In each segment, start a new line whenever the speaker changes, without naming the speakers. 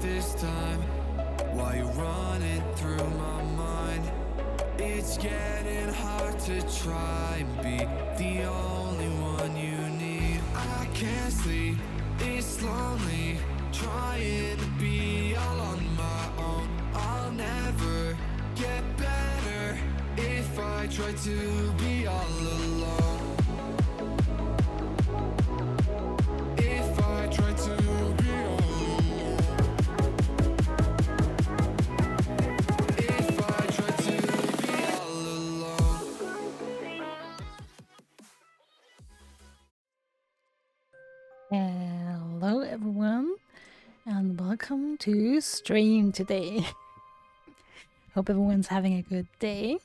this time. While you're running through my mind, it's getting hard to try and be the only one you need. I can't sleep, it's lonely, trying to be all on my own. I'll never get better if I try to be all alone. If I try to be all alone. If I try to be all alone.
Hello everyone, and welcome to stream today. Hope everyone's having a good day.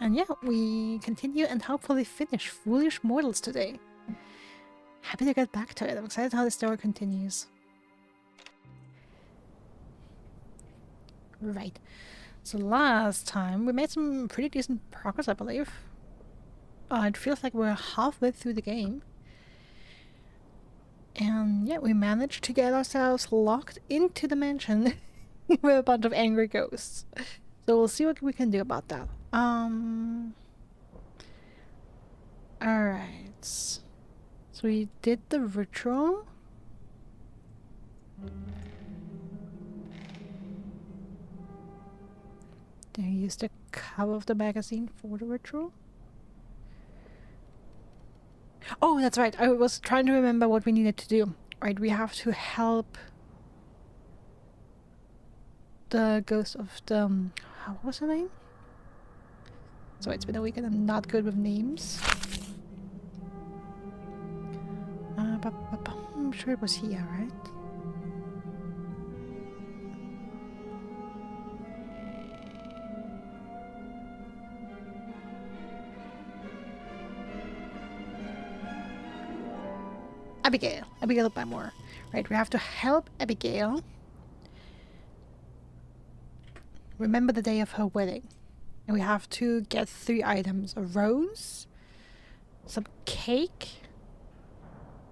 And yeah, we continue and hopefully finish Foolish Mortals today. Happy to get back to it. I'm excited how the story continues. Right. So last time we made some pretty decent progress, I believe. It feels like we're halfway through the game. And yeah, we managed to get ourselves locked into the mansion with a bunch of angry ghosts. So we'll see what we can do about that. Alright. So we did the ritual. Then we used the cover of the magazine for the ritual. Oh, that's right. I was trying to remember what we needed to do. Right, we have to help the ghost of the... what was her name? So it's been a week and I'm not good with names. I'm sure it was here, right? Abigail Bellemore. Right, we have to help Abigail remember the day of her wedding. And we have to get 3 items. A rose, some cake,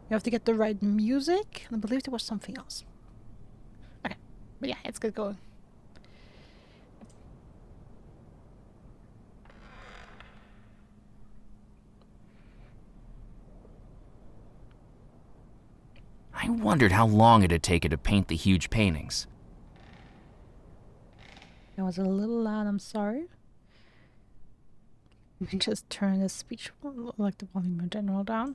we have to get the right music, and I believe there was something else. Okay, but yeah, let's get going.
I wondered how long it'd take it to paint the huge paintings.
That was a little loud, I'm sorry. Let me just turn the speech, like the volume in general, down.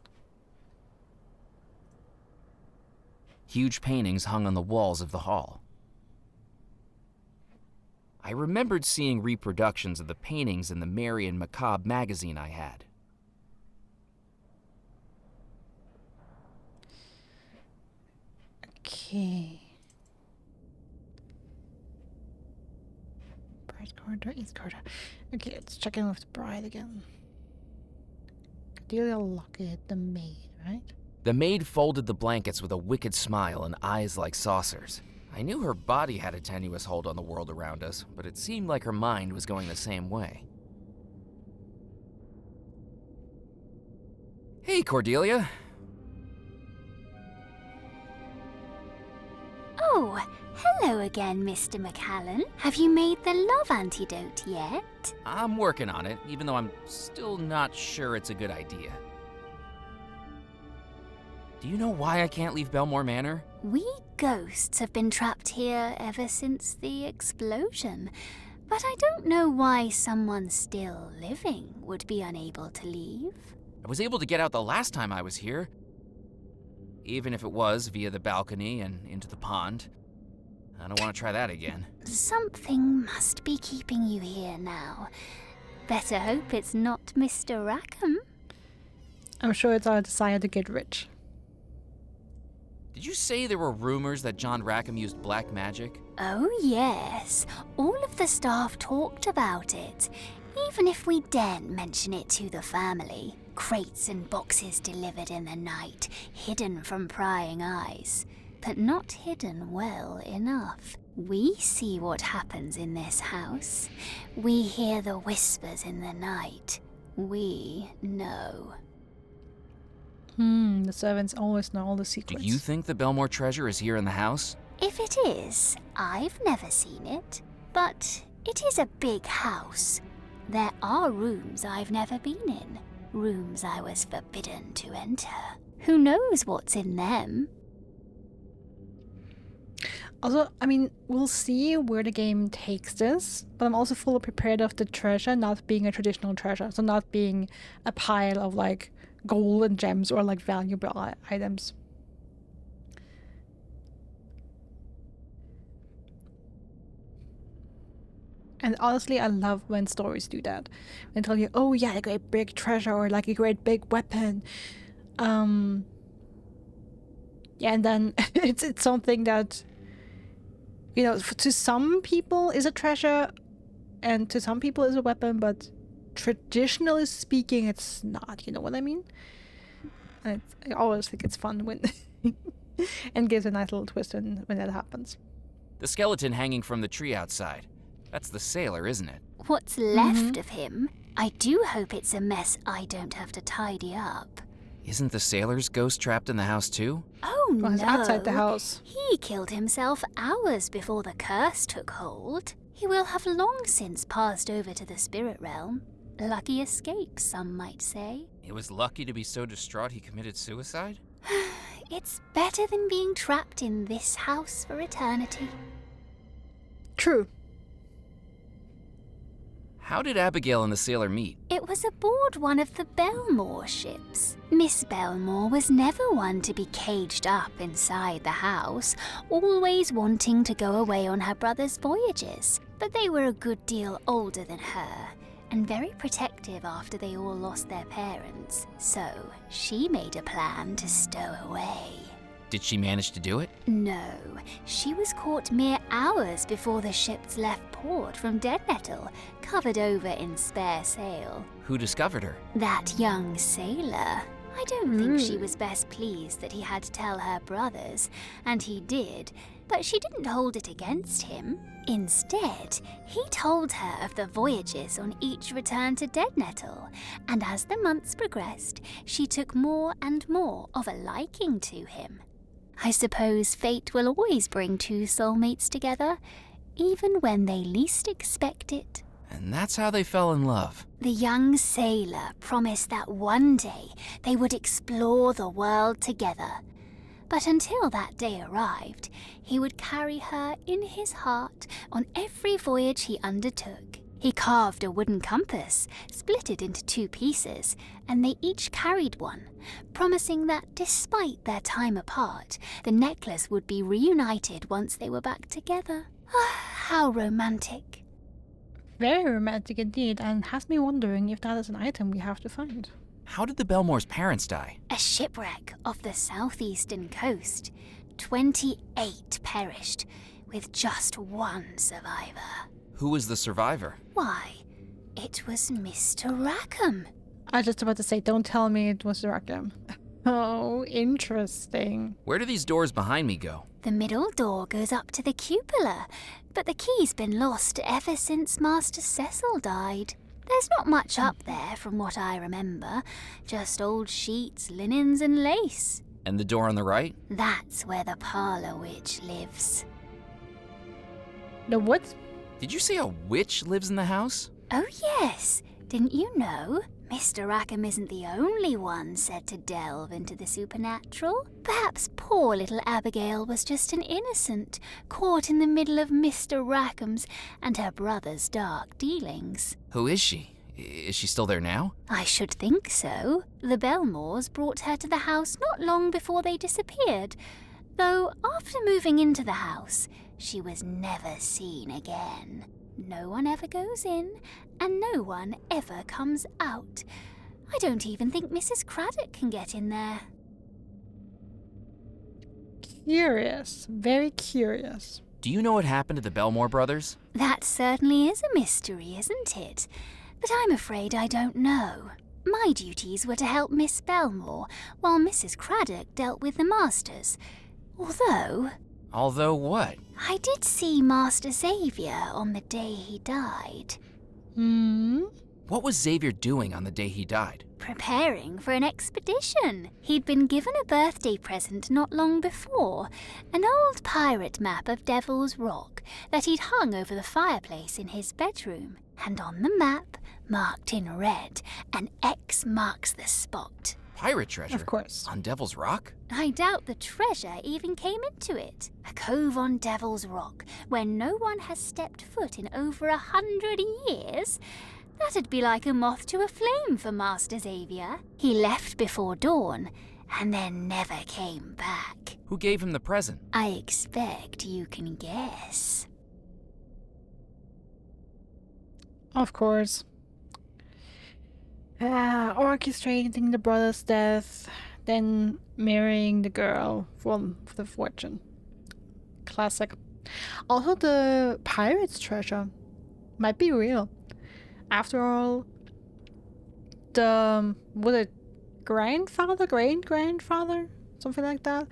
Huge paintings hung on the walls of the hall. I remembered seeing reproductions of the paintings in the Merry and Macabre magazine I had.
Okay. Bride corridor, east corridor. Okay, let's check in with the bride again. Cordelia Lockett, the maid, right?
The maid folded the blankets with a wicked smile and eyes like saucers. I knew her body had a tenuous hold on the world around us, but it seemed like her mind was going the same way. Hey, Cordelia.
Oh, hello again, Mr. McCallan. Have you made the love antidote yet?
I'm working on it, even though I'm still not sure it's a good idea. Do you know why I can't leave Bellemore Manor?
We ghosts have been trapped here ever since the explosion, but I don't know why someone still living would be unable to leave.
I was able to get out the last time I was here. Even if it was via the balcony and into the pond. I don't want to try that again.
Something must be keeping you here now. Better hope it's not Mr. Rackham.
I'm sure it's our desire to get rich.
Did you say there were rumors that John Rackham used black magic?
Oh yes, all of the staff talked about it. Even if we daren't mention it to the family. Crates and boxes delivered in the night, hidden from prying eyes. But not hidden well enough. We see what happens in this house. We hear the whispers in the night. We know.
The servants always know all the secrets.
Do you think the Bellemore treasure is here in the house?
If it is, I've never seen it. But it is a big house. There are rooms I've never been in. Rooms I was forbidden to enter. Who knows what's in them?
Also, I mean, we'll see where the game takes this, but I'm also fully prepared of the treasure not being a traditional treasure. So not being a pile of like gold and gems or like valuable items. And honestly, I love when stories do that. When they tell you, oh yeah, a great big treasure or like a great big weapon. Yeah, and then it's something that, you know, to some people is a treasure and to some people is a weapon, but traditionally speaking, it's not, you know what I mean? And I always think it's fun when and gives a nice little twist when that happens.
The skeleton hanging from the tree outside. That's the sailor, isn't it?
What's left of him? I do hope it's a mess I don't have to tidy up.
Isn't the sailor's ghost trapped in the house too?
Oh
Well, he's
no.
outside the house.
He killed himself hours before the curse took hold. He will have long since passed over to the spirit realm. Lucky escape, some might say.
He was lucky to be so distraught he committed suicide?
It's better than being trapped in this house for eternity.
True.
How did Abigail and the sailor meet?
It was aboard one of the Bellemore ships. Miss Bellemore was never one to be caged up inside the house, always wanting to go away on her brother's voyages. But they were a good deal older than her, and very protective after they all lost their parents. So she made a plan to stow away.
Did she manage to do it?
No, she was caught mere hours before the ships left port from Dead Nettle, covered over in spare sail.
Who discovered her?
That young sailor. I don't think she was best pleased that he had to tell her brothers, and he did, but she didn't hold it against him. Instead, he told her of the voyages on each return to Dead Nettle, and as the months progressed, she took more and more of a liking to him. I suppose fate will always bring two soulmates together, even when they least expect it.
And that's how they fell in love.
The young sailor promised that one day they would explore the world together. But until that day arrived, he would carry her in his heart on every voyage he undertook. He carved a wooden compass, split it into 2 pieces, and they each carried one, promising that despite their time apart, the necklace would be reunited once they were back together. How romantic.
Very romantic indeed, and has me wondering if that is an item we have to find.
How did the Bellemore's parents die?
A shipwreck off the southeastern coast. 28 perished, with just 1 survivor.
Who was the survivor?
Why, it was Mr. Rackham.
I was just about to say, don't tell me it was Rackham. Oh, interesting.
Where do these doors behind me go?
The middle door goes up to the cupola, but the key's been lost ever since Master Cecil died. There's not much up there from what I remember, just old sheets, linens and lace.
And the door on the right?
That's where the parlour witch lives.
The what?
Did you say a witch lives in the house?
Oh yes, didn't you know? Mr. Rackham isn't the only one said to delve into the supernatural. Perhaps poor little Abigail was just an innocent, caught in the middle of Mr. Rackham's and her brother's dark dealings.
Who is she? Is she still there now?
I should think so. The Bellemores brought her to the house not long before they disappeared, though after moving into the house, she was never seen again. No one ever goes in, and no one ever comes out. I don't even think Mrs. Craddock can get in there.
Curious. Very curious.
Do you know what happened to the Bellemore brothers?
That certainly is a mystery, isn't it? But I'm afraid I don't know. My duties were to help Miss Bellemore, while Mrs. Craddock dealt with the masters.
Although what?
I did see Master Xavier on the day he died.
What was Xavier doing on the day he died?
Preparing for an expedition. He'd been given a birthday present not long before, an old pirate map of Devil's Rock that he'd hung over the fireplace in his bedroom. And on the map, marked in red, an X marks the spot.
Pirate treasure?
Of course.
On Devil's Rock?
I doubt the treasure even came into it. A cove on Devil's Rock, where no one has stepped foot in over 100 years. That'd be like a moth to a flame for Master Xavier. He left before dawn, and then never came back.
Who gave him the present?
I expect you can guess.
Of course. Orchestrating the brother's death, then marrying the girl for the fortune. Classic. Also, the pirate's treasure might be real. After all, the great-grandfather, something like that,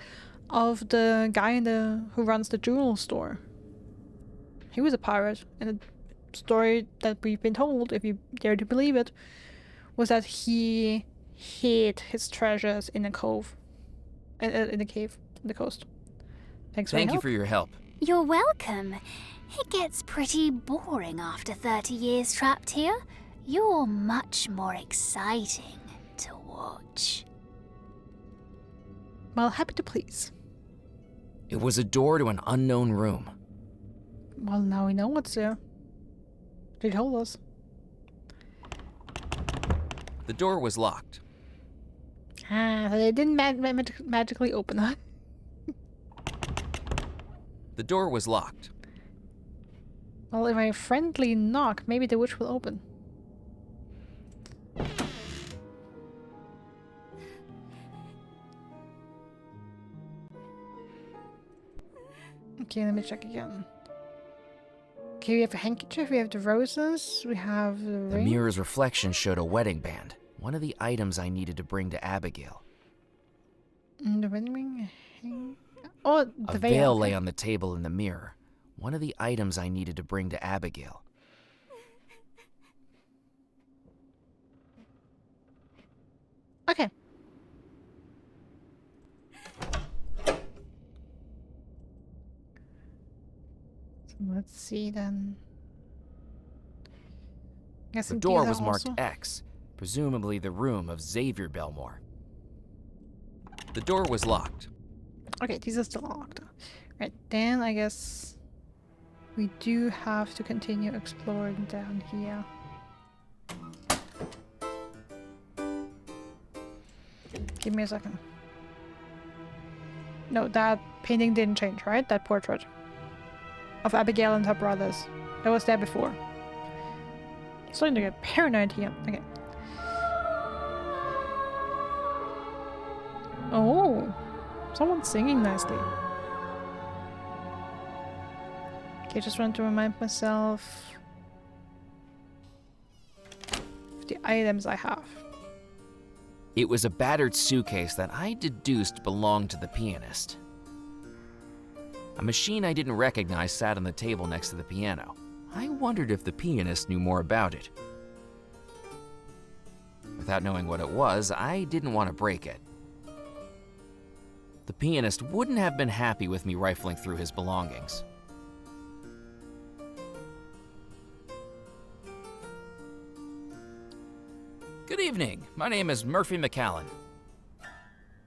of the guy who runs the jewel store. He was a pirate, and the story that we've been told, if you dare to believe it, was that he hid his treasures in a cove, in a cave, on the coast.
Thank you for your help.
You're welcome. It gets pretty boring after 30 years trapped here. You're much more exciting to watch.
Well, happy to please.
It was a door to an unknown room.
Well, now we know what's there. They told us.
The door was locked.
So they didn't magically open it.
The door was locked.
Well, if I friendly knock, maybe the witch will open. Okay, let me check again. Okay, we have a handkerchief, we have the roses, we have the
The
ring.
mirror's reflection showed a wedding band, one of the items I needed to bring to Abigail.
The wedding ring. Oh, the
A
veil.
veil
Okay.
lay on the table in the mirror, one of the items I needed to bring to Abigail.
Okay. So let's see then.
The
Guessing
door
these are
was marked
also-
X, presumably the room of Xavier Bellemore. The door was locked.
Okay, these are still locked. Right, then I guess we do have to continue exploring down here. Give me a second. No, that painting didn't change, right? That portrait of Abigail and her brothers. That was there before. Starting to get paranoid here. Okay. Oh, someone's singing nicely. Okay, just want to remind myself of the items I have.
It was a battered suitcase that I deduced belonged to the pianist. A machine I didn't recognize sat on the table next to the piano. I wondered if the pianist knew more about it. Without knowing what it was, I didn't want to break it. The pianist wouldn't have been happy with me rifling through his belongings. Good evening. My name is Murphy McCallan.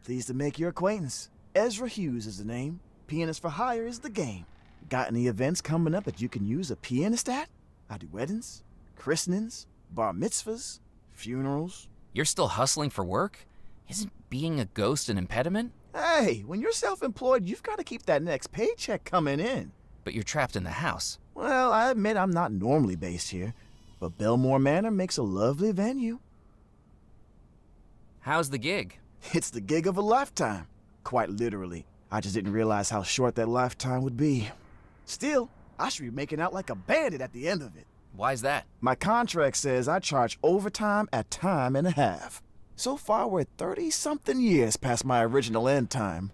Pleased to make your acquaintance. Ezra Hughes is the name. Pianist for hire is the game. Got any events coming up that you can use a pianist at? I do weddings, christenings, bar mitzvahs, funerals.
You're still hustling for work? Isn't being a ghost an impediment?
Hey, when you're self-employed, you've got to keep that next paycheck coming in.
But you're trapped in the house.
Well, I admit I'm not normally based here, but Bellemore Manor makes a lovely venue.
How's the gig?
It's the gig of a lifetime, quite literally. I just didn't realize how short that lifetime would be. Still, I should be making out like a bandit at the end of it.
Why's that?
My contract says I charge overtime at time and a half. So far, we're 30-something years past my original end time.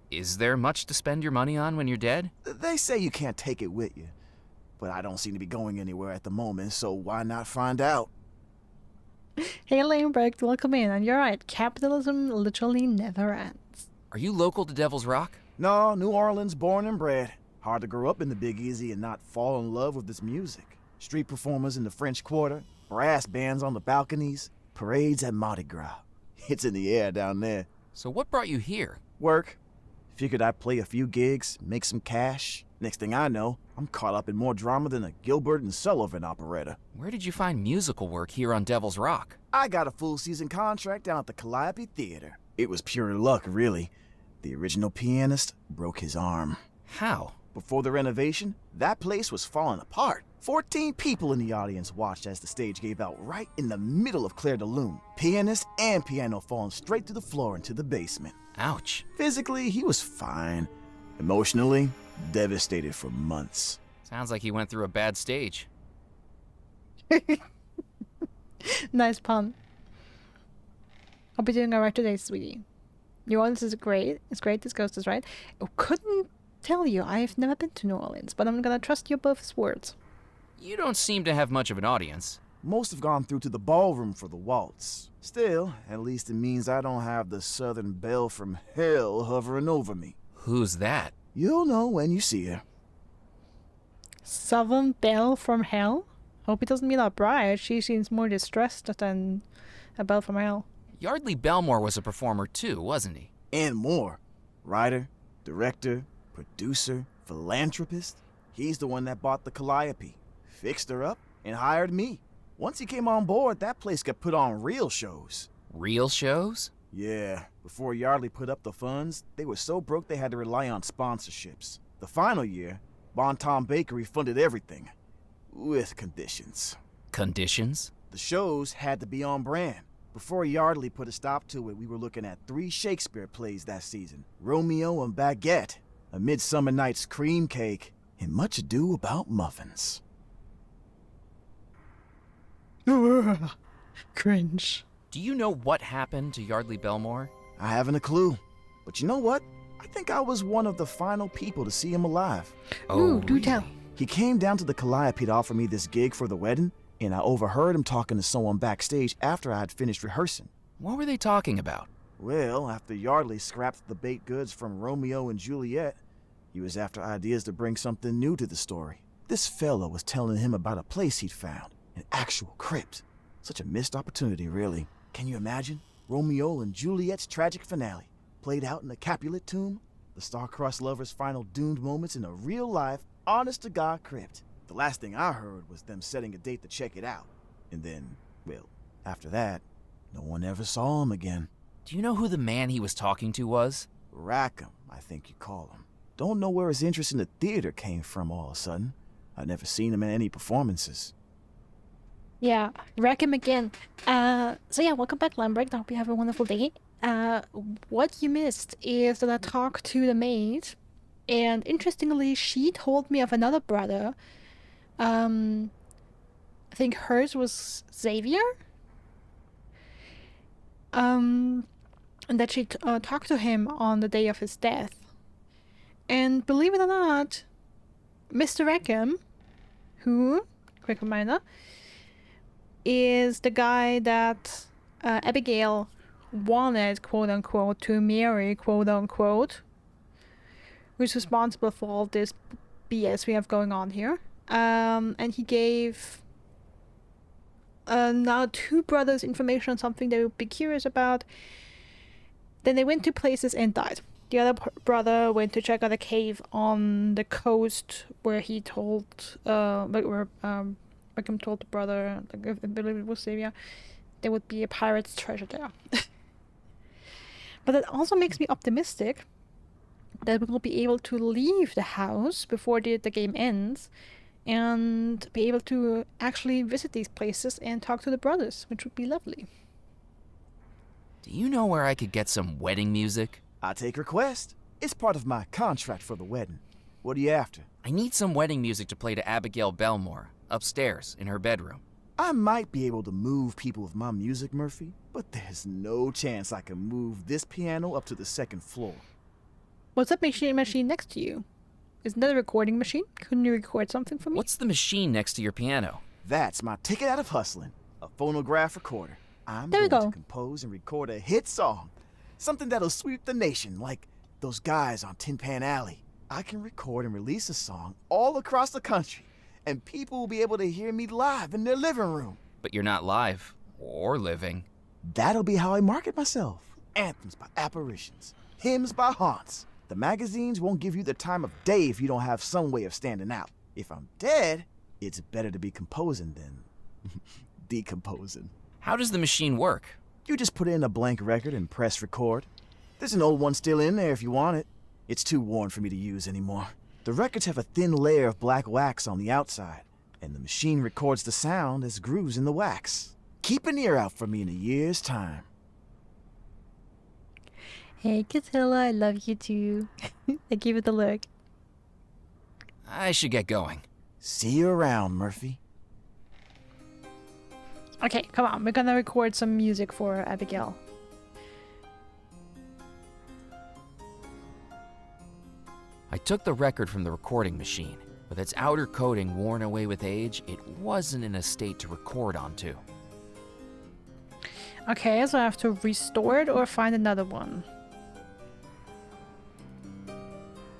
Is there much to spend your money on when you're dead?
They say you can't take it with you. But I don't seem to be going anywhere at the moment, so why not find out?
Hey, Lambrick, welcome in. And you're right, capitalism literally never ends.
Are you local to Devil's Rock?
No, New Orleans born and bred. Hard to grow up in the Big Easy and not fall in love with this music. Street performers in the French Quarter, brass bands on the balconies, parades at Mardi Gras. It's in the air down there.
So what brought you here?
Work. Figured I'd play a few gigs, make some cash. Next thing I know, I'm caught up in more drama than a Gilbert and Sullivan operetta.
Where did you find musical work here on Devil's Rock?
I got a full season contract down at the Calliope Theater. It was pure luck, really. The original pianist broke his arm.
How?
Before the renovation, that place was falling apart. 14 people in the audience watched as the stage gave out right in the middle of Claire de Lune. Pianist and piano falling straight through the floor into the basement.
Ouch.
Physically, he was fine. Emotionally, devastated for months.
Sounds like he went through a bad stage.
Nice pun. Hope you're doing alright today, sweetie. New Orleans is great. It's great, this ghost is right. I couldn't tell you, I've never been to New Orleans, but I'm gonna trust you both's words.
You don't seem to have much of an audience.
Most have gone through to the ballroom for the waltz. Still, at least it means I don't have the Southern Belle from hell hovering over me.
Who's that?
You'll know when you see her.
Southern Belle from Hell? Hope it doesn't mean our bride. She seems more distressed than a belle from hell.
Yardley Bellemore was a performer too, wasn't he?
And more. Writer, director, producer, philanthropist. He's the one that bought the Calliope, fixed her up, and hired me. Once he came on board, that place got put on real shows.
Real shows?
Yeah, before Yardley put up the funds, they were so broke they had to rely on sponsorships. The final year, Bon Tom Bakery funded everything. With conditions.
Conditions?
The shows had to be on brand. Before Yardley put a stop to it, we were looking at 3 Shakespeare plays that season. Romeo and Baguette, A Midsummer Night's Cream Cake, and Much Ado About Muffins.
Cringe.
Do you know what happened to Yardley Bellemore?
I haven't a clue. But you know what? I think I was one of the final people to see him alive.
Ooh, do tell.
He came down to the Calliope to offer me this gig for the wedding, and I overheard him talking to someone backstage after I had finished rehearsing.
What were they talking about?
Well, after Yardley scrapped the baked goods from Romeo and Juliet, he was after ideas to bring something new to the story. This fella was telling him about a place he'd found, an actual crypt. Such a missed opportunity, really. Can you imagine? Romeo and Juliet's tragic finale, played out in a Capulet tomb, the star-crossed lovers' final doomed moments in a real-life, honest-to-God crypt. The last thing I heard was them setting a date to check it out. And then, well, after that, no one ever saw him again.
Do you know who the man he was talking to was?
Rackham, I think you call him. Don't know where his interest in the theater came from all of a sudden. I'd never seen him in any performances.
Yeah, Rackham again. So yeah, welcome back, Lambrecht. I hope you have a wonderful day. What you missed is that I talked to the maid, and interestingly, she told me of another brother. I think hers was Xavier. And that she talked to him on the day of his death. And believe it or not, Mr. Rackham, who, quick reminder, is the guy that Abigail wanted, quote-unquote, to marry, quote-unquote, who's responsible for all this BS we have going on here. And he gave now 2 brothers information on something they would be curious about. Then they went to places and died. The other brother went to check out a cave on the coast where he told, Rackham told the brother, I believe it was Xavier, there would be a pirate's treasure there. But it also makes me optimistic that we will be able to leave the house before the game ends and be able to actually visit these places and talk to the brothers, which would be lovely.
Do you know where I could get some wedding music?
I take request. It's part of my contract for the wedding. What are you after?
I need some wedding music to play to Abigail Bellemore, upstairs in her bedroom.
I might be able to move people with my music, Murphy, but there's no chance I can move this piano up to the 2nd floor.
What's that machine next to you? Isn't that a recording machine? Couldn't you record something for me?
What's the machine next to your piano?
That's my ticket out of hustling, a phonograph recorder. I'm
There we
going to
go.
compose and record a hit song. Something that'll sweep the nation, like those guys on Tin Pan Alley. I can record and release a song all across the country, and people will be able to hear me live in their living room.
But you're not live or living.
That'll be how I market myself. Anthems by apparitions, hymns by haunts. The magazines won't give you the time of day if you don't have some way of standing out. If I'm dead, it's better to be composing than decomposing.
How does the machine work?
You just put in a blank record and press record. There's an old one still in there if you want it. It's too worn for me to use anymore. The records have a thin layer of black wax on the outside, and the machine records the sound as grooves in the wax. Keep an ear out for me in a year's time.
Hey, Catilla, I love you too. I give it a look.
I should get going.
See you around, Murphy.
Okay, come on. We're gonna record some music for Abigail.
I took the record from the recording machine. With its outer coating worn away with age, it wasn't in a state to record onto.
Okay, so I have to restore it or find another one.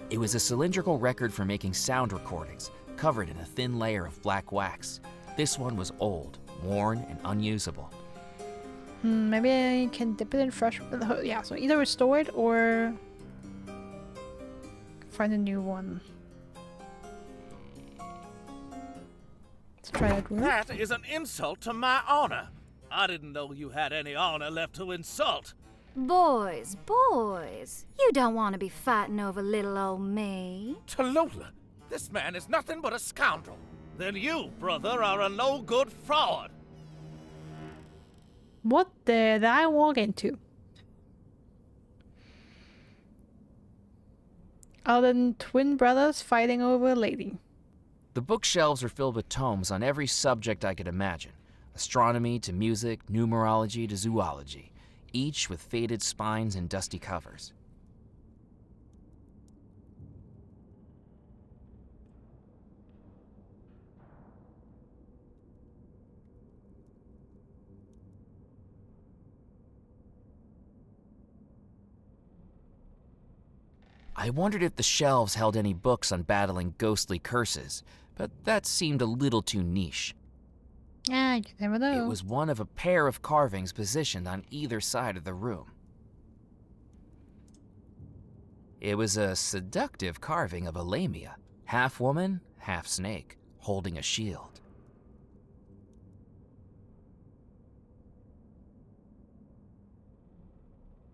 It was a cylindrical record for making sound recordings, covered in a thin layer of black wax. This one was old, worn, and unusable.
Maybe I can dip it in fresh. Yeah, so either restore it or find a new one. Let's try that one.
That is an insult to my honor. I didn't know you had any honor left to insult.
Boys, you don't want to be fighting over little old me.
Tallulah, this man is nothing but a scoundrel. Then you, brother, are a no-good fraud.
What did I walk into? Other than twin brothers fighting over a lady.
The bookshelves are filled with tomes on every subject I could imagine. Astronomy to music, numerology to zoology, each with faded spines and dusty covers. I wondered if the shelves held any books on battling ghostly curses, but that seemed a little too niche.
Ah, you never know.
It was one of a pair of carvings positioned on either side of the room. It was a seductive carving of a lamia, half woman, half snake, holding a shield.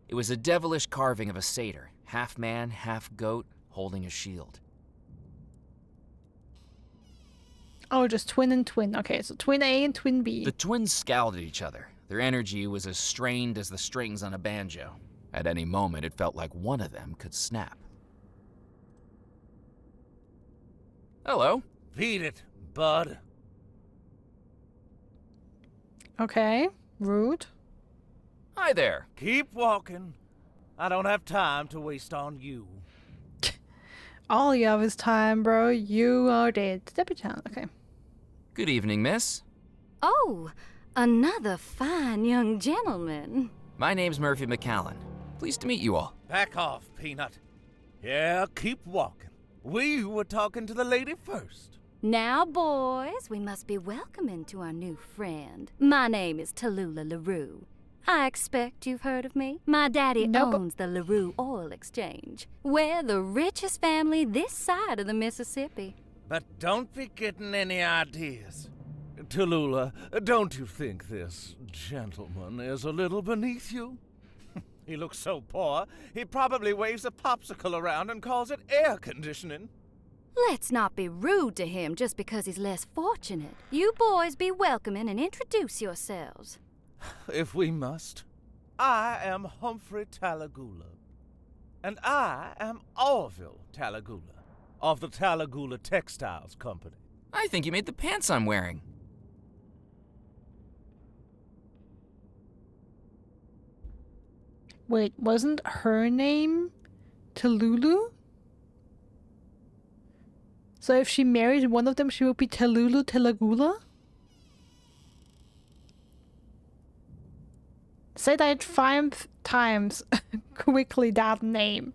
It was a devilish carving of a satyr, half man, half goat, holding a shield.
Oh, just twin and twin. Okay, so twin A and twin B.
The twins scowled at each other. Their energy was as strained as the strings on a banjo. At any moment, it felt like one of them could snap. Hello.
Beat it, bud.
Okay, rude.
Hi there.
Keep walking. I don't have time to waste on you.
All you have is time, bro. You are dead. Step it down. Okay.
Good evening, miss.
Oh, another fine young gentleman.
My name's Murphy McCallan. Pleased to meet you all.
Back off, Peanut. Yeah, keep walking. We were talking to the lady first.
Now, boys, we must be welcoming to our new friend. My name is Tallulah LaRue. I expect you've heard of me. My daddy
Nope.
owns the LaRue Oil Exchange. We're the richest family this side of the Mississippi.
But don't be getting any ideas. Tallulah, don't you think this gentleman is a little beneath you? He looks so poor, he probably waves a popsicle around and calls it air conditioning.
Let's not be rude to him just because he's less fortunate. You boys be welcoming and introduce yourselves.
If we must. I am Humphrey Tallulah. And I am Orville Tallulah of the Tallulah Textiles Company.
I think you made the pants I'm wearing.
Wait, wasn't her name Tallulah? So if she married one of them, she would be Tallulah Tallulah? Say that 5 times quickly, that name.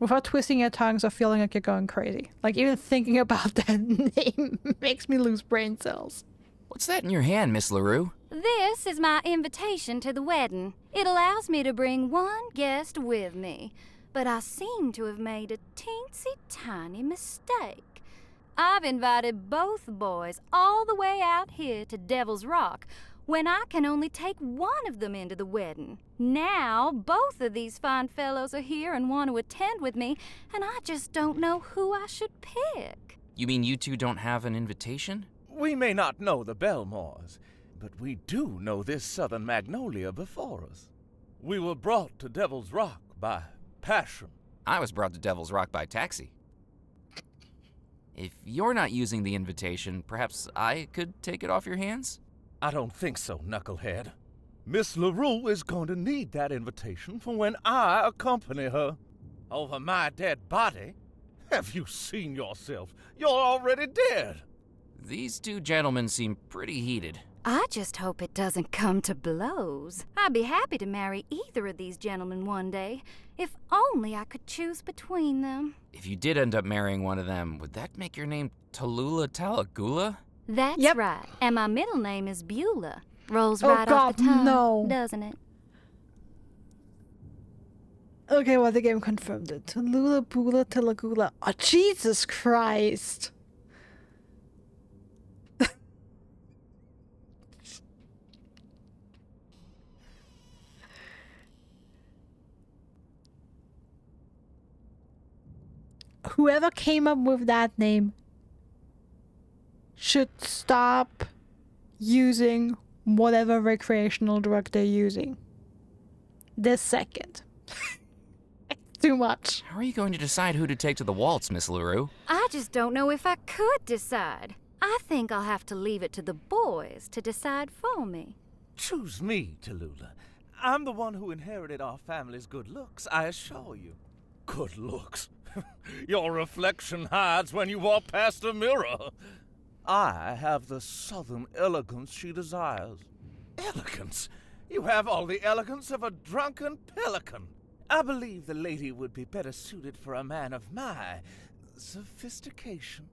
Without twisting your tongues or feeling like you're going crazy. Like, even thinking about that name makes me lose brain cells.
What's that in your hand, Miss LaRue?
This is my invitation to the wedding. It allows me to bring one guest with me, but I seem to have made a teensy tiny mistake. I've invited both boys all the way out here to Devil's Rock when I can only take one of them into the wedding. Now, both of these fine fellows are here and want to attend with me, and I just don't know who I should pick.
You mean you two don't have an invitation?
We may not know the Bellemores, but we do know this southern magnolia before us. We were brought to Devil's Rock by passion.
I was brought to Devil's Rock by taxi. If you're not using the invitation, perhaps I could take it off your hands?
I don't think so, knucklehead. Miss LaRue is going to need that invitation for when I accompany her. Over my dead body? Have you seen yourself? You're already dead.
These two gentlemen seem pretty heated.
I just hope it doesn't come to blows. I'd be happy to marry either of these gentlemen one day, if only I could choose between them.
If you did end up marrying one of them, would that make your name Tallulah Talagula?
That's
Yep.
right, and my middle name is Beulah. Rolls
Oh,
right off the
God,
tongue,
no.
doesn't it?
Okay, well, the game confirmed it. Tallulah, Beulah, Talagula. Oh, Jesus Christ. Whoever came up with that name should stop using whatever recreational drug they're using. This second. It's too much.
How are you going to decide who to take to the waltz, Miss LaRue?
I just don't know if I could decide. I think I'll have to leave it to the boys to decide for me.
Choose me, Tallulah. I'm the one who inherited our family's good looks, I assure you. Good looks? Your reflection hides when you walk past a mirror. I have the southern elegance she desires. Elegance? You have all the elegance of a drunken pelican. I believe the lady would be better suited for a man of my sophistication.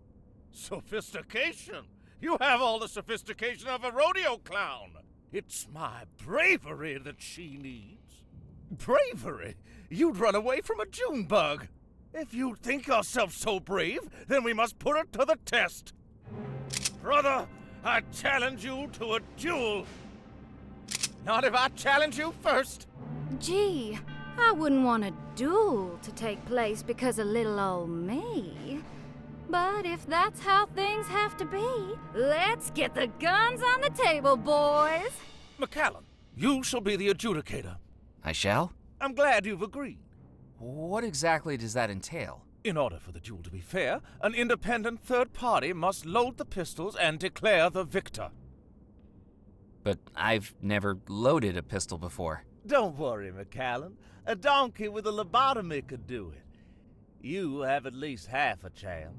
Sophistication? You have all the sophistication of a rodeo clown. It's my bravery that she needs. Bravery? You'd run away from a June bug. If you think yourself so brave, then we must put it to the test. Brother, I challenge you to a duel. Not if I challenge you first.
Gee, I wouldn't want a duel to take place because of little old me. But if that's how things have to be, let's get the guns on the table, boys.
McCallum, you shall be the adjudicator.
I shall?
I'm glad you've agreed.
What exactly does that entail?
In order for the duel to be fair, an independent third party must load the pistols and declare the victor.
But I've never loaded a pistol before.
Don't worry, McCallum. A donkey with a lobotomy could do it. You have at least half a chance.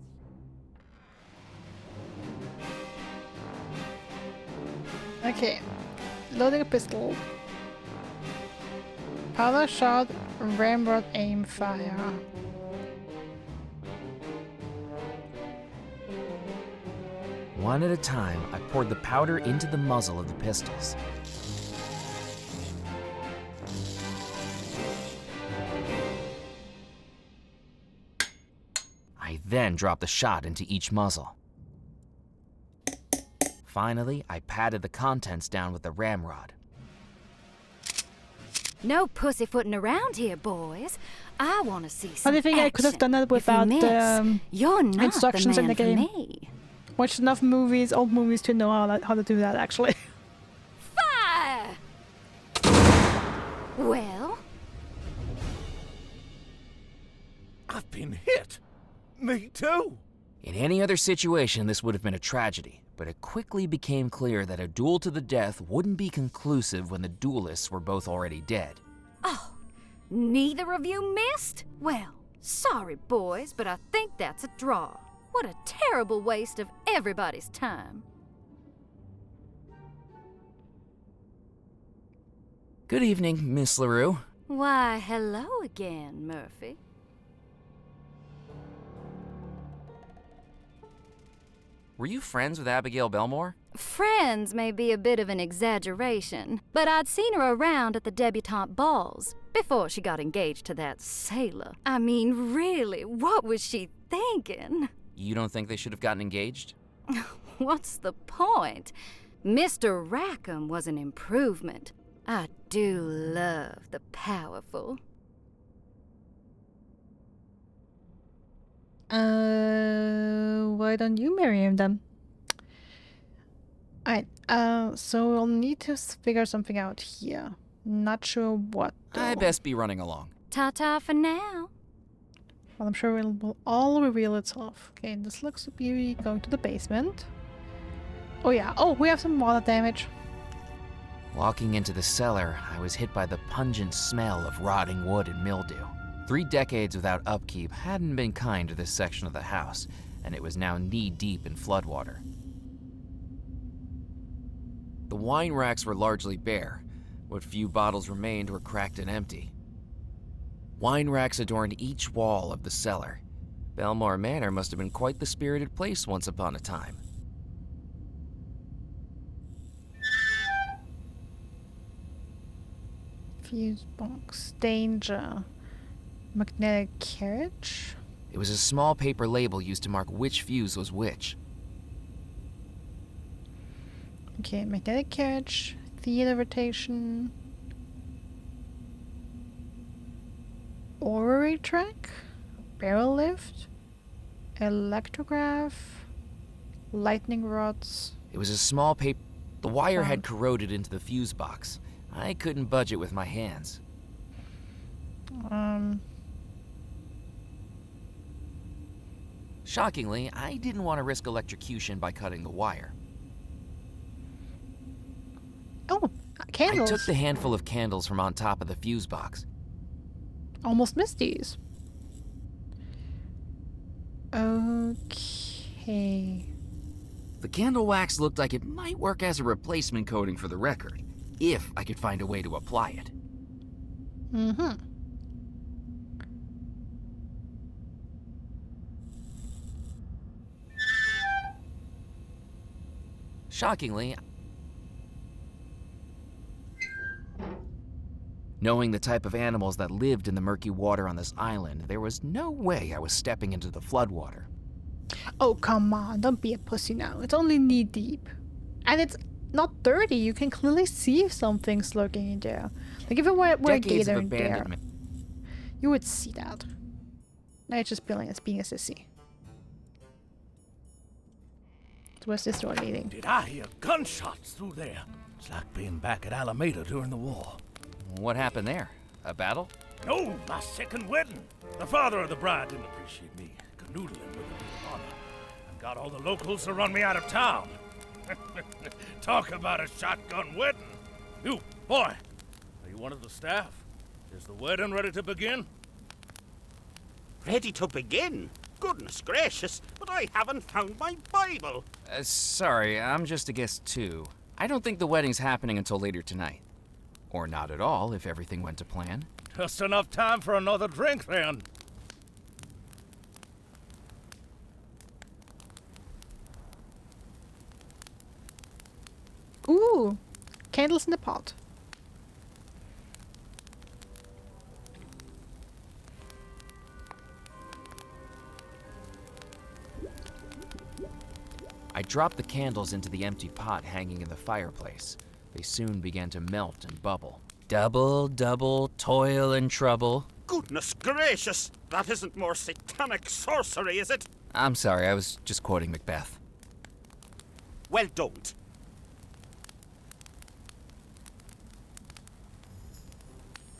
Okay. Loading a pistol. Powder shot, ramrod aim fire.
One at a time, I poured the powder into the muzzle of the pistols. I then dropped the shot into each muzzle. Finally, I patted the contents down with the ramrod.
No pussyfooting around here, boys. I want to see some
But I think I could have
action.
done that
If you
without
miss, you're not
instructions
the
in
man
the game.
For me.
Watched enough movies, old movies, to know how to do that, actually.
Fire! Well,
I've been hit. Me too.
In any other situation, this would have been a tragedy, but it quickly became clear that a duel to the death wouldn't be conclusive when the duelists were both already dead.
oh, neither of you missed? Well, sorry, boys, but I think that's a draw. What a terrible waste of everybody's time.
Good evening, Miss LaRue.
Why, hello again, Murphy.
Were you friends with Abigail Bellemore?
Friends may be a bit of an exaggeration, but I'd seen her around at the debutante balls before she got engaged to that sailor. I mean, really, what was she thinking?
You don't think they should have gotten engaged?
What's the point? Mr. Rackham was an improvement. I do love the powerful.
Why don't you marry him then? Alright, so we'll need to figure something out here. Not sure what, though.
I best be running along.
Ta-ta for now.
Well, I'm sure it will all reveal itself. Okay, this looks to be going to the basement. Oh yeah, oh, we have some water damage.
Walking into the cellar, I was hit by the pungent smell of rotting wood and mildew. 3 decades without upkeep hadn't been kind to this section of the house, and it was now knee-deep in floodwater. The wine racks were largely bare. What few bottles remained were cracked and empty. Wine racks adorned each wall of the cellar. Bellemore Manor must have been quite the spirited place once upon a time.
Fuse box. Danger. Magnetic carriage.
It was a small paper label used to mark which fuse was which.
Okay, magnetic carriage. Theater rotation. Orrery track. Barrel lift. Electrograph. Lightning rods.
It was a small paper. The wire had corroded into the fuse box. I couldn't budge it with my hands. Shockingly, I didn't want to risk electrocution by cutting the wire.
Oh, candles.
I took the handful of candles from on top of the fuse box.
Almost missed these. Okay.
The candle wax looked like it might work as a replacement coating for the record, if I could find a way to apply it.
Mm-hmm.
Shockingly, knowing the type of animals that lived in the murky water on this island, there was no way I was stepping into the floodwater.
Oh, come on. Don't be a pussy now. It's only knee deep. And it's not dirty. You can clearly see if something's lurking in there. Like if it were a
Decades
gator
of
in there,
abandonment.
you would see that. Now it's just being a sissy. So where's this door leading?
Did I hear gunshots through there? It's like being back at Alameda during the war.
What happened there? A battle?
No, my second wedding. The father of the bride didn't appreciate me canoodling with the maid of honor and got all the locals to run me out of town. Talk about a shotgun wedding. You, boy, are you one of the staff? Is the wedding ready to begin?
Ready to begin? Goodness gracious, but I haven't found my Bible.
Sorry, I'm just a guest too. I don't think the wedding's happening until later tonight. Or not at all, if everything went to plan.
Just enough time for another drink, then.
Ooh, candles in the pot.
I dropped the candles into the empty pot hanging in the fireplace. They soon began to melt and bubble. Double, double, toil and trouble.
Goodness gracious, that isn't more satanic sorcery, is it?
I'm sorry, I was just quoting Macbeth.
Well, don't.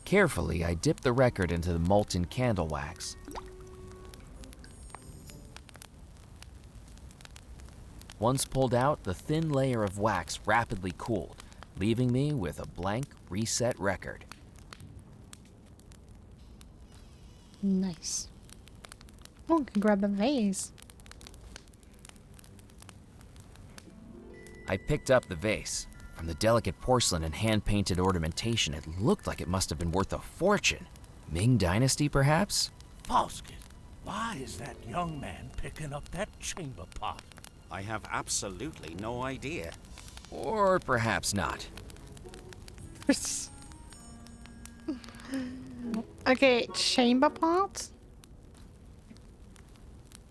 Carefully, I dipped the record into the molten candle wax. Once pulled out, the thin layer of wax rapidly cooled, leaving me with a blank, reset record.
Nice. Oh, I can grab a vase.
I picked up the vase. From the delicate porcelain and hand-painted ornamentation, it looked like it must have been worth a fortune. Ming Dynasty, perhaps?
Pexygate, why is that young man picking up that chamber pot?
I have absolutely no idea.
Or perhaps not.
Okay, chamber pot?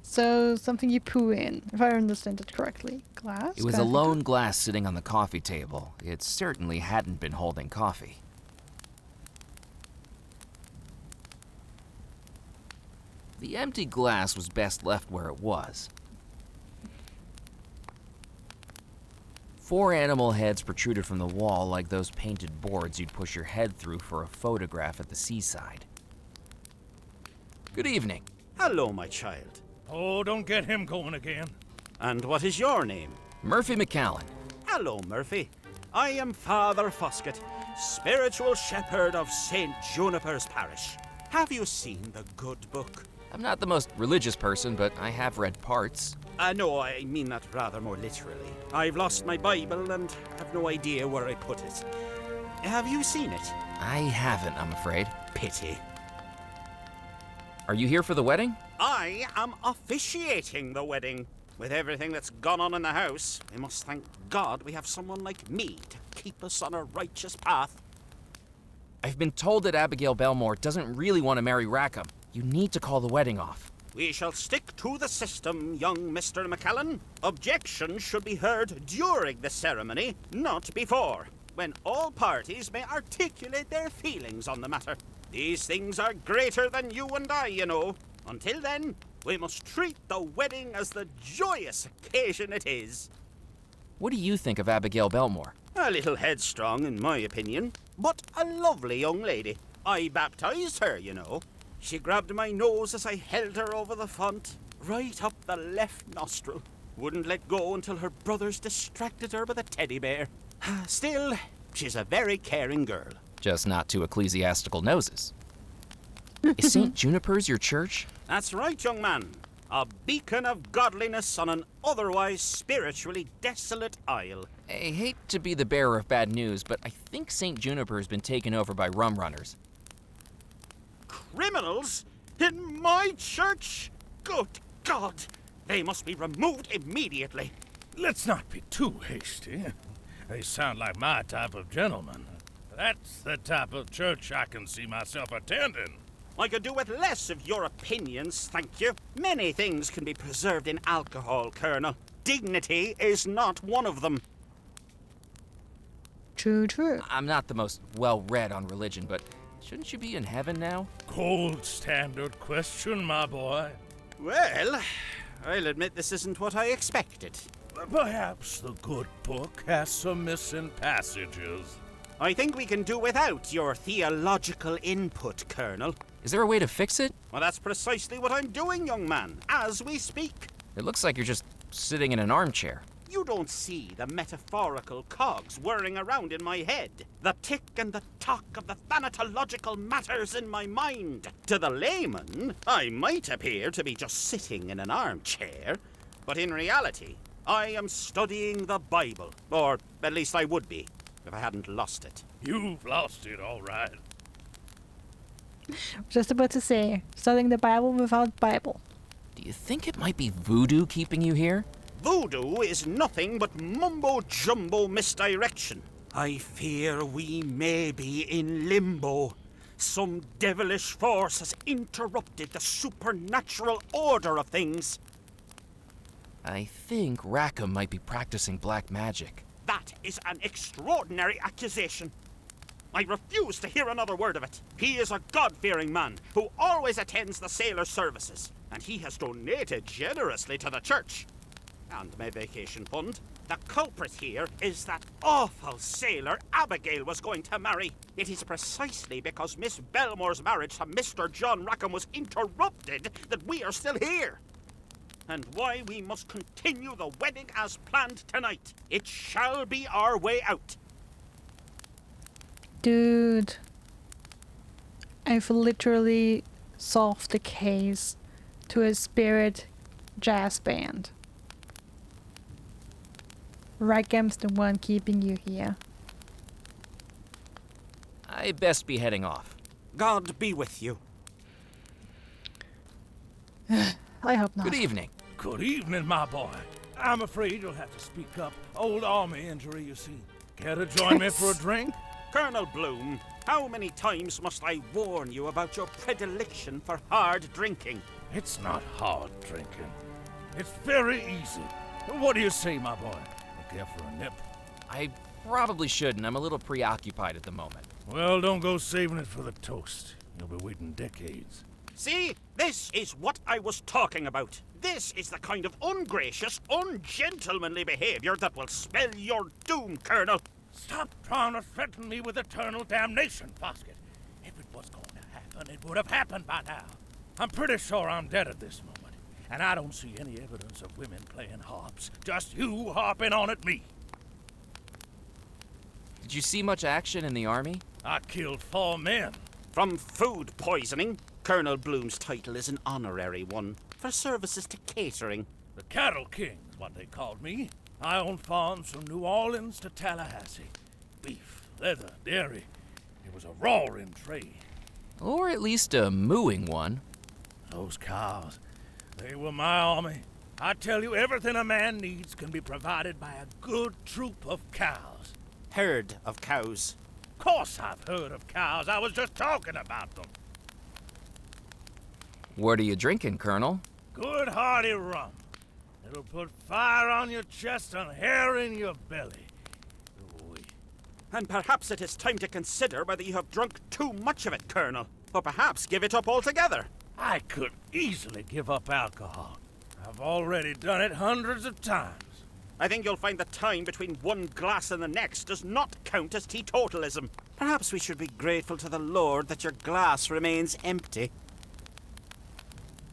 So, something you poo in, if I understand it correctly. Glass?
It was a lone glass sitting on the coffee table. It certainly hadn't been holding coffee. The empty glass was best left where it was. 4 animal heads protruded from the wall like those painted boards you'd push your head through for a photograph at the seaside. Good evening.
Hello, my child.
Oh, don't get him going again.
And what is your name?
Murphy McCallan.
Hello, Murphy. I am Father Pexygate, spiritual shepherd of St. Juniper's Parish. Have you seen the good book?
I'm not the most religious person, but I have read parts.
No, I mean that rather more literally. I've lost my Bible and have no idea where I put it. Have you seen it?
I haven't, I'm afraid.
Pity.
Are you here for the wedding?
I am officiating the wedding. With everything that's gone on in the house, we must thank God we have someone like me to keep us on a righteous path.
I've been told that Abigail Bellemore doesn't really want to marry Rackham. You need to call the wedding off.
We shall stick to the system, young Mr. McCallan. Objections should be heard during the ceremony, not before, when all parties may articulate their feelings on the matter. These things are greater than you and I, you know. Until then, we must treat the wedding as the joyous occasion it is.
What do you think of Abigail Bellemore?
A little headstrong, in my opinion, but a lovely young lady. I baptized her, you know. She grabbed my nose as I held her over the font, right up the left nostril. Wouldn't let go until her brothers distracted her with a teddy bear. Still, she's a very caring girl.
Just not two ecclesiastical noses. Is St. Juniper's your church?
That's right, young man. A beacon of godliness on an otherwise spiritually desolate isle.
I hate to be the bearer of bad news, but I think St. Juniper has been taken over by rum runners.
Criminals? In my church? Good God! They must be removed immediately.
Let's not be too hasty. They sound like my type of gentleman. That's the type of church I can see myself attending.
I could do with less of your opinions, thank you. Many things can be preserved in alcohol, Colonel. Dignity is not one of them.
True, true.
I'm not the most well-read on religion, but shouldn't you be in heaven now?
Gold standard question, my boy.
Well, I'll admit this isn't what I expected.
Perhaps the good book has some missing passages.
I think we can do without your theological input, Colonel.
Is there a way to fix it?
Well, that's precisely what I'm doing, young man, as we speak.
It looks like you're just sitting in an armchair.
You don't see the metaphorical cogs whirring around in my head, the tick and the tock of the thanatological matters in my mind. To the layman, I might appear to be just sitting in an armchair, but in reality, I am studying the Bible, or at least I would be, if I hadn't lost it.
You've lost it, all right.
Just about to say, studying the Bible without Bible.
Do you think it might be voodoo keeping you here?
Voodoo is nothing but mumbo-jumbo misdirection. I fear we may be in limbo. Some devilish force has interrupted the supernatural order of things.
I think Rackham might be practicing black magic.
That is an extraordinary accusation. I refuse to hear another word of it. He is a God-fearing man who always attends the sailor services, and he has donated generously to the church and my vacation fund. The culprit here is that awful sailor Abigail was going to marry. It is precisely because Miss Bellemore's marriage to Mr. John Rackham was interrupted that we are still here. And why we must continue the wedding as planned tonight. It shall be our way out.
Dude, I've literally solved the case to a spirit jazz band. Rackham's the one keeping you here.
I best be heading off.
God be with you.
I hope not.
Good evening.
Good evening, my boy. I'm afraid you'll have to speak up. Old army injury, you see. Care to join me for a drink?
Colonel Bloom, how many times must I warn you about your predilection for hard drinking?
It's not hard drinking. It's very easy. What do you say, my boy? You care for a nip?
I probably shouldn't. I'm a little preoccupied at the moment.
Well, don't go saving it for the toast. You'll be waiting decades.
See, this is what I was talking about. This is the kind of ungracious, ungentlemanly behavior that will spell your doom, Colonel.
Stop trying to threaten me with eternal damnation, Foskett. If it was going to happen, it would have happened by now. I'm pretty sure I'm dead at this moment, and I don't see any evidence of women playing harps. Just you harping on at me.
Did you see much action in the army?
I killed 4 men.
From food poisoning, Colonel Bloom's title is an honorary one for services to catering.
The Cattle King is what they called me. I own farms from New Orleans to Tallahassee. Beef, leather, dairy. It was a roaring trade.
Or at least a mooing one.
Those cows, they were my army. I tell you, everything a man needs can be provided by a good troop of cows.
Herd of cows.
Of course I've heard of cows. I was just talking about them.
What are you drinking, Colonel?
Good hearty rum. It'll put fire on your chest and hair in your belly. Ooh-wee.
And perhaps it is time to consider whether you have drunk too much of it, Colonel. Or perhaps give it up altogether.
I could easily give up alcohol. I've already done it hundreds of times.
I think you'll find the time between one glass and the next does not count as teetotalism. Perhaps we should be grateful to the Lord that your glass remains empty.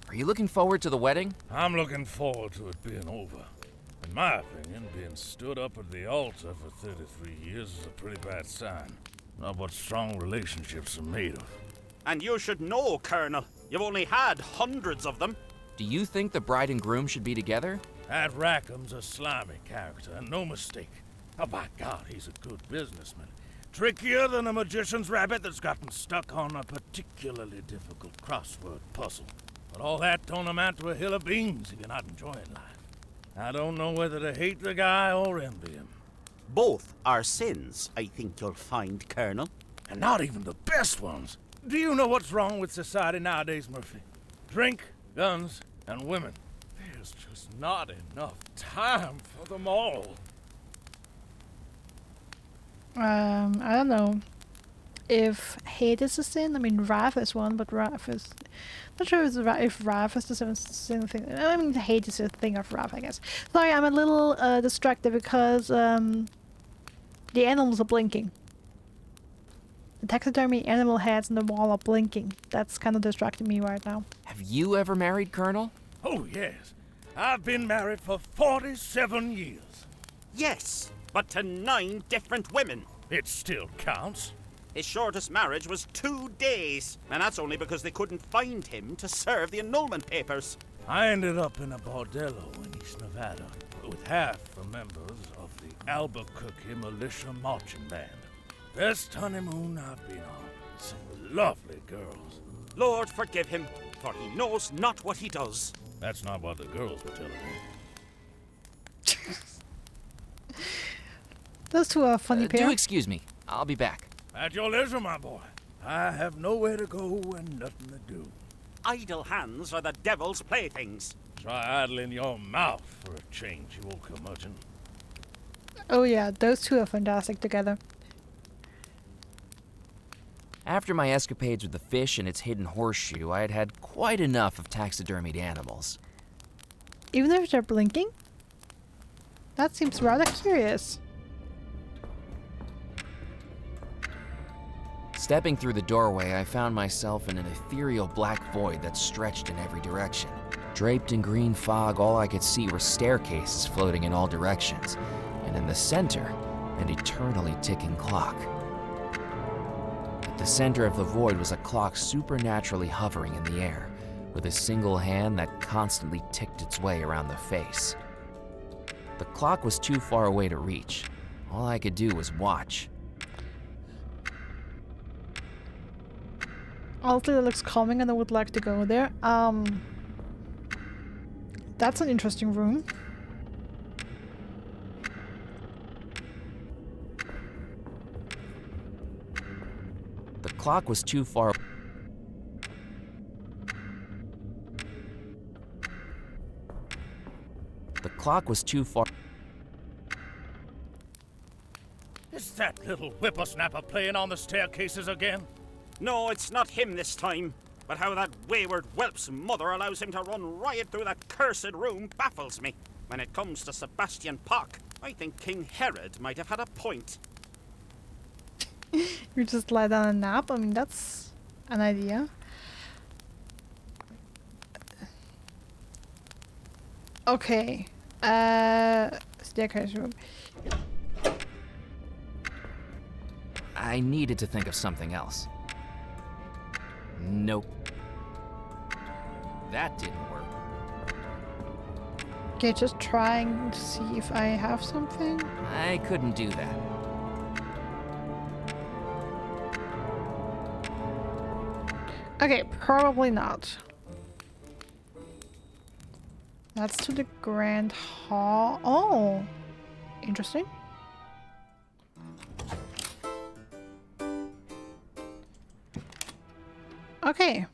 Are you looking forward to the wedding?
I'm looking forward to it being over. In my opinion, being stood up at the altar for 33 years is a pretty bad sign. Not what strong relationships are made of.
And you should know, Colonel. You've only had hundreds of them.
Do you think the bride and groom should be together?
That Rackham's a slimy character, and no mistake. Oh, by God, he's a good businessman. Trickier than a magician's rabbit that's gotten stuck on a particularly difficult crossword puzzle. But all that don't amount to a hill of beans if you're not enjoying life. I don't know whether to hate the guy or envy him.
Both are sins, I think you'll find, Colonel.
And not even the best ones. Do you know what's wrong with society nowadays, Murphy? Drink, guns, and women. There's just not enough time for them all.
I don't know if hate is a sin. I mean, wrath is one, but wrath is... Not sure if wrath is the same thing. I mean, hate is a thing of wrath, I guess. Sorry, I'm a little distracted because the animals are blinking. The taxidermy animal heads on the wall are blinking. That's kind of distracting me right now.
Have you ever married, Colonel?
Oh, yes. I've been married for 47 years.
Yes, but to 9 different women.
It still counts.
His shortest marriage was 2 days, and that's only because they couldn't find him to serve the annulment papers.
I ended up in a bordello in East Nevada with half the members of the Albuquerque Militia Marching Band. Best honeymoon I've been on. Some lovely girls.
Lord forgive him, for he knows not what he does.
That's not what the girls were telling me.
Those two are a funny pair.
Do excuse me. I'll be back.
At your leisure, my boy. I have nowhere to go and nothing to do.
Idle hands are the devil's playthings.
Try idling your mouth for a change, you old curmudgeon.
Oh yeah, those two are fantastic together.
After my escapades with the fish and its hidden horseshoe, I had had quite enough of taxidermied animals.
Even if they're blinking? That seems rather curious.
Stepping through the doorway, I found myself in an ethereal black void that stretched in every direction. Draped in green fog, all I could see were staircases floating in all directions, and in the center, an eternally ticking clock. At the center of the void was a clock supernaturally hovering in the air, with a single hand that constantly ticked its way around the face. The clock was too far away to reach. All I could do was watch.
Honestly, that looks calming and I would like to go there. That's an interesting room.
The clock was too far. The clock was too far.
Is that little whippersnapper playing on the staircases again?
No, it's not him this time. But how that wayward whelp's mother allows him to run riot through that cursed room baffles me. When it comes to Sebastian Pock, I think King Herod might have had a point.
You just lie down and nap? I mean, that's an idea. Okay. Staircase room.
I needed to think of something else. Nope. That didn't work.
Okay, just trying to see if I have something.
I couldn't do that.
Okay, probably not. That's to the Grand Hall. Oh, interesting. Okay.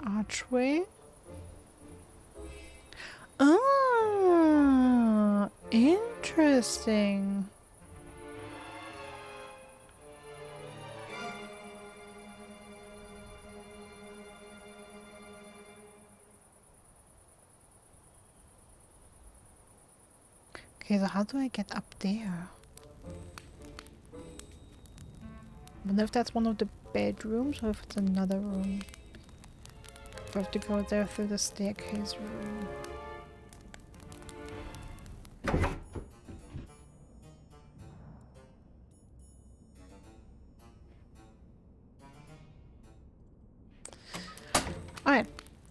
Archway. Ah, interesting. Okay, so how do I get up there? I wonder if that's one of the bedrooms or if it's another room. I have to go there through the staircase room. Alright,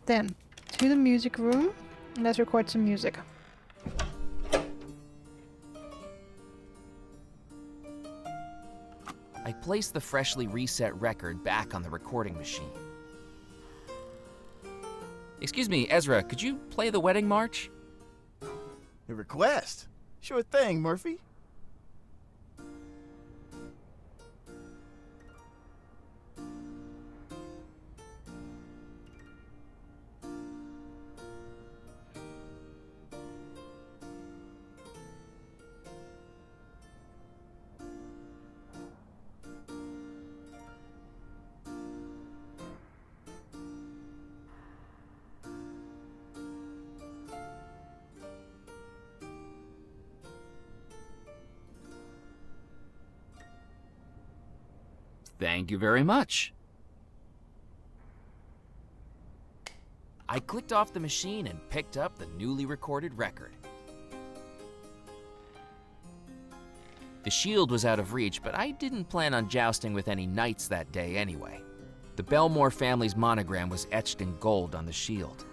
then to the music room. Let's record some music.
I placed the freshly reset record back on the recording machine. Excuse me, Ezra, could you play the wedding march?
A request? Sure thing, Murphy.
Thank you very much. I clicked off the machine and picked up the newly recorded record. The shield was out of reach, but I didn't plan on jousting with any knights that day anyway. The Bellemore family's monogram was etched in gold on the shield.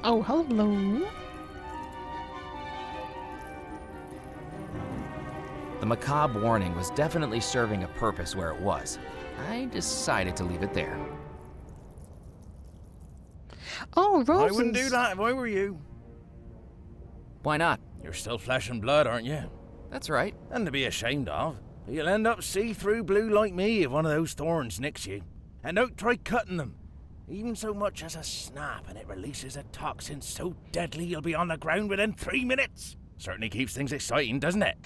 Oh, hello.
The macabre warning was definitely serving a purpose where it was. I decided to leave it there.
Oh, roses.
I wouldn't do that if I were you.
Why not?
You're still flesh and blood, aren't you?
That's right.
Nothing to be ashamed of. But you'll end up see-through blue like me if one of those thorns nicks you. And don't try cutting them. Even so much as a snap and it releases a toxin so deadly you'll be on the ground within 3 minutes. Certainly keeps things exciting, doesn't it?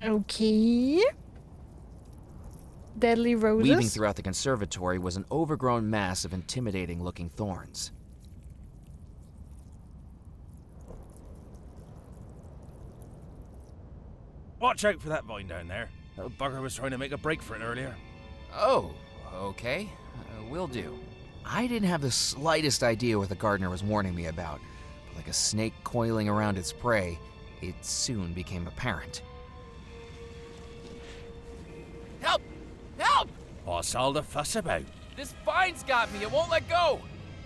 Okay. Deadly roses.
Weaving throughout the conservatory was an overgrown mass of intimidating-looking thorns.
Watch out for that vine down there. That bugger was trying to make a break for it earlier.
Oh, okay. Will do. I didn't have the slightest idea what the gardener was warning me about, but like a snake coiling around its prey, it soon became apparent.
What's all the fuss about?
This vine's got me, it won't let go!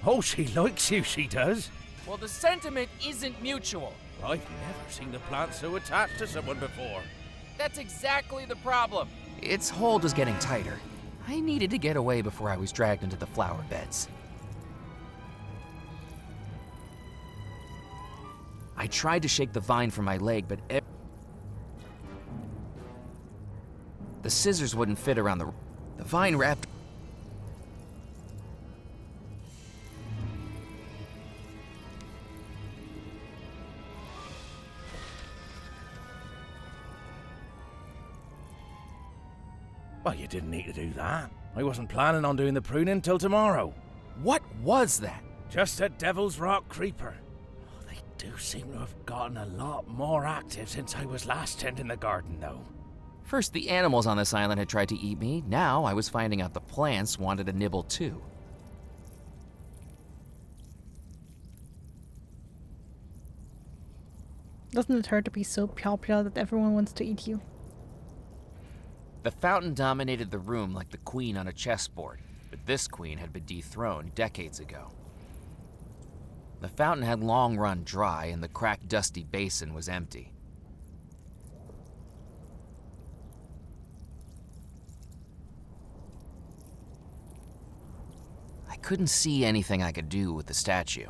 Oh, she likes you, she does.
Well, the sentiment isn't mutual.
I've never seen a plant so attached to someone before.
That's exactly the problem. Its hold was getting tighter. I needed to get away before I was dragged into the flower beds. I tried to shake the vine from my leg, but the scissors wouldn't fit around the vine wrapped.
Well, you didn't need to do that. I wasn't planning on doing the pruning till tomorrow.
What was that?
Just a Devil's Rock creeper. Oh, they do seem to have gotten a lot more active since I was last tending the garden, though.
First, the animals on this island had tried to eat me. Now, I was finding out the plants wanted a nibble too.
Doesn't it hurt to be so popular that everyone wants to eat you?
The fountain dominated the room like the queen on a chessboard, but this queen had been dethroned decades ago. The fountain had long run dry, and the cracked, dusty basin was empty. I couldn't see anything I could do with the statue.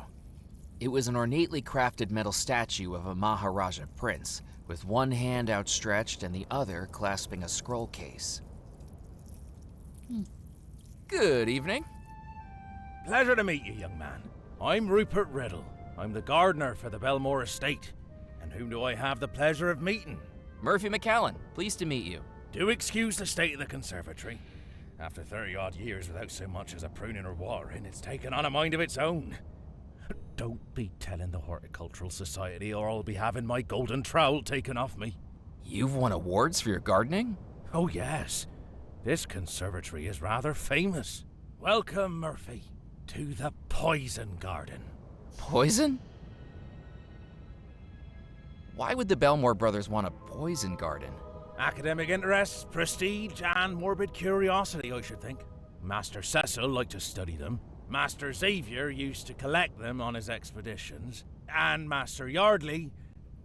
It was an ornately crafted metal statue of a Maharaja prince, with one hand outstretched and the other clasping a scroll case. Good evening.
Pleasure to meet you, young man. I'm Rupert Riddle. I'm the gardener for the Bellemore estate. And whom do I have the pleasure of meeting?
Murphy McCallan, pleased to meet you.
Do excuse the state of the conservatory. After 30-odd years without so much as a pruning or watering, it's taken on a mind of its own. Don't be telling the Horticultural Society or I'll be having my golden trowel taken off me.
You've won awards for your gardening?
Oh yes. This conservatory is rather famous. Welcome, Murphy, to the Poison Garden.
Poison? Why would the Bellemore brothers want a poison garden?
Academic interests, prestige, and morbid curiosity, I should think. Master Cecil liked to study them. Master Xavier used to collect them on his expeditions. And Master Yardley,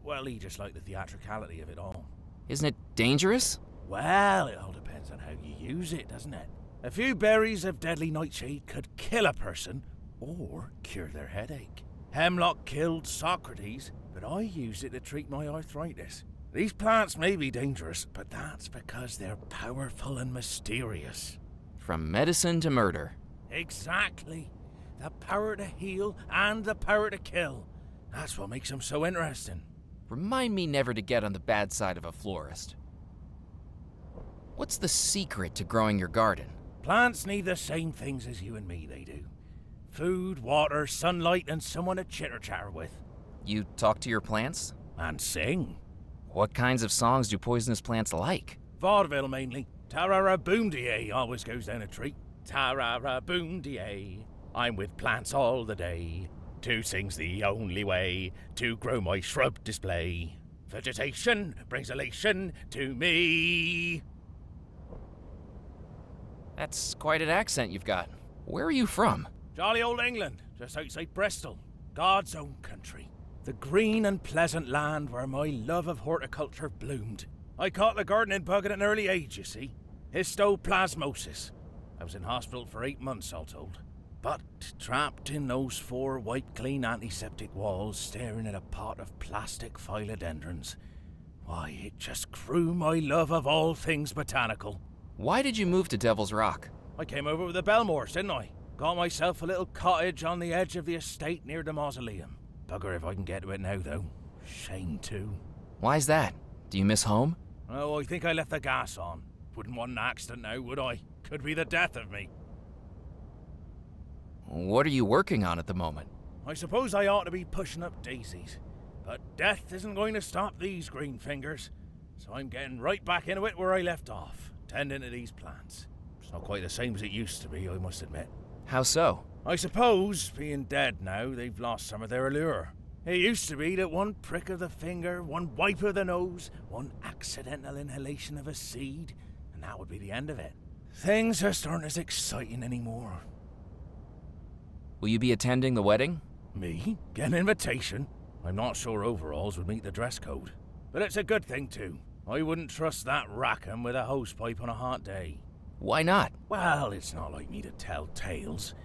well, he just liked the theatricality of it all.
Isn't it dangerous?
Well, it all depends on how you use it, doesn't it? A few berries of deadly nightshade could kill a person, or cure their headache. Hemlock killed Socrates, but I used it to treat my arthritis. These plants may be dangerous, but that's because they're powerful and mysterious.
From medicine to murder.
Exactly. The power to heal and the power to kill. That's what makes them so interesting.
Remind me never to get on the bad side of a florist. What's the secret to growing your garden?
Plants need the same things as you and me, they do. Food, water, sunlight, and someone to chitter-chatter with.
You talk to your plants?
And sing.
What kinds of songs do poisonous plants like?
Vaudeville, mainly. Tarara-boom-de-ay always goes down a treat. Tarara-boom-de-ay, I'm with plants all the day. To sing's the only way to grow my shrub display. Vegetation brings elation to me.
That's quite an accent you've got. Where are you from?
Jolly old England, just outside Bristol. God's own country. The green and pleasant land where my love of horticulture bloomed. I caught the gardening bug at an early age, you see. Histoplasmosis. I was in hospital for 8 months, all told. But trapped in those 4 white clean antiseptic walls, staring at a pot of plastic philodendrons, why, it just grew my love of all things botanical.
Why did you move to Devil's Rock?
I came over with the Bellemores, didn't I? Got myself a little cottage on the edge of the estate near the mausoleum. Bugger if I can get to it now, though. Shame, too.
Why's that? Do you miss home?
Oh, I think I left the gas on. Wouldn't want an accident now, would I? Could be the death of me.
What are you working on at the moment?
I suppose I ought to be pushing up daisies. But death isn't going to stop these green fingers. So I'm getting right back into it where I left off, tending to these plants. It's not quite the same as it used to be, I must admit.
How so?
I suppose, being dead now, they've lost some of their allure. It used to be that one prick of the finger, one wipe of the nose, one accidental inhalation of a seed, and that would be the end of it. Things just aren't as exciting anymore.
Will you be attending the wedding?
Me? Get an invitation? I'm not sure overalls would meet the dress code. But it's a good thing, too. I wouldn't trust that Rackham with a hosepipe on a hot day.
Why not?
Well, it's not like me to tell tales.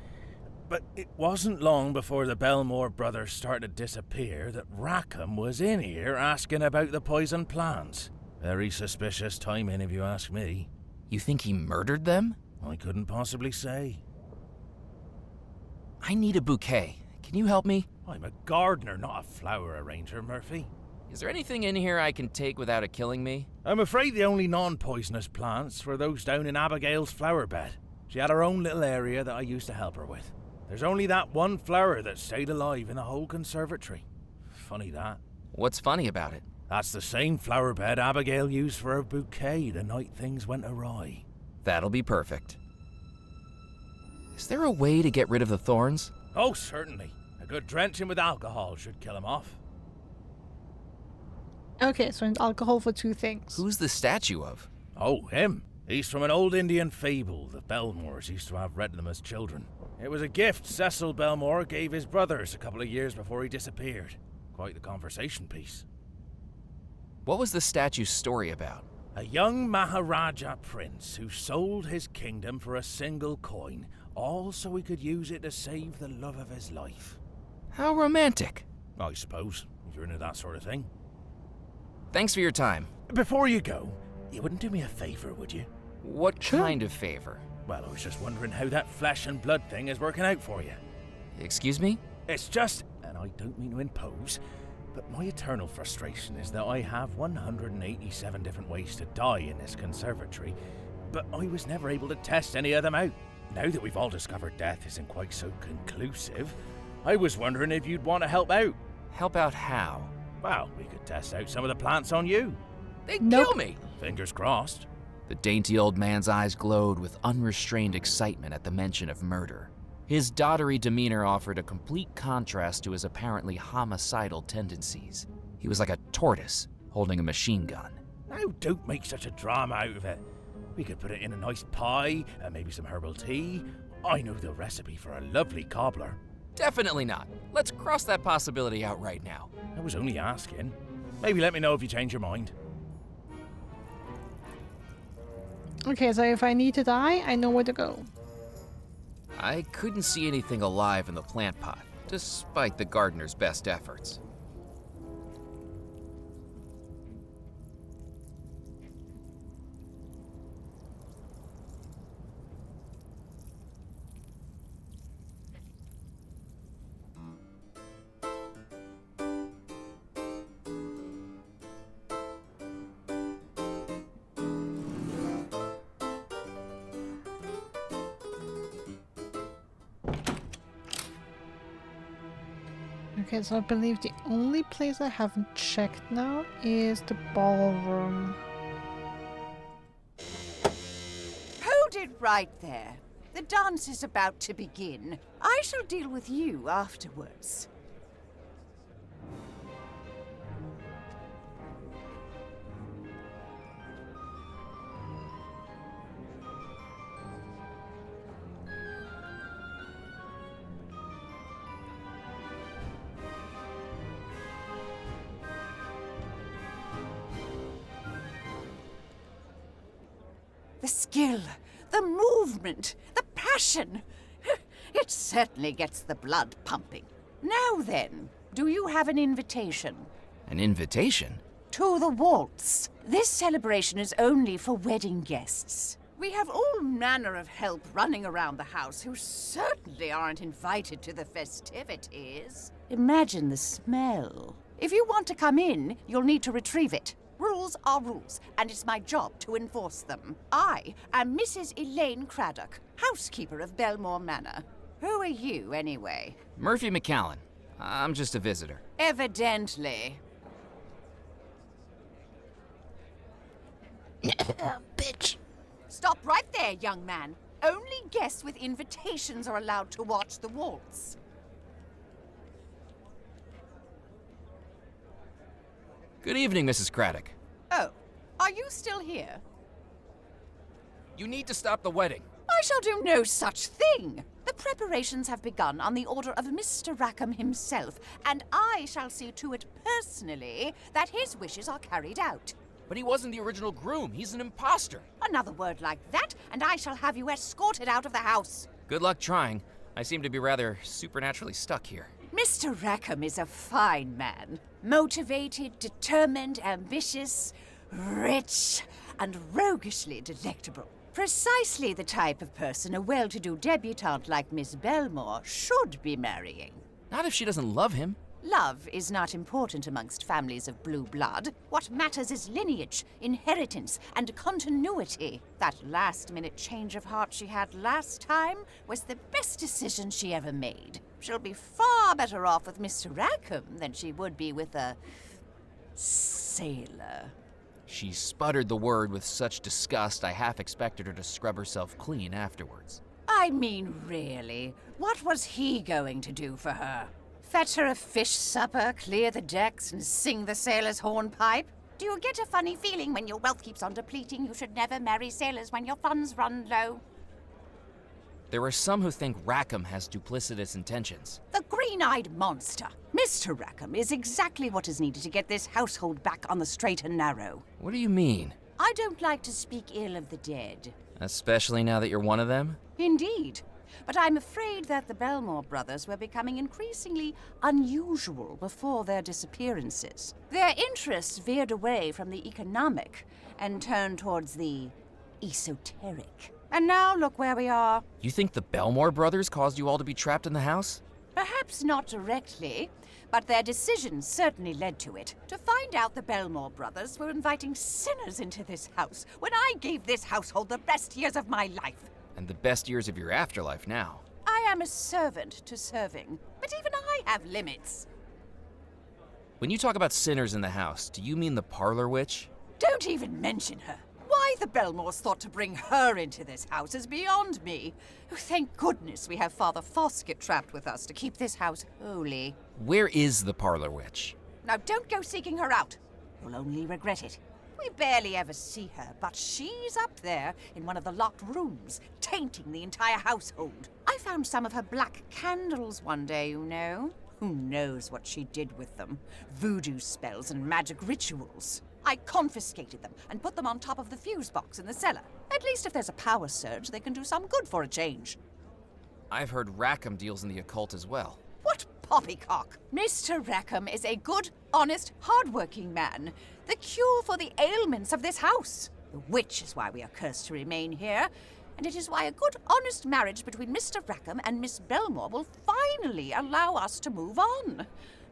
But it wasn't long before the Bellemore brothers started to disappear that Rackham was in here asking about the poison plants. Very suspicious timing, if you ask me.
You think he murdered them?
I couldn't possibly say.
I need a bouquet. Can you help me?
I'm a gardener, not a flower arranger, Murphy.
Is there anything in here I can take without it killing me?
I'm afraid the only non-poisonous plants were those down in Abigail's flower bed. She had her own little area that I used to help her with. There's only that one flower that stayed alive in the whole conservatory. Funny that.
What's funny about it?
That's the same flower bed Abigail used for her bouquet the night things went awry.
That'll be perfect. Is there a way to get rid of the thorns?
Oh, certainly. A good drenching with alcohol should kill them off.
Okay, so alcohol for 2 things.
Who's the statue of?
Oh, him. He's from an old Indian fable the Bellemores used to have read to them as children. It was a gift Cecil Bellemore gave his brothers a couple of years before he disappeared. Quite the conversation piece.
What was the statue's story about?
A young Maharaja prince who sold his kingdom for a single coin, all so he could use it to save the love of his life.
How romantic.
I suppose, if you're into that sort of thing.
Thanks for your time.
Before you go, you wouldn't do me a favor, would you?
What kind of favor?
Well, I was just wondering how that flesh and blood thing is working out for you.
Excuse me?
It's just, and I don't mean to impose, but my eternal frustration is that I have 187 different ways to die in this conservatory, but I was never able to test any of them out. Now that we've all discovered death isn't quite so conclusive, I was wondering if you'd want to help out.
Help out how?
Well, we could test out some of the plants on you.
They'd kill me!
Fingers crossed.
The dainty old man's eyes glowed with unrestrained excitement at the mention of murder. His dottery demeanor offered a complete contrast to his apparently homicidal tendencies. He was like a tortoise holding a machine gun.
Now, don't make such a drama out of it. We could put it in a nice pie, and maybe some herbal tea. I know the recipe for a lovely cobbler.
Definitely not. Let's cross that possibility out right now.
I was only asking. Maybe let me know if you change your mind.
Okay, so if I need to die, I know where to go.
I couldn't see anything alive in the plant pot, despite the gardener's best efforts.
Okay, so I believe the only place I haven't checked now is the ballroom.
Hold it right there. The dance is about to begin. I shall deal with you afterwards. The skill, the movement, the passion. It certainly gets the blood pumping. Now then, do you have an invitation?
An invitation?
To the waltz. This celebration is only for wedding guests. We have all manner of help running around the house who certainly aren't invited to the festivities. Imagine the smell. If you want to come in, you'll need to retrieve it. Rules are rules, and it's my job to enforce them. I am Mrs. Elaine Craddock, housekeeper of Bellemore Manor. Who are you, anyway?
Murphy McCallan. I'm just a visitor.
Evidently.
Bitch.
Stop right there, young man. Only guests with invitations are allowed to watch the waltz.
Good evening, Mrs. Craddock.
Oh, are you still here?
You need to stop the wedding.
I shall do no such thing. The preparations have begun on the order of Mr. Rackham himself, and I shall see to it personally that his wishes are carried out.
But he wasn't the original groom. He's an imposter.
Another word like that, and I shall have you escorted out of the house.
Good luck trying. I seem to be rather supernaturally stuck here.
Mr. Rackham is a fine man. Motivated, determined, ambitious, rich, and roguishly delectable. Precisely the type of person a well-to-do debutante like Miss Bellemore should be marrying.
Not if she doesn't love him.
Love is not important amongst families of blue blood. What matters is lineage, inheritance, and continuity. That last-minute change of heart she had last time was the best decision she ever made. She'll be far better off with Mr. Rackham than she would be with a sailor.
She sputtered the word with such disgust I half expected her to scrub herself clean afterwards.
I mean, really, what was he going to do for her? Fetch her a fish supper, clear the decks, and sing the sailor's hornpipe? Do you get a funny feeling when your wealth keeps on depleting you should never marry sailors when your funds run low?
There are some who think Rackham has duplicitous intentions.
The green-eyed monster. Mr. Rackham is exactly what is needed to get this household back on the straight and narrow.
What do you mean?
I don't like to speak ill of the dead.
Especially now that you're one of them?
Indeed. But I'm afraid that the Bellemore brothers were becoming increasingly unusual before their disappearances. Their interests veered away from the economic and turned towards the esoteric. And now look where we are.
You think the Bellemore brothers caused you all to be trapped in the house?
Perhaps not directly, but their decisions certainly led to it. To find out the Bellemore brothers were inviting sinners into this house when I gave this household the best years of my life.
And the best years of your afterlife now.
I am a servant to serving, but even I have limits.
When you talk about sinners in the house, do you mean the parlor witch?
Don't even mention her. Why the Bellemores thought to bring her into this house is beyond me. Oh, thank goodness we have Father Foskett trapped with us to keep this house holy.
Where is the parlor witch?
Now don't go seeking her out. You'll only regret it. We barely ever see her, but she's up there in one of the locked rooms, tainting the entire household. I found some of her black candles one day, you know. Who knows what she did with them? Voodoo spells and magic rituals. I confiscated them and put them on top of the fuse box in the cellar. At least if there's a power surge, they can do some good for a change.
I've heard Rackham deals in the occult as well.
What poppycock! Mr. Rackham is a good, honest, hard-working man. The cure for the ailments of this house. Which is why we are cursed to remain here. And it is why a good, honest marriage between Mr. Rackham and Miss Bellemore will finally allow us to move on.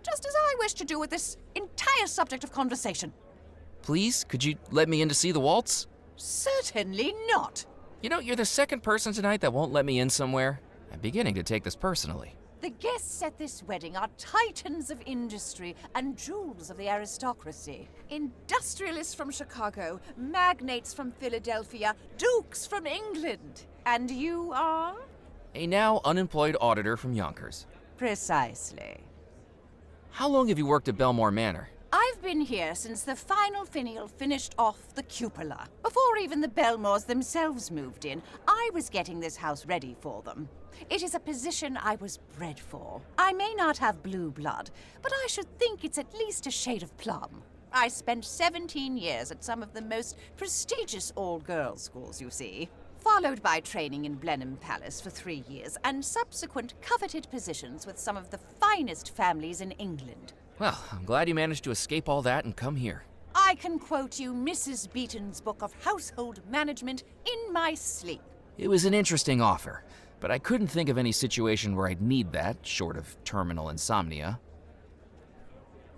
Just as I wish to do with this entire subject of conversation.
Please, could you let me in to see the waltz?
Certainly not.
You know, you're the second person tonight that won't let me in somewhere. I'm beginning to take this personally.
The guests at this wedding are titans of industry and jewels of the aristocracy. Industrialists from Chicago, magnates from Philadelphia, dukes from England. And you are?
A now unemployed auditor from Yonkers.
Precisely.
How long have you worked at Bellemore Manor?
I've been here since the final finial finished off the cupola. Before even the Bellemores themselves moved in, I was getting this house ready for them. It is a position I was bred for. I may not have blue blood, but I should think it's at least a shade of plum. I spent 17 years at some of the most prestigious all-girls schools, you see, followed by training in Blenheim Palace for 3 years, and subsequent coveted positions with some of the finest families in England.
Well, I'm glad you managed to escape all that and come here.
I can quote you Mrs. Beaton's book of household management in my sleep.
It was an interesting offer, but I couldn't think of any situation where I'd need that, short of terminal insomnia.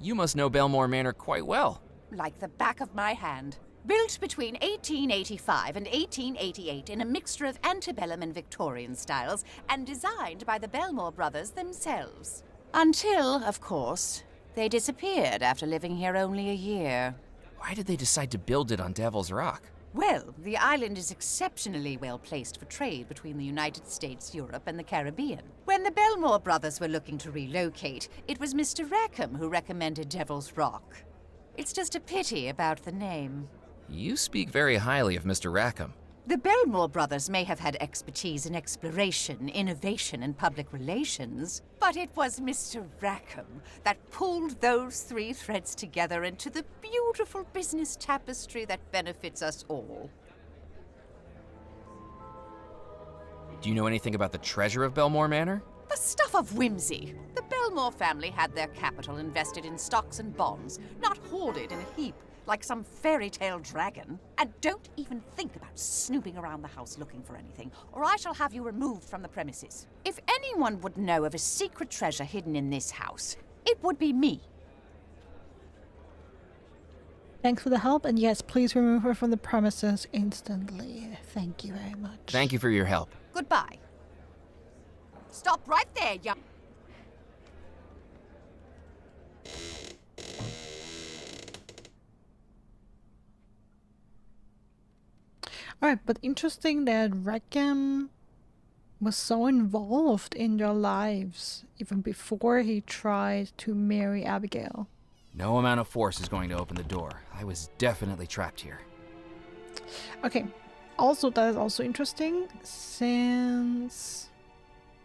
You must know Bellemore Manor quite well.
Like the back of my hand. Built between 1885 and 1888 in a mixture of antebellum and Victorian styles, and designed by the Bellemore brothers themselves. Until, of course, they disappeared after living here only a year.
Why did they decide to build it on Devil's Rock?
Well, the island is exceptionally well placed for trade between the United States, Europe, and the Caribbean. When the Bellemore brothers were looking to relocate, it was Mr. Rackham who recommended Devil's Rock. It's just a pity about the name.
You speak very highly of Mr. Rackham.
The Bellemore brothers may have had expertise in exploration, innovation, and public relations, but it was Mr. Rackham that pulled those three threads together into the beautiful business tapestry that benefits us all.
Do you know anything about the treasure of Bellemore Manor?
The stuff of whimsy. The Bellemore family had their capital invested in stocks and bonds, not hoarded in a heap like some fairy tale dragon. And don't even think about snooping around the house looking for anything, or I shall have you removed from the premises. If anyone would know of a secret treasure hidden in this house, it would be me.
Thanks for the help, and yes, please remove her from the premises instantly. Thank you very much.
Thank you for your help.
Goodbye. Stop right there, young...
Alright, but interesting that Rackham was so involved in their lives even before he tried to marry Abigail.
No amount of force is going to open the door. I was definitely trapped here.
Okay, also that is also interesting since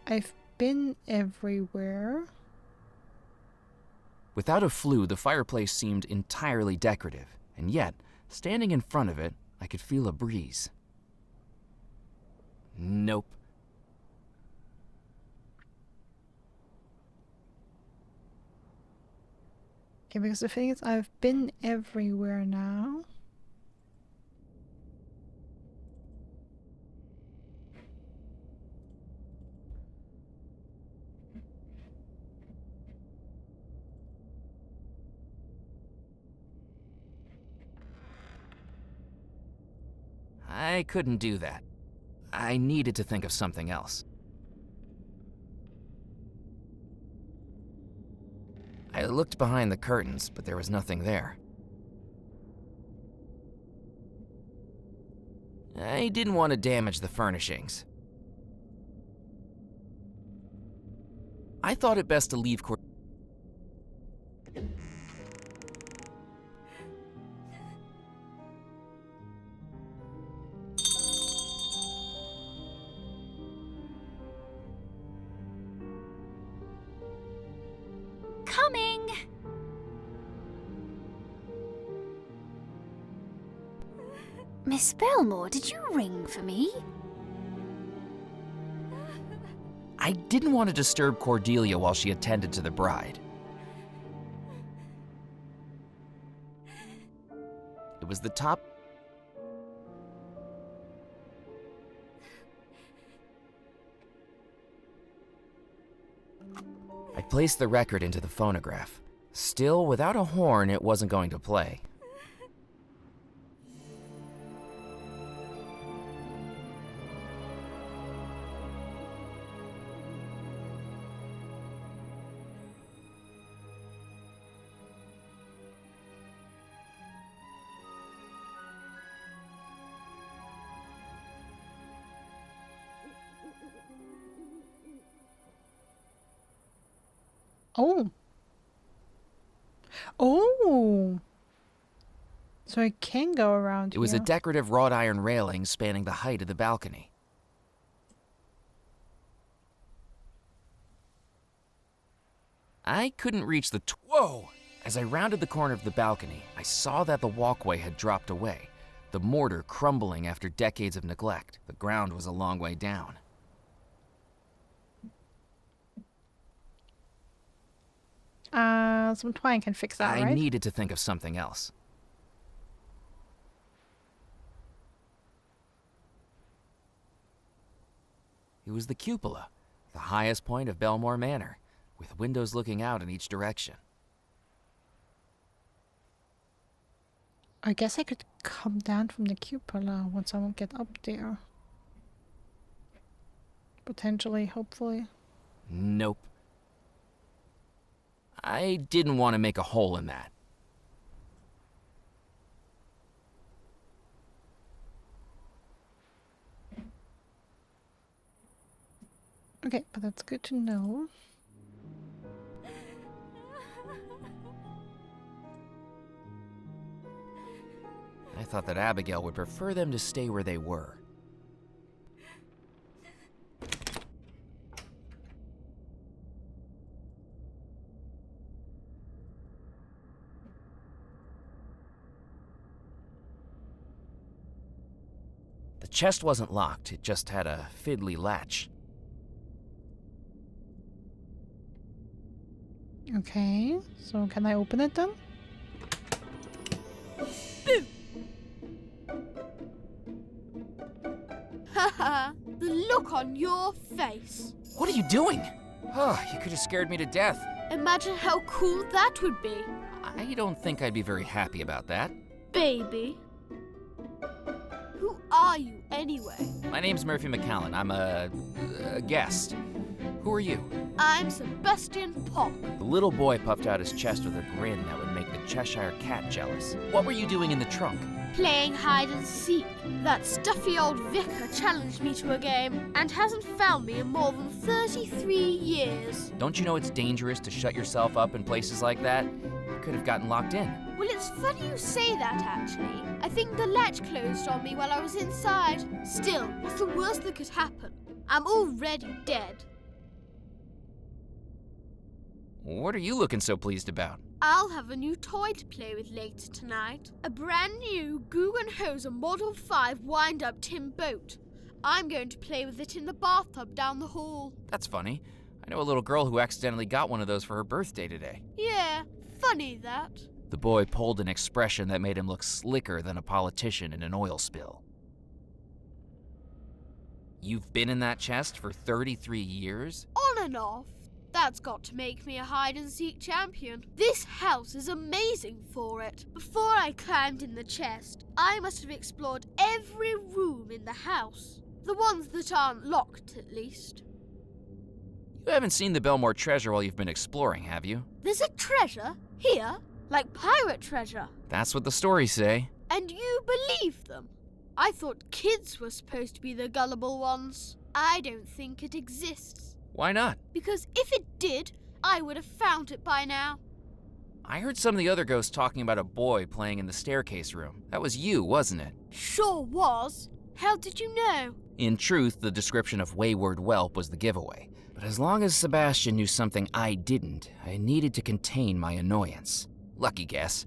I've been everywhere.
Without a flue, the fireplace seemed entirely decorative, and yet, standing in front of it, I could feel a breeze. Nope.
Okay, because the thing is, I've been everywhere now.
I couldn't do that. I needed to think of something else. I looked behind the curtains, but there was nothing there. I didn't want to damage the furnishings. I thought it best to leave
Coming! Miss Bellemore, did you ring for me?
I didn't want to disturb Cordelia while she attended to the bride. It was the top... I placed the record into the phonograph. Still, without a horn, it wasn't going to play.
Oh. Oh. So I can go around
It was a
here.
decorative wrought iron railing spanning the height of the balcony. I couldn't reach the whoa! As I rounded the corner of the balcony, I saw that the walkway had dropped away, the mortar crumbling after decades of neglect. The ground was a long way down.
Some twine can fix that,
I
right?
needed to think of something else. It was the cupola, the highest point of Bellemore Manor, with windows looking out in each direction.
I guess I could come down from the cupola once I won't get up there. Potentially, hopefully.
Nope. I didn't want to make a hole in that.
Okay, but that's good to know.
I thought that Abigail would prefer them to stay where they were. chest wasn't locked, it just had a fiddly latch.
Okay, so can I open it then?
Haha, the look on your face.
What are you doing? Oh, you could have scared me to death.
Imagine how cool that would be,
I don't think I'd be very happy about that.
baby. Who are you anyway?
My name's Murphy McCallan. I'm a guest. Who are you?
I'm Sebastian Pop.
The little boy puffed out his chest with a grin that would make the Cheshire Cat jealous. What were you doing in the trunk?
Playing hide and seek. That stuffy old vicar challenged me to a game and hasn't found me in more than 33 years.
Don't you know it's dangerous to shut yourself up in places like that? You could have gotten locked in.
Well, it's funny you say that, actually. I think the latch closed on me while I was inside. Still, what's the worst that could happen? I'm already dead.
What are you looking so pleased about?
I'll have a new toy to play with later tonight. A brand new Guggenhose Model 5 wind-up tin boat. I'm going to play with it in the bathtub down the hall.
That's funny. I know a little girl who accidentally got one of those for her birthday today.
Yeah, funny that.
The boy pulled an expression that made him look slicker than a politician in an oil spill. You've been in that chest for 33 years?
On and off. That's got to make me a hide-and-seek champion. This house is amazing for it. Before I climbed in the chest, I must have explored every room in the house. The ones that aren't locked, at least.
You haven't seen the Bellemore treasure while you've been exploring, have you?
There's a treasure here, like pirate treasure.
That's what the stories say.
And you believe them? I thought kids were supposed to be the gullible ones. I don't think it exists.
Why not?
Because if it did, I would have found it by now.
I heard some of the other ghosts talking about a boy playing in the staircase room. That was you, wasn't it?
Sure was. How did you know?
In truth, the description of wayward whelp was the giveaway. But as long as Sebastian knew something I didn't, I needed to contain my annoyance. Lucky guess.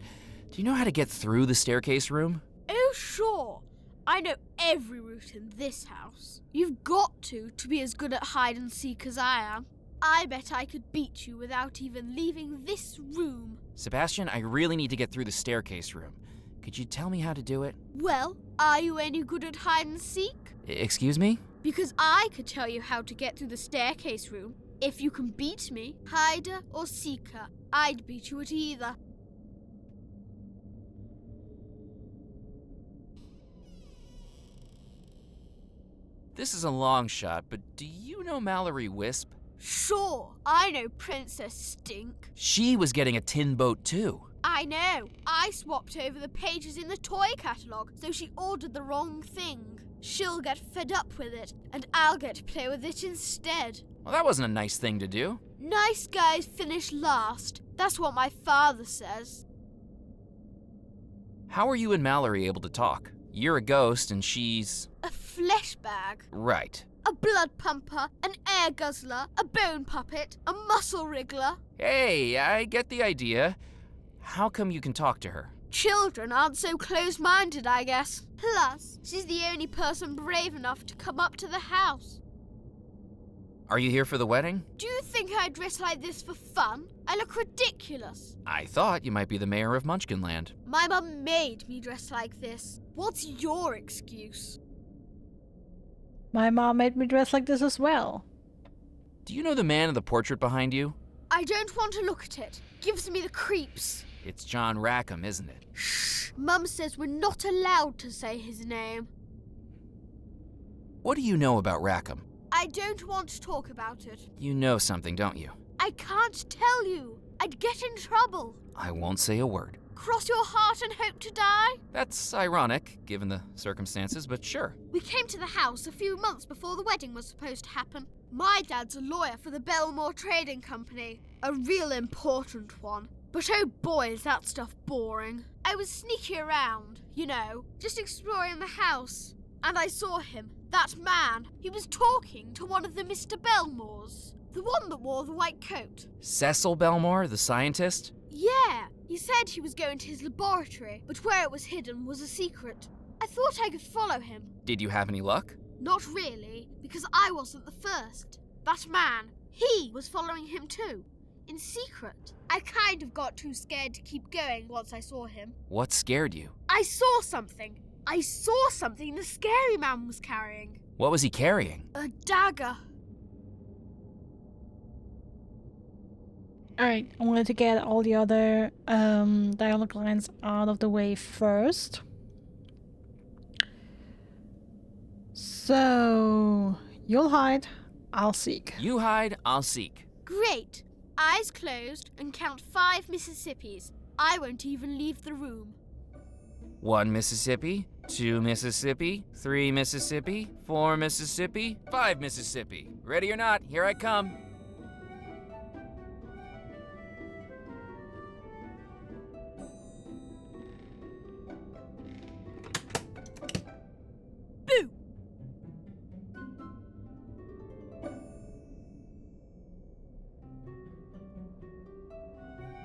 Do you know how to get through the staircase room?
Oh, sure. I know every route in this house. You've got to be as good at hide and seek as I am. I bet I could beat you without even leaving this room.
Sebastian, I really need to get through the staircase room. Could you tell me how to do it?
Well, are you any good at hide and seek?
Excuse me?
Because I could tell you how to get through the staircase room. If you can beat me, hider or seeker, I'd beat you at either.
This is a long shot, but do you know Mallory Wisp?
Sure, I know Princess Stink.
She was getting a tin boat too.
I know. I swapped over the pages in the toy catalogue, so she ordered the wrong thing. She'll get fed up with it, and I'll get to play with it instead.
Well, that wasn't a nice thing to do.
Nice guys finish last. That's what my father says.
How are you and Mallory able to talk? You're a ghost and she's...
A flesh bag.
Right.
A blood pumper, an air guzzler, a bone puppet, a muscle wriggler.
Hey, I get the idea. How come you can talk to her?
Children aren't so close-minded, I guess. Plus, she's the only person brave enough to come up to the house.
Are you here for the wedding?
Do you think I dress like this for fun? I look ridiculous.
I thought you might be the mayor of Munchkinland.
My mum made me dress like this. What's your excuse?
My mom made me dress like this as well.
Do you know the man in the portrait behind you?
I don't want to look at it. Gives me the creeps.
It's John Rackham, isn't it?
Shh! Mum says we're not allowed to say his name.
What do you know about Rackham?
I don't want to talk about it.
You know something, don't you?
I can't tell you. I'd get in trouble.
I won't say a word.
Cross your heart and hope to die?
That's ironic, given the circumstances, but sure.
We came to the house a few months before the wedding was supposed to happen. My dad's a lawyer for the Bellemore Trading Company. A real important one. But oh boy, is that stuff boring. I was sneaking around, you know, just exploring the house. And I saw him, that man. He was talking to one of the Mr. Bellemores. The one that wore the white coat.
Cecil Bellemore, the scientist?
Yeah, he said he was going to his laboratory, but where it was hidden was a secret. I thought I could follow him.
Did you have any luck?
Not really, because I wasn't the first. That man, he was following him too, in secret. I kind of got too scared to keep going once I saw him.
What scared you?
I saw something. I saw something the scary man was carrying.
What was he carrying?
A dagger.
Alright, I wanted to get all the other dialogue lines out of the way first. So, you'll hide, I'll seek.
You hide, I'll seek.
Great. Eyes closed and count 5 Mississippis. I won't even leave the room.
1 Mississippi, 2 Mississippi, 3 Mississippi, 4 Mississippi, 5 Mississippi. Ready or not, here I come.
Boo!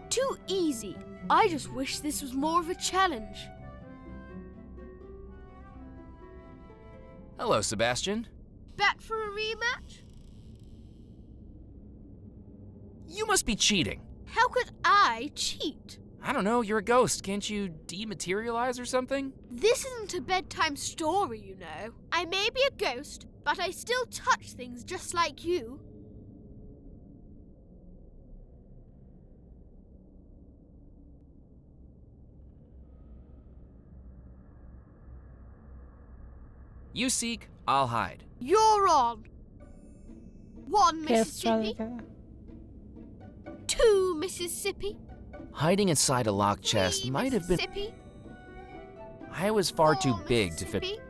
Too easy. I just wish this was more of a challenge.
Hello, Sebastian.
Back for a rematch?
You must be cheating.
How could I cheat?
I don't know, you're a ghost. Can't you dematerialize or something?
This isn't a bedtime story, you know. I may be a ghost, but I still touch things just like you.
You seek, I'll hide.
You're on. 1
Yes, try
Mississippi,
that again.
2 Mississippi,
Hiding inside a locked chest
3
might have been...
Mississippi,
I was far
4
too big to fit...
Mississippi.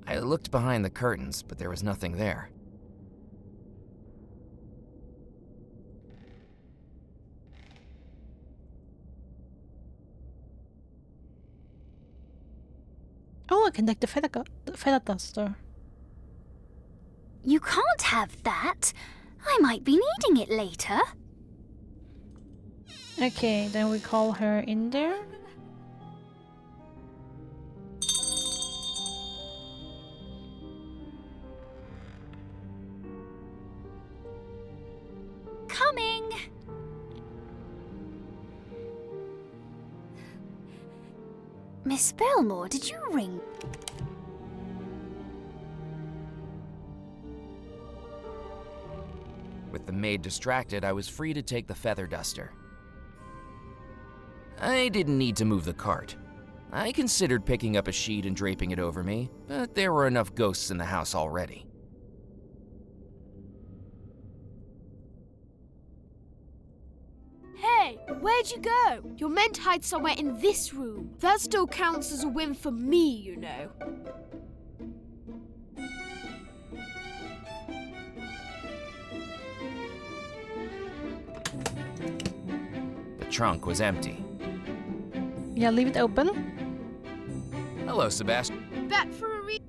I looked behind the curtains, but there was nothing there.
Oh, I can take the feather duster.
You can't have that. I might be needing it later.
Okay, then we call her in there.
Coming. Miss Bellemore, did you ring?
With the maid distracted, I was free to take the feather duster. I didn't need to move the cart. I considered picking up a sheet and draping it over me, but there were enough ghosts in the house already.
Hey, where'd you go? You're meant to hide somewhere in this room. That still counts as a win for me, you know.
The trunk was empty.
Yeah, leave it open.
Hello, Sebastian.
Back for a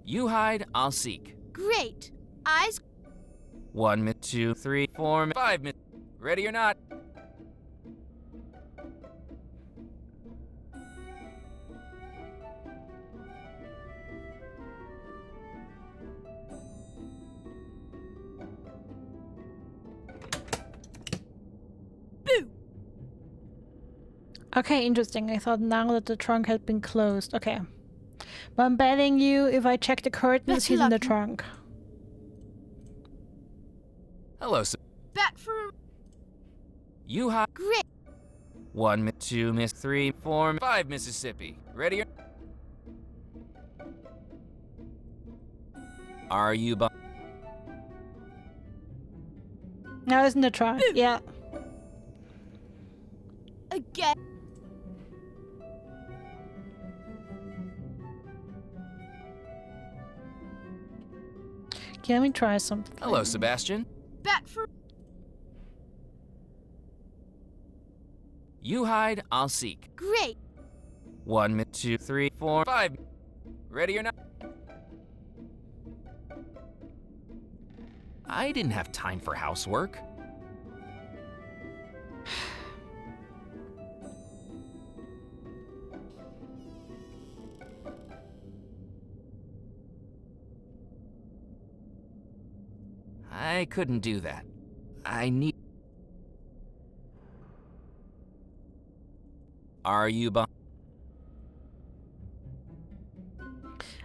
You hide, I'll seek.
Great. Eyes
1, 2, 3, 4, 5. Ready or not?
boo.
Okay, interesting. I thought now that the trunk had been closed. Okay. But I'm betting you if I check the curtains,
Better
he's in the
luck.
trunk.
Hello,
Back for a
You hide.
great.
1, 2, 3, 4, 5 Mississippi. Ready or... Are you bu-
Now it's in the trunk. Yeah.
Again.
Okay, let me try something.
Hello, Sebastian.
Back for
You hide, I'll seek.
Great.
1 minute, 2, 3, 4, 5. Ready or not? I didn't have time for housework. I couldn't do that. I need... Are you behind?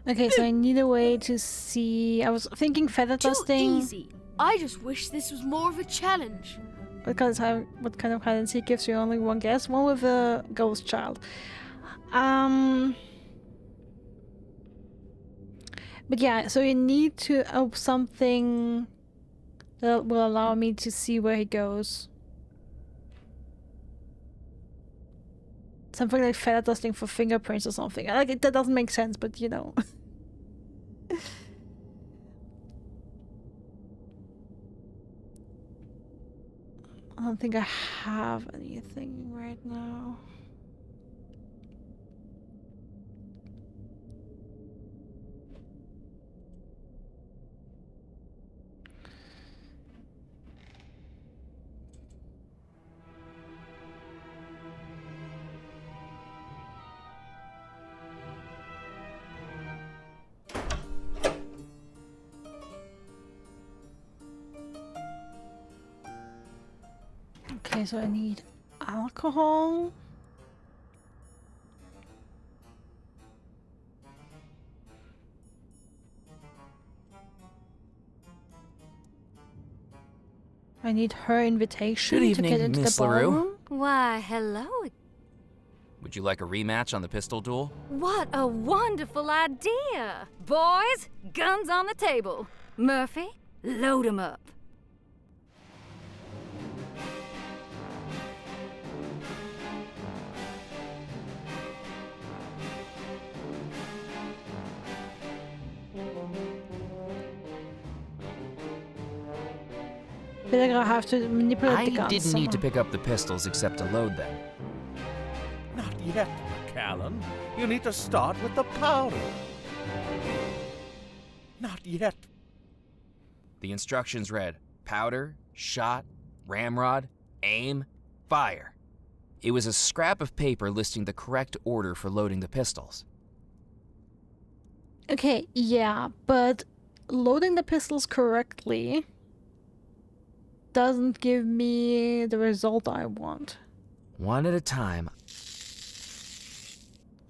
Okay, so I need a way to see. I was thinking feather
Too
dusting.
easy. I just wish this was more of a challenge.
Because what kind of hide and seek gives you only one guess? One with a ghost child. But yeah, so you need to open something that will allow me to see where he goes. Something like feather dusting for fingerprints or something. Like that doesn't make sense, but you know. I don't think I have anything right now. Okay, so I need alcohol. I need her invitation
Good
to
evening,
get into
Miss
the
LaRue.
ballroom.
Why, hello.
Would you like a rematch on the pistol duel?
What a wonderful idea. Boys, guns on the table. Murphy, load 'em up.
I feel like I have to manipulate the
I
guns
didn't need to
somehow.
pick up the pistols except to load them.
Not yet, McCallan. You need to start with the powder. Not yet.
The instructions read, powder, shot, ramrod, aim, fire. It was a scrap of paper listing the correct order for loading the pistols.
Okay, yeah, but loading the pistols correctly doesn't give me the result I want.
One at a time,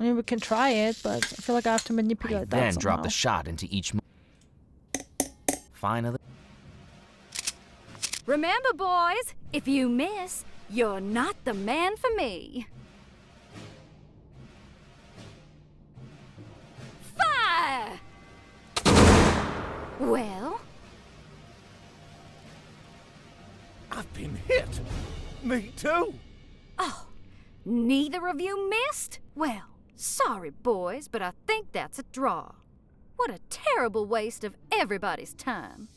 I mean, we can try it, but I feel like I have to
I
manipulate that
then drop
somehow.
the shot into each Finally,
Remember, boys, if you miss, you're not the man for me. Fire! Well,
I've been hit. Me too.
oh, neither of you missed? Well, sorry, boys, but I think that's a draw. What a terrible waste of everybody's time.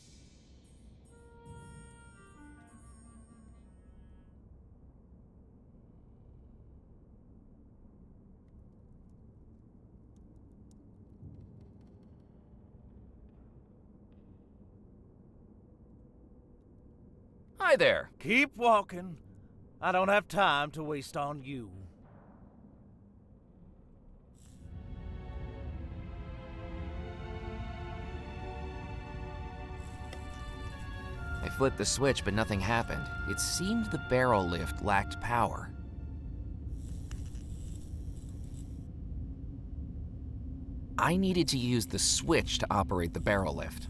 hi there.
Keep walking. I don't have time to waste on you.
I flipped the switch, but nothing happened. It seemed the barrel lift lacked power. I needed to use the switch to operate the barrel lift.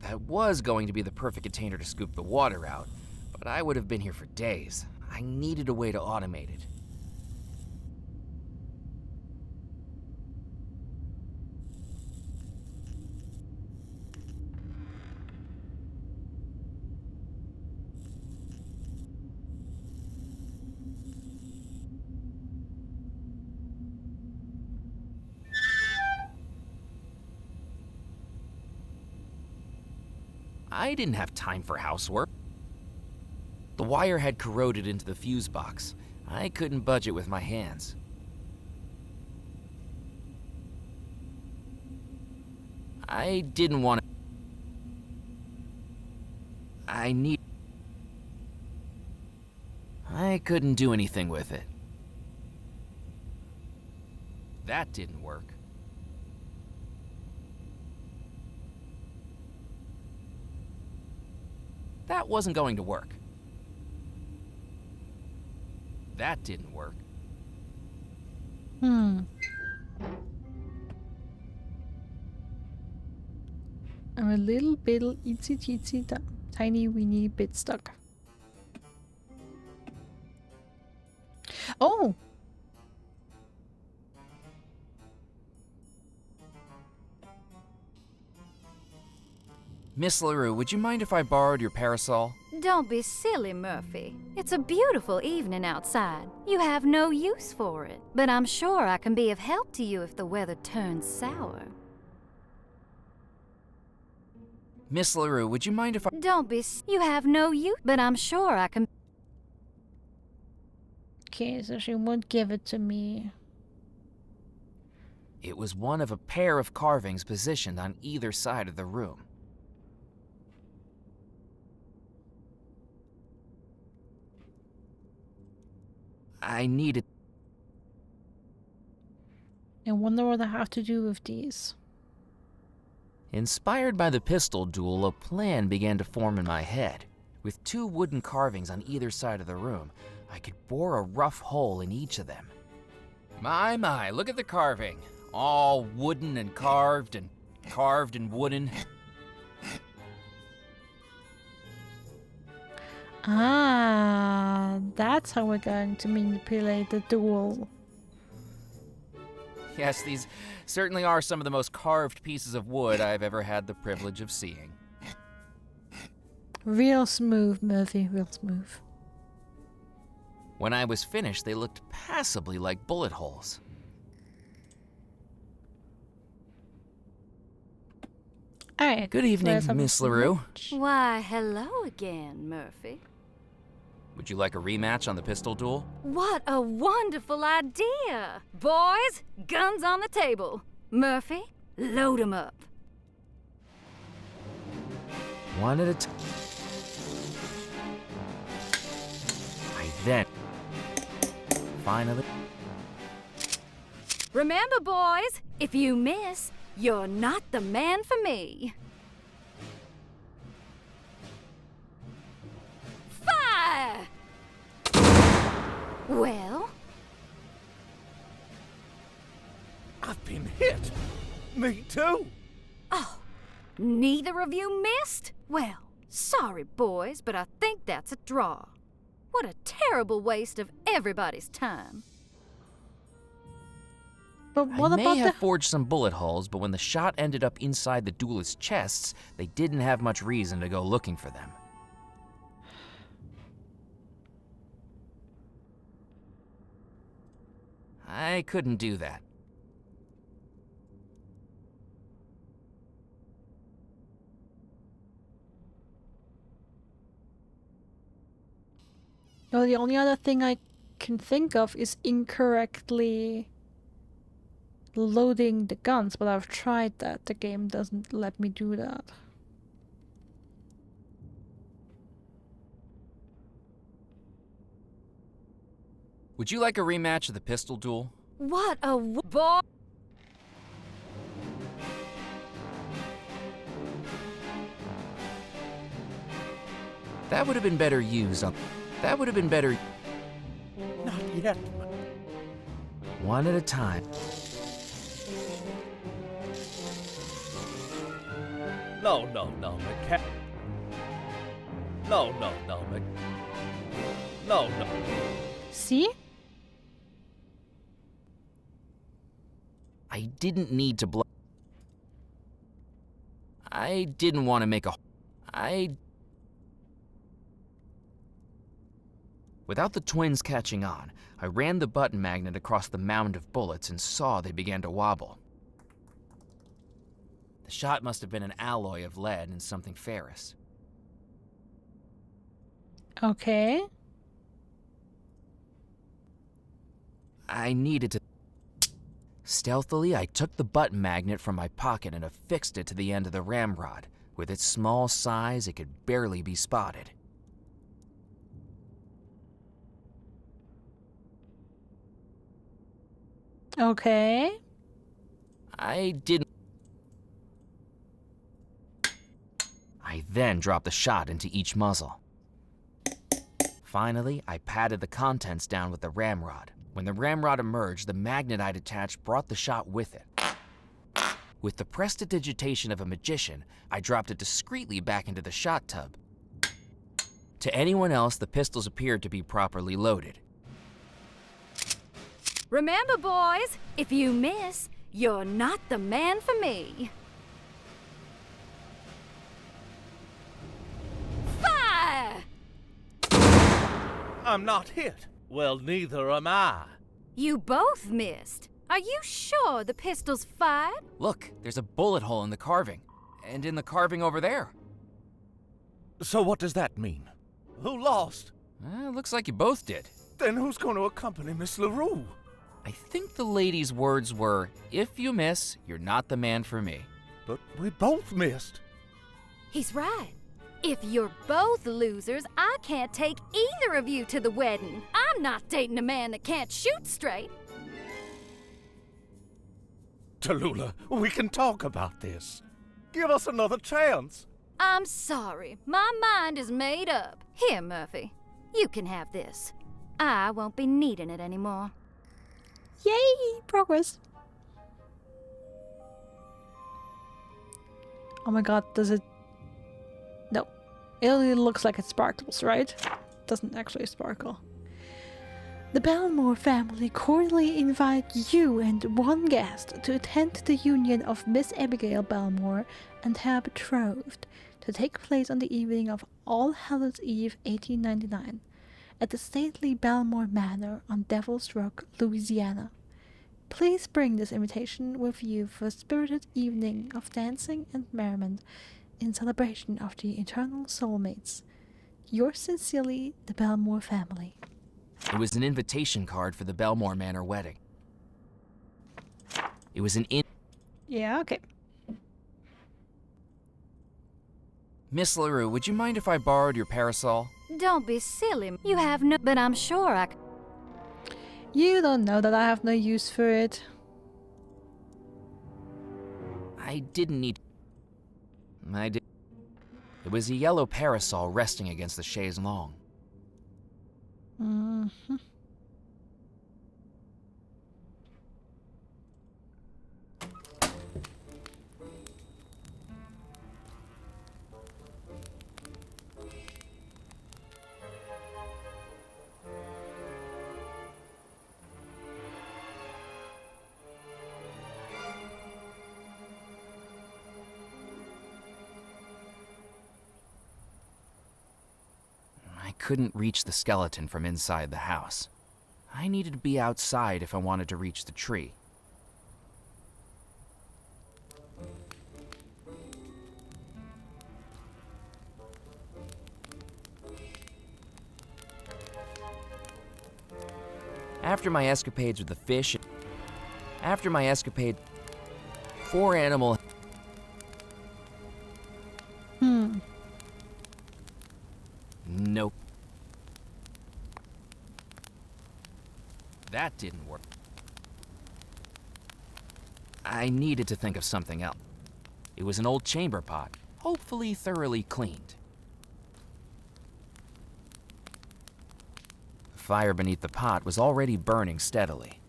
That was going to be the perfect container to scoop the water out, but I would have been here for days. I needed a way to automate it. I didn't have time for housework. The wire had corroded into the fuse box. I couldn't budge it with my hands. I didn't want to... I couldn't do anything with it. That didn't work. That wasn't going to work. That didn't work.
I'm a little bit itsy teensy tiny weeny bit stuck. Oh!
Miss LaRue, would you mind if I borrowed your parasol?
Don't be silly, Murphy. It's a beautiful evening outside. You have no use for it. But I'm sure I can be of help to you if the weather turns sour.
Miss LaRue, would you mind if I...
Don't be you have no use, but I'm sure I can...
Okay, so she won't give it to me.
It was one of a pair of carvings positioned on either side of the room. I needed...
I wonder what I have to do with these.
Inspired by the pistol duel, a plan began to form in my head. With 2 wooden carvings on either side of the room, I could bore a rough hole in each of them. My, look at the carving. All wooden and carved and wooden.
Ah, that's how we're going to manipulate the duel.
Yes, these certainly are some of the most carved pieces of wood I've ever had the privilege of seeing.
Real smooth, Murphy, real smooth.
When I was finished, they looked passably like bullet holes.
Alright.
Good evening, Miss LaRue.
Why, hello again, Murphy.
Would you like a rematch on the pistol duel?
What a wonderful idea! Boys, guns on the table. Murphy, load 'em up.
One at a time. I then... finally...
Remember, boys, if you miss, you're not the man for me. Fire! Well?
I've been hit. Me too.
Oh, neither of you missed? Well, sorry, boys, but I think that's a draw. What a terrible waste of everybody's time.
But what
I may
about
have
the...
forged some bullet holes, but when the shot ended up inside the duelists' chests, they didn't have much reason to go looking for them. I couldn't do that.
No, the only other thing I can think of is incorrectly loading the guns, but I've tried that. The game doesn't let me do that.
Would you like a rematch of the pistol duel?
What a boy!
That would have been better used on... That would have been better...
Not yet.
One at a time.
No, Macabre. No, No.
See?
I didn't need to blow... I didn't want to make a... Without the twins catching on, I ran the button magnet across the mound of bullets and saw they began to wobble. The shot must have been an alloy of lead and something ferrous.
Okay.
I needed to... Stealthily, I took the button magnet from my pocket and affixed it to the end of the ramrod. With its small size, it could barely be spotted.
Okay.
I then dropped the shot into each muzzle. Finally, I patted the contents down with the ramrod. When the ramrod emerged, the magnet I'd attached brought the shot with it. With the prestidigitation of a magician, I dropped it discreetly back into the shot tub. To anyone else, the pistols appeared to be properly loaded.
Remember, boys, if you miss, you're not the man for me. Fire!
I'm not hit. Well, neither am I.
You both missed. Are you sure the pistol's fired?
Look, there's a bullet hole in the carving. And in the carving over there.
So what does that mean? Who lost?
Looks like you both did.
Then who's going to accompany Miss LaRue?
I think the lady's words were, if you miss, you're not the man for me.
But we both missed.
He's right. If you're both losers, I can't take either of you to the wedding. I'm not dating a man that can't shoot straight.
Tallulah, we can talk about this. Give us another chance.
I'm sorry. My mind is made up. Here, Murphy. You can have this. I won't be needing it anymore.
Yay! Progress. Oh my god, does it... No. It only looks like it sparkles, right? Doesn't actually sparkle. The Bellemore family cordially invite you and one guest to attend the union of Miss Abigail Bellemore and her betrothed, to take place on the evening of All Hallows Eve 1899 at the stately Bellemore Manor on Devil's Rock, Louisiana. Please bring this invitation with you for a spirited evening of dancing and merriment in celebration of the eternal soulmates. Yours sincerely, the Bellemore family.
It was an invitation card for the Bellemore Manor wedding. It was an
Yeah, okay.
Miss LaRue, would you mind if I borrowed your parasol?
Don't be silly. You have no... But I'm sure I...
You don't know that I have no use for it.
I didn't need... I did... It was a yellow parasol resting against the chaise longue.
Mm-hmm.
I couldn't reach the skeleton from inside the house. I needed to be outside if I wanted to reach the tree. After my escapades with the fish... Four animal... Nope. That didn't work. I needed to think of something else. It was an old chamber pot, hopefully thoroughly cleaned. The fire beneath the pot was already burning steadily.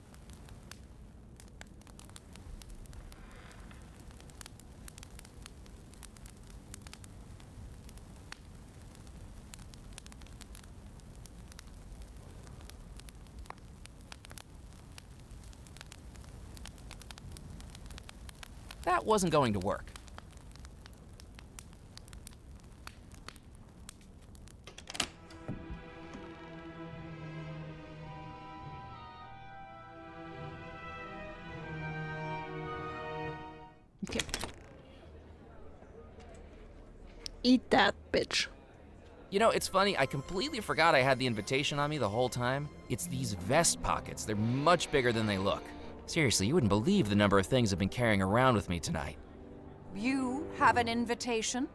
That wasn't going to work.
Okay. Eat that, bitch.
You know, it's funny, I completely forgot I had the invitation on me the whole time. It's these vest pockets. They're much bigger than they look. Seriously, you wouldn't believe the number of things I've been carrying around with me tonight.
You have an invitation?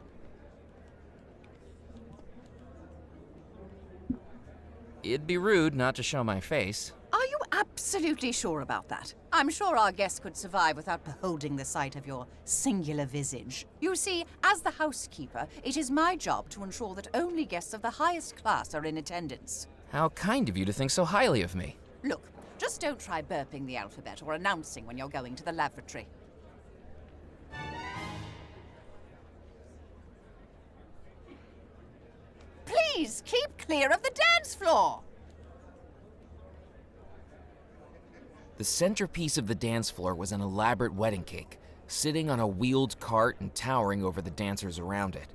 It'd be rude not to show my face.
Are you absolutely sure about that? I'm sure our guests could survive without beholding the sight of your singular visage. You see, as the housekeeper, it is my job to ensure that only guests of the highest class are in attendance.
How kind of you to think so highly of me.
Look, just don't try burping the alphabet or announcing when you're going to the lavatory. Please, keep clear of the dance floor!
The centerpiece of the dance floor was an elaborate wedding cake, sitting on a wheeled cart and towering over the dancers around it.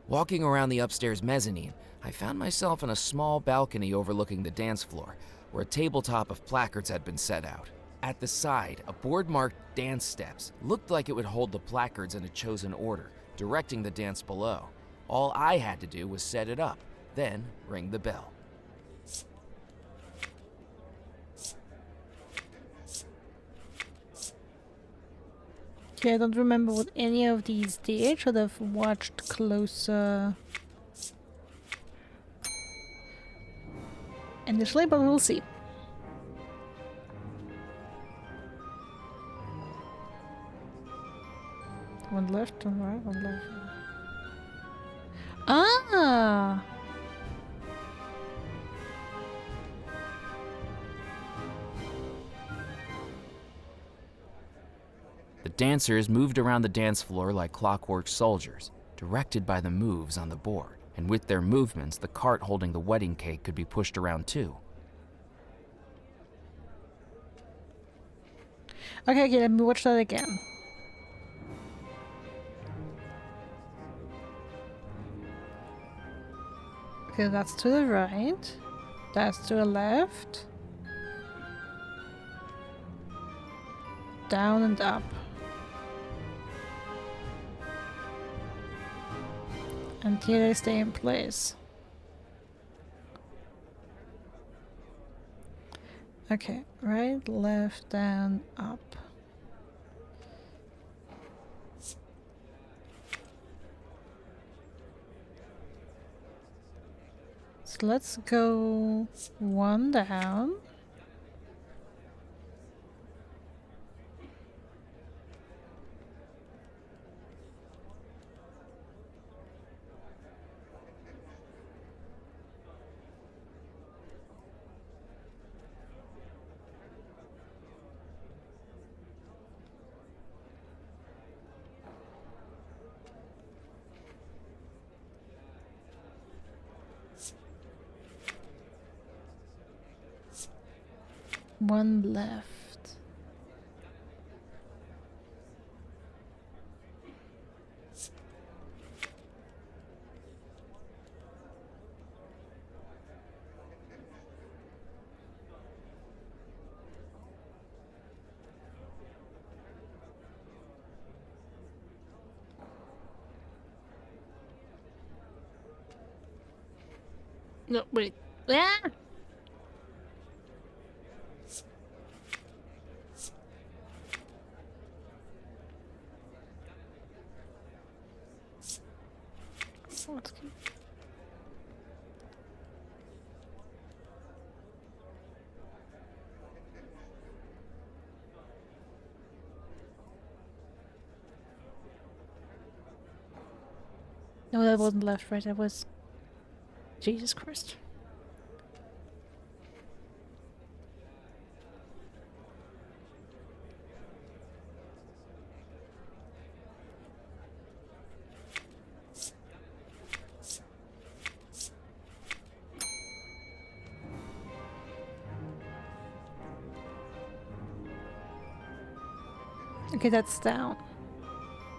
Walking around the upstairs mezzanine, I found myself in a small balcony overlooking the dance floor, where a tabletop of placards had been set out. At the side, a board marked dance steps looked like it would hold the placards in a chosen order, directing the dance below. All I had to do was set it up, then ring the bell.
Okay, I don't remember what any of these did. Should have watched closer initially, but we'll see. One left, one right, one left. Ah!
The dancers moved around the dance floor like clockwork soldiers, directed by the moves on the board. And with their movements, the cart holding the wedding cake could be pushed around too.
Okay, let me watch that again. Okay, that's to the right. That's to the left. Down and up. Until they stay in place. Okay, right, left, down, up. So let's go one down. One left. No, wait. Ah! What's good? No, that wasn't left, right? That was... Jesus Christ. Okay, that's down.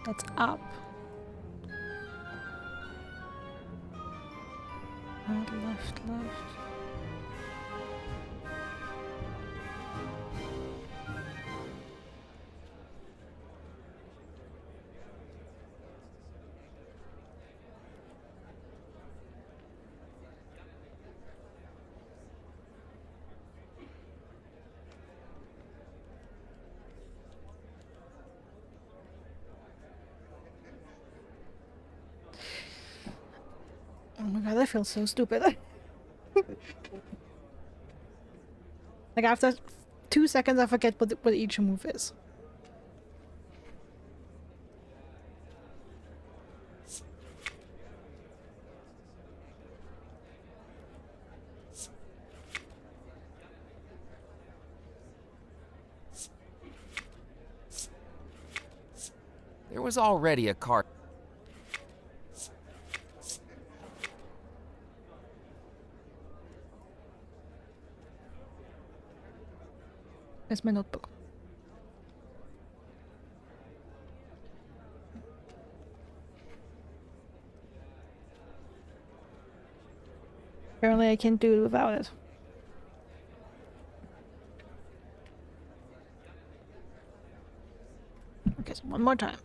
That's up. Right, left, left. god, I feel so stupid. Like after 2 seconds, I forget what each move is.
There was already a car.
Where's my notebook? Apparently I can't do it without it. Okay, so one more time.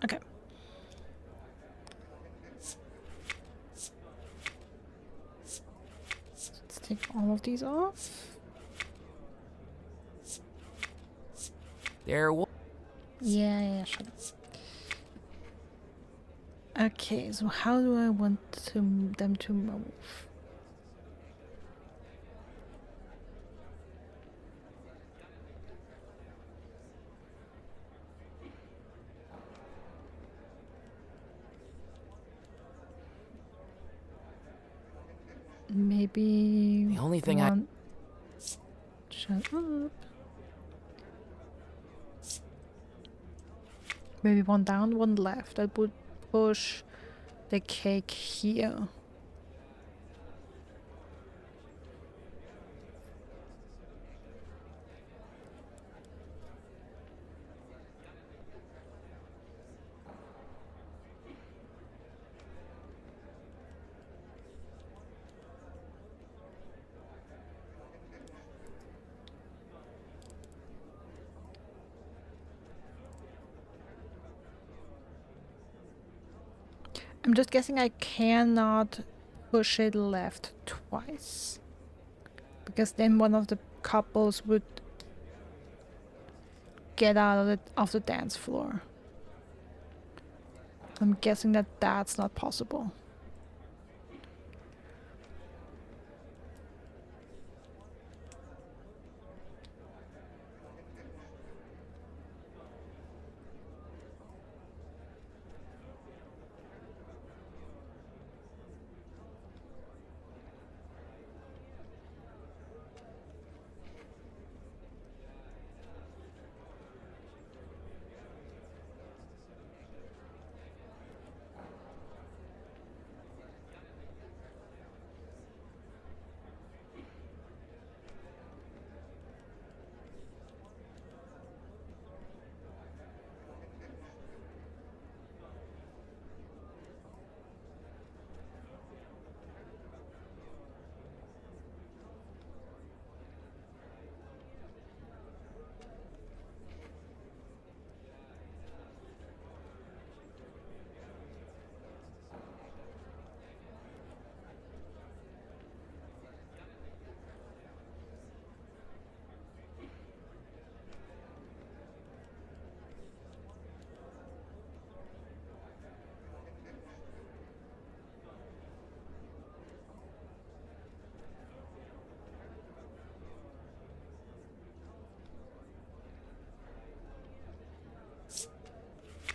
Okay. Let's take all of these off.
There was.
Yeah, shut up. Okay, so how do I want them to move? Maybe
The only thing
one... Shut up. Maybe one down, one left. I would push the cake here. I'm just guessing I cannot push it left twice. Because then one of the couples would get out of the dance floor. I'm guessing that that's not possible.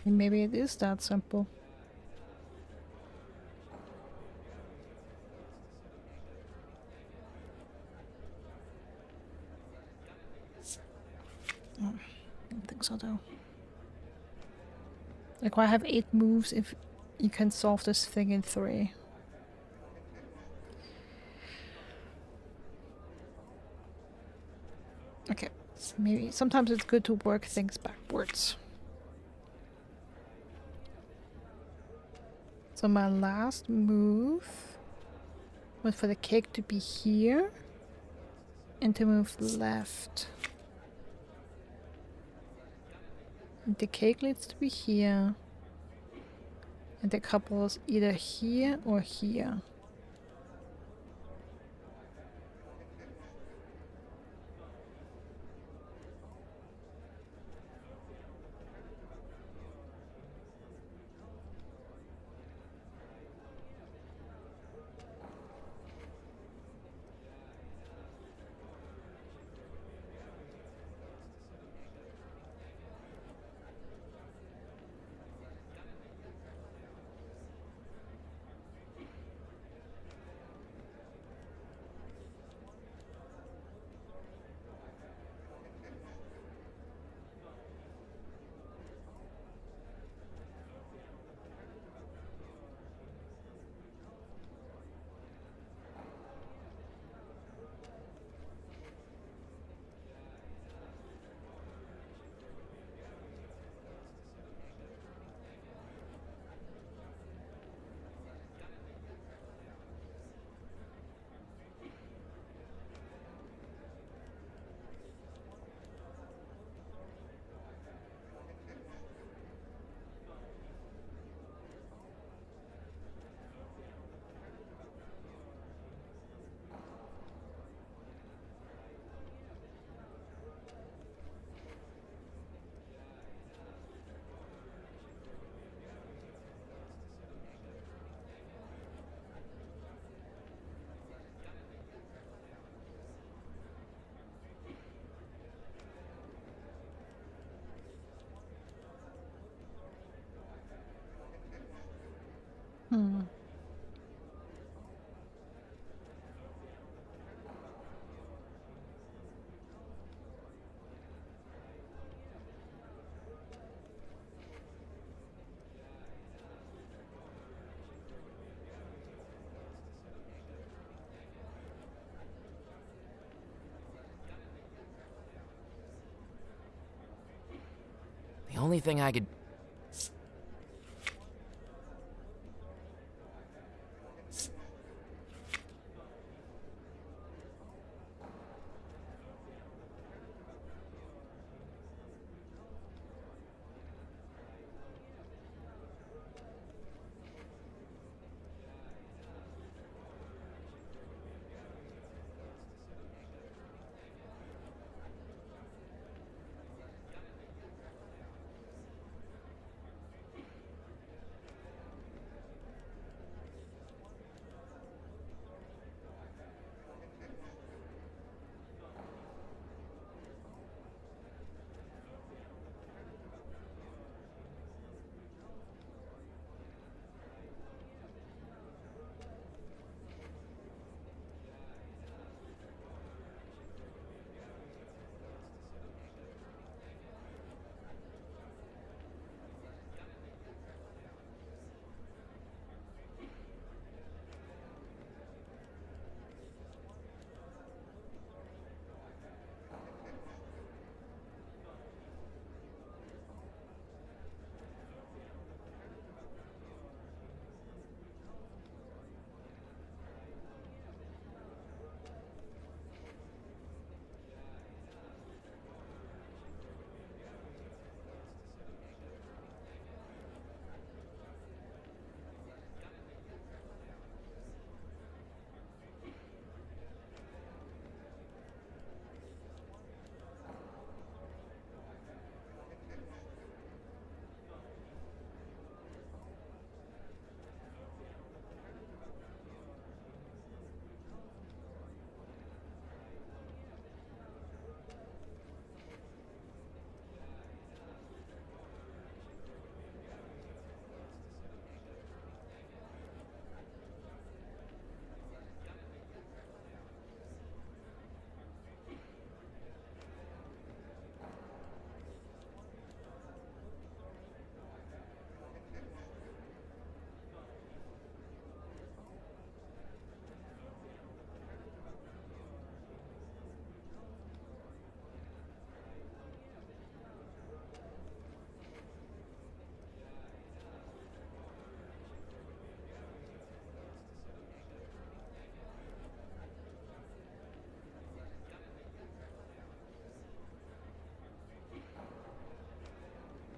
Maybe it is that simple. Oh, I don't think so though. Like, why have 8 moves if you can solve this thing in 3? Okay. Maybe sometimes it's good to work things backwards. So my last move was for the cake to be here and to move left. And the cake needs to be here. And the couple is either here or here. Hmm.
The only thing I could...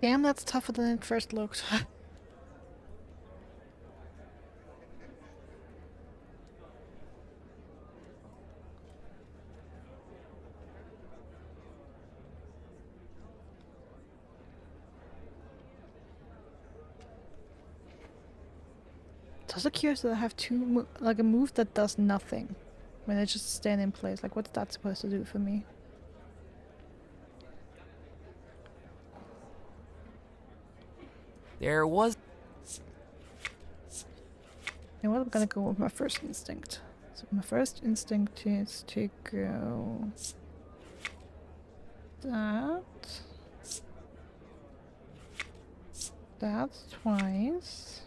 Damn, that's tougher than it first looked. It's also curious that I have like a move that does nothing when I just stand in place. Like, what's that supposed to do for me?
There was.
You know what? I'm gonna go with my first instinct. So my first instinct is to go that twice.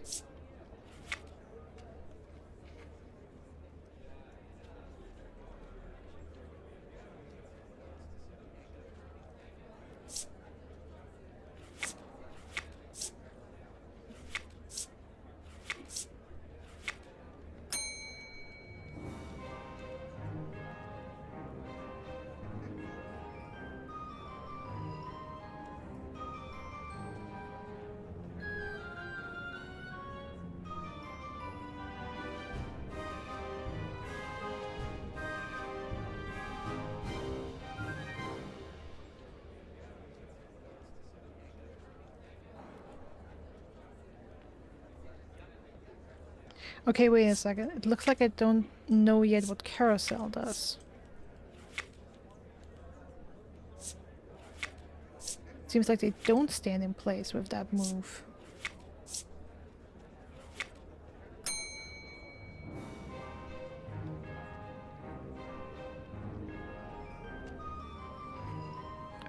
Okay, wait a second. It looks like I don't know yet what carousel does. Seems like they don't stand in place with that move.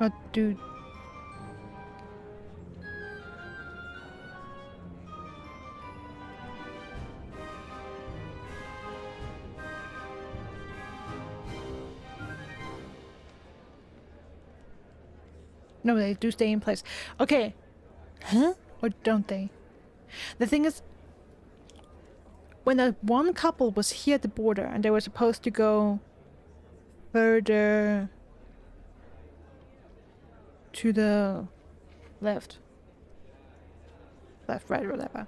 Oh, dude. No, they do stay in place. Okay. Huh? Or don't they? The thing is, when that one couple was here at the border and they were supposed to go further to the left, right, whatever,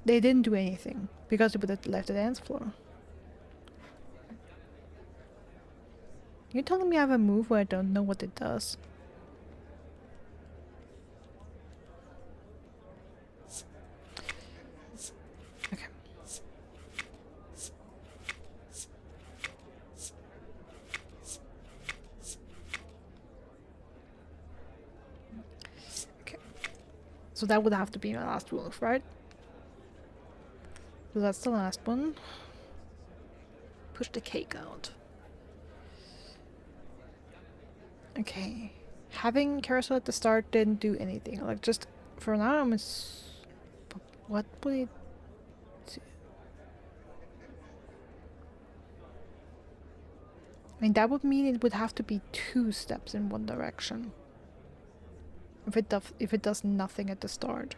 they didn't do anything because they would have left the dance floor. You're telling me I have a move where I don't know what it does? Okay. Okay. So that would have to be my last move, right? So that's the last one. Push the cake out. Okay. Having carousel at the start didn't do anything. Like, just for now, what would it do? I mean, that would mean it would have to be 2 steps in one direction. If it does nothing at the start.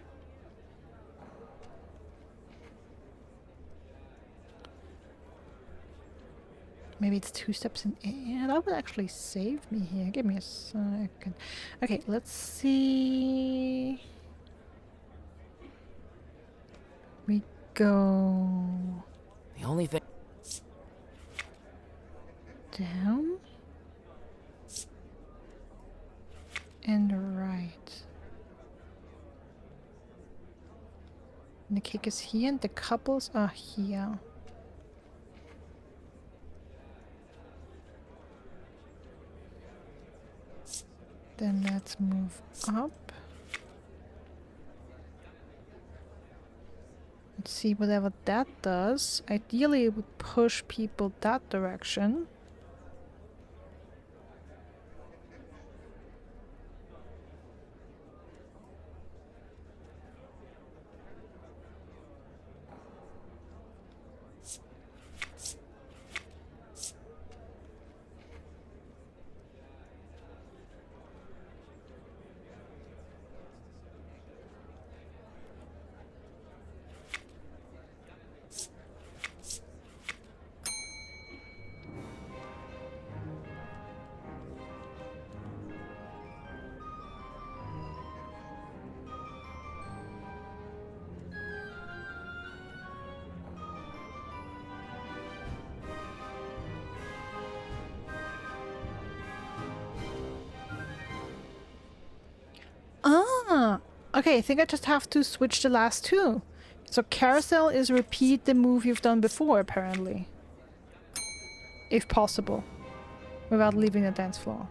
Maybe it's 2 steps in. Yeah, that would actually save me here. Give me a second. Okay, let's see. We go
The only thing.
down and right. And the cake is here and the couples are here. Then let's move up. Let's see whatever that does. Ideally it would push people that direction. Ah, okay, I think I just have to switch the last two. So carousel is repeat the move you've done before, apparently. If possible. Without leaving the dance floor.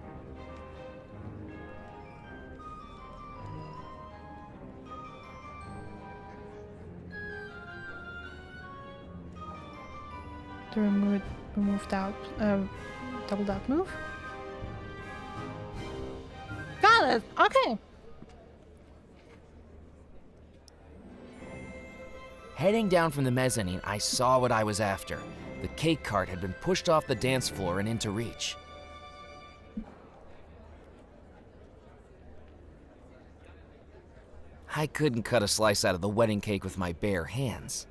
To remove double that move. Got it! Okay!
Heading down from the mezzanine, I saw what I was after. The cake cart had been pushed off the dance floor and into reach. I couldn't cut a slice out of the wedding cake with my bare hands.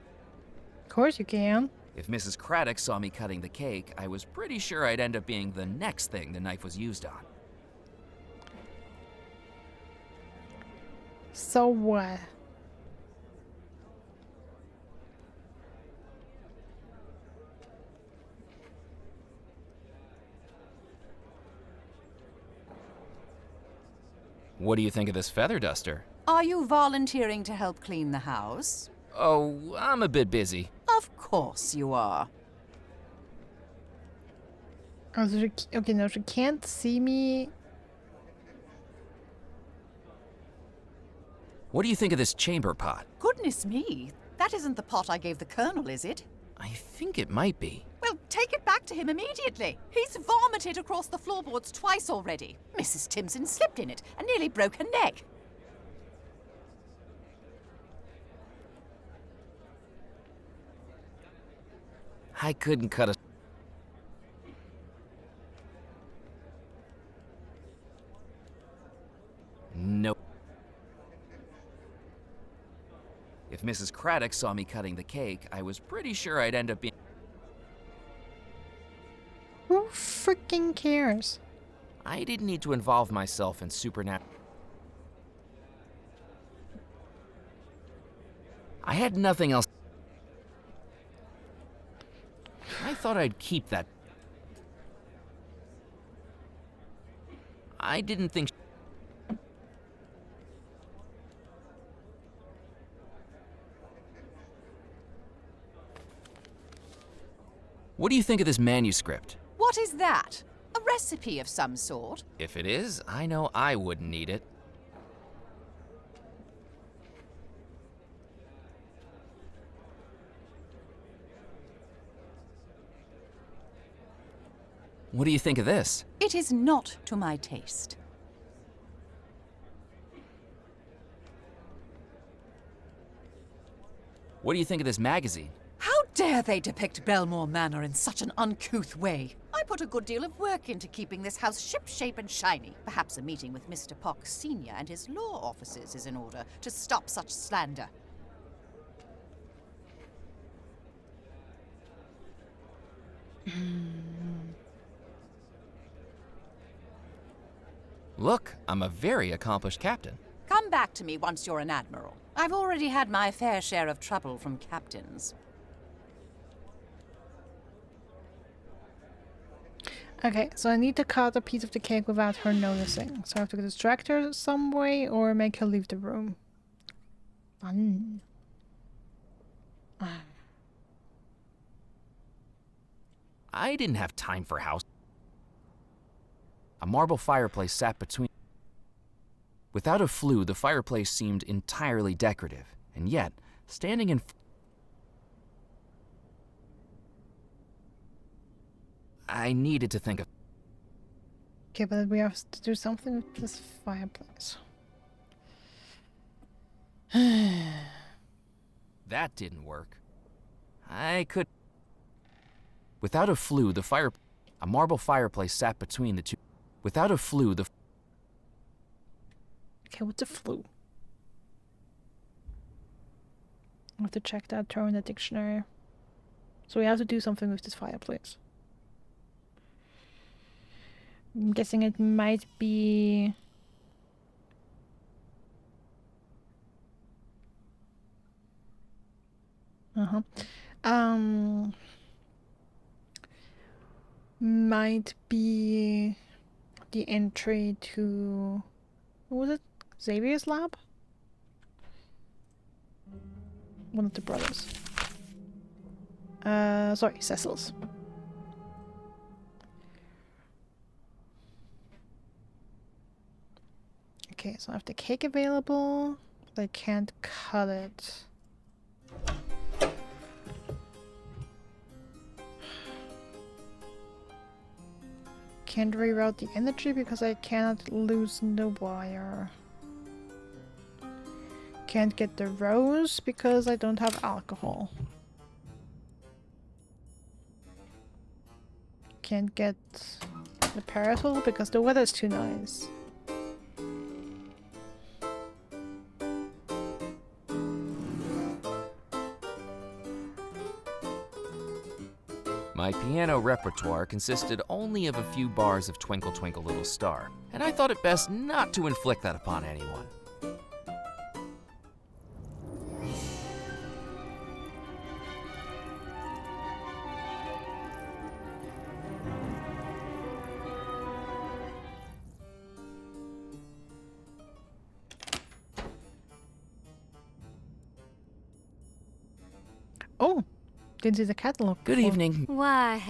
Of course you can.
If Mrs. Craddock saw me cutting the cake, I was pretty sure I'd end up being the next thing the knife was used on.
So what?
What do you think of this feather duster?
Are you volunteering to help clean the house?
Oh, I'm a bit busy.
Of course you are.
Oh, so okay, no, she can't see me.
What do you think of this chamber pot?
Goodness me, that isn't the pot I gave the Colonel, is it?
I think it might be.
Well, take it back to him immediately. He's vomited across the floorboards twice already. Mrs. Timson slipped in it and nearly broke her neck.
I couldn't cut a... Nope. If Mrs. Craddock saw me cutting the cake, I was pretty sure I'd end up being...
Who freaking cares?
I didn't need to involve myself in supernatural... I had nothing else. I thought I'd keep that. I didn't think... What do you think of this manuscript?
What is that? A recipe of some sort?
If it is, I know I wouldn't need it. What do you think of this?
It is not to my taste.
What do you think of this magazine?
How dare they depict Bellemore Manor in such an uncouth way? I put a good deal of work into keeping this house shipshape and shiny. Perhaps a meeting with Mr. Pox Sr. and his law officers is in order to stop such slander.
Look, I'm a very accomplished captain.
Come back to me once you're an admiral. I've already had my fair share of trouble from captains.
Okay, so I need to cut a piece of the cake without her noticing. So I have to distract her some way or make her leave the room. Fun.
I didn't have time for house. A marble fireplace sat between... Without a flue, the fireplace seemed entirely decorative, and yet, standing in... I needed to think of...
Okay, but we have to do something with this fireplace.
That didn't work. I could... Without a flue, the fire... A marble fireplace sat between the two... Without a flue, the...
Okay, what's a flue? I have to check that term in the dictionary. So we have to do something with this fireplace. I'm guessing it might be... Might be the entry to... What was it? Xavier's lab? One of the brothers. Sorry, Cecil's. Okay, so I have the cake available, but I can't cut it. Can't reroute the energy because I cannot loosen the wire. Can't get the rose because I don't have alcohol. Can't get the parasol because the weather's too nice.
My piano repertoire consisted only of a few bars of Twinkle Twinkle Little Star, and I thought it best not to inflict that upon anyone.
Oh! Didn't see the catalog
Good
before.
evening.
Why?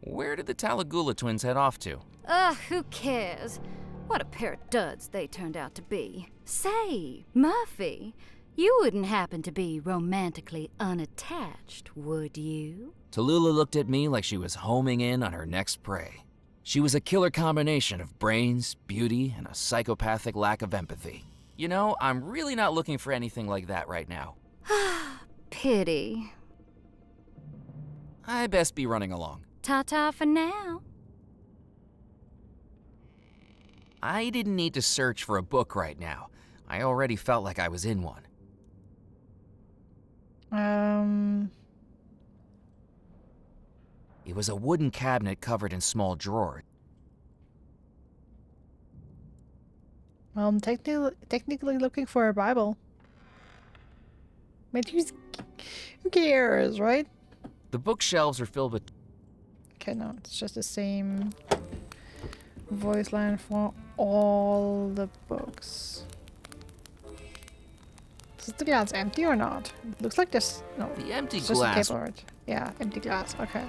Where did the Talagula twins head off to?
Ugh, who cares? What a pair of duds they turned out to be. Say, Murphy, you wouldn't happen to be romantically unattached, would you?
Tallulah looked at me like she was homing in on her next prey. She was a killer combination of brains, beauty, and a psychopathic lack of empathy. You know, I'm really not looking for anything like that right now.
Pity.
I best be running along.
Ta-ta for now.
I didn't need to search for a book right now. I already felt like I was in one. It was a wooden cabinet covered in small drawers.
Well, I'm technically looking for a Bible. But who cares, right?
The bookshelves are filled with...
Okay, no, it's just the same voice line for all the books. Is the glass empty or not? It looks like this. No,
The empty
it's just a
glass...
keyboard. Yeah, empty glass. Okay.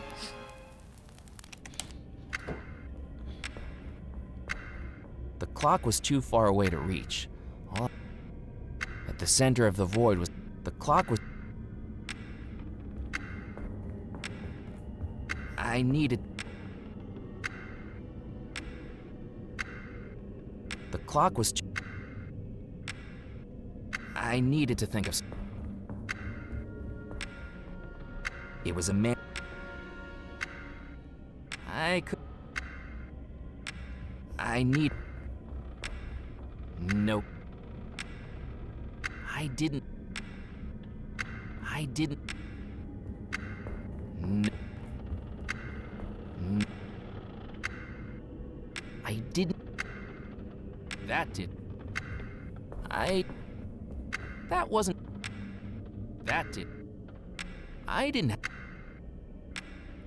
The clock was too far away to reach. At the center of the void was... The clock was... I needed... The clock was... I needed to think of... It was a man... I could... I need... Nope. I didn't... No. I didn't... That did... That wasn't... That did... I didn't...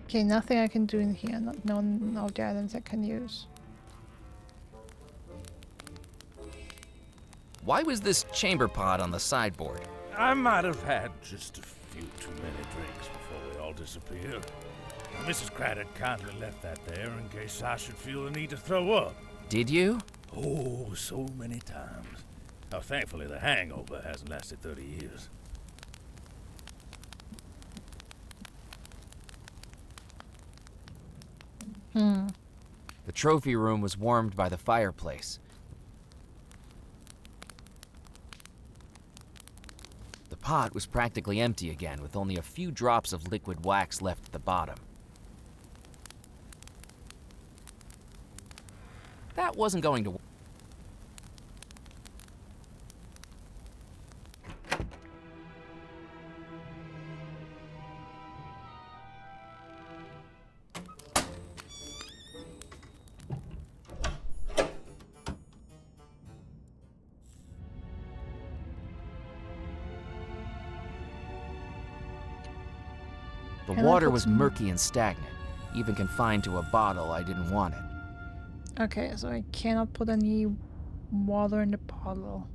Okay, nothing I can do in here. No of the items I can use.
Why was this chamber pot on the sideboard?
I might have had just a few too many drinks before we all disappeared. Mrs. Craddock kindly left that there in case I should feel the need to throw up.
Did you?
Oh, so many times. Now, thankfully, the hangover hasn't lasted 30 years.
The trophy room was warmed by the fireplace. The pot was practically empty again, with only a few drops of liquid wax left at the bottom. That wasn't going to work. The water was murky and stagnant, even confined to a bottle I didn't want it.
Okay, so I cannot put any water in the bottle.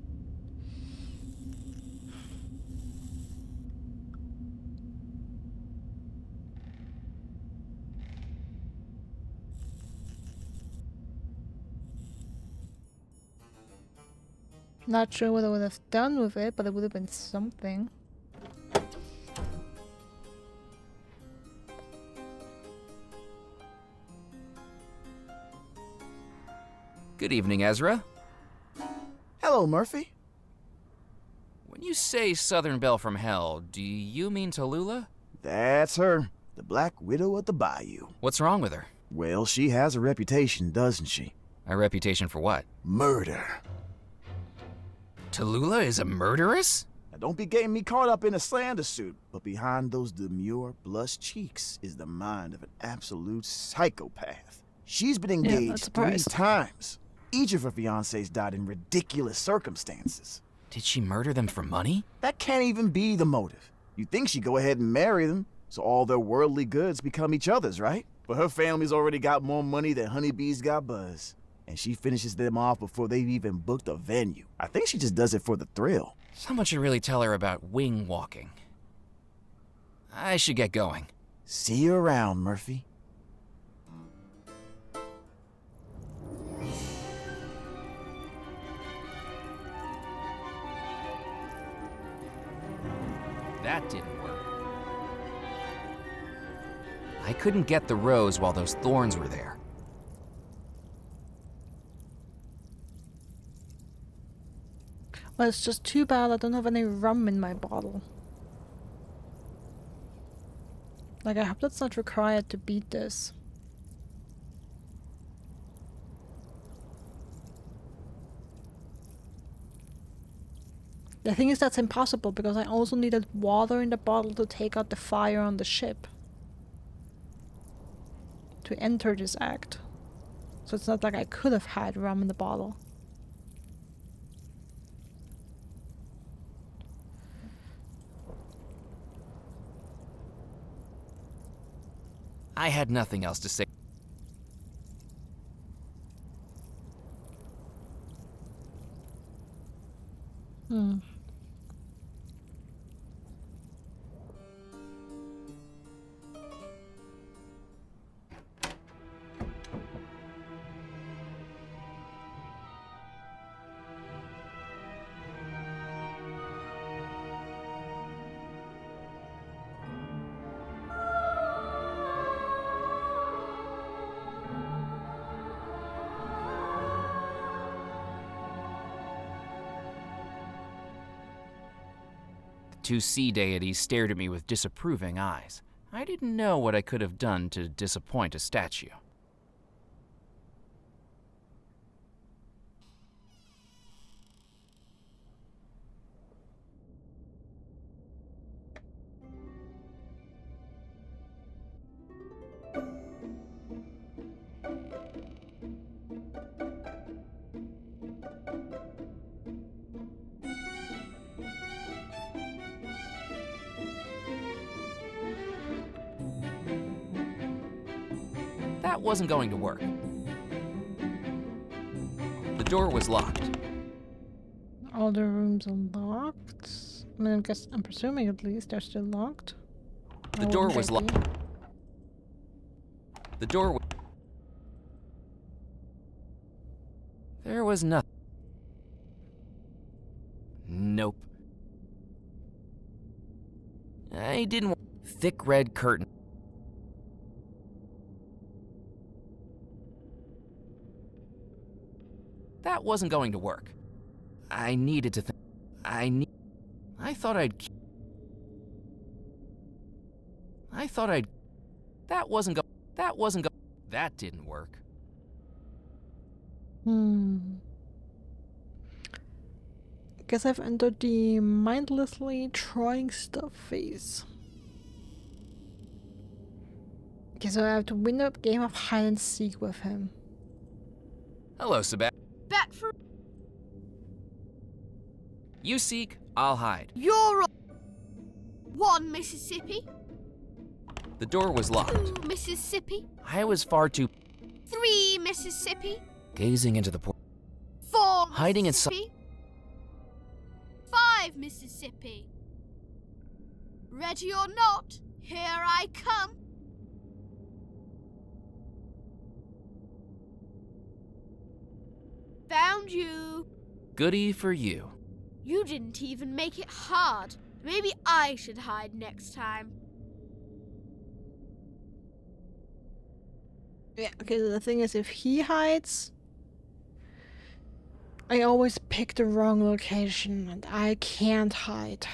Not sure what I would have done with it, but it would have been something.
Good evening, Ezra.
Hello, Murphy.
When you say Southern Belle from Hell, do you mean Tallulah?
That's her, the Black Widow of the Bayou.
What's wrong with her?
Well, she has a reputation, doesn't she?
A reputation for what?
Murder.
Tallulah is a murderess?
Now, don't be getting me caught up in a slander suit, but behind those demure, blush cheeks is the mind of an absolute psychopath. She's been engaged 3 times. Each of her fiancés died in ridiculous circumstances.
Did she murder them for money?
That can't even be the motive. You'd think she'd go ahead and marry them, so all their worldly goods become each other's, right? But her family's already got more money than honeybees got buzz. And she finishes them off before they've even booked a venue. I think she just does it for the thrill.
Someone should really tell her about wing walking. I should get going.
See you around, Murphy.
That didn't work. I couldn't get the rose while those thorns were there.
Well, it's just too bad I don't have any rum in my bottle. Like, I hope that's not required to beat this. The thing is, that's impossible because I also needed water in the bottle to take out the fire on the ship. To enter this act. So it's not like I could have had rum in the bottle.
I had nothing else to say. Two sea deities stared at me with disapproving eyes. I didn't know what I could have done to disappoint a statue. That wasn't going to work. The door was locked.
All the rooms are locked. I mean, I'm presuming at least they're still locked.
The door was locked. The door There was nothing. Nope. I didn't want thick red curtain. That wasn't going to work. I needed to think. I thought I'd. That wasn't go. That didn't work.
Guess I've entered the mindlessly trying stuff phase. Okay, so I have to win a game of hide and seek with him.
Hello, Sebastian.
Bet for
You seek, I'll hide.
you're on 1 Mississippi,
The door was locked.
2 Mississippi,
I was far too
3 Mississippi,
gazing into the
4
Hiding in
Mississippi. 5 Mississippi. Ready or not, here I come. Found you.
Goody for you.
You didn't even make it hard. Maybe I should hide next time.
Yeah, okay, the thing is, if he hides, I always pick the wrong location and I can't hide.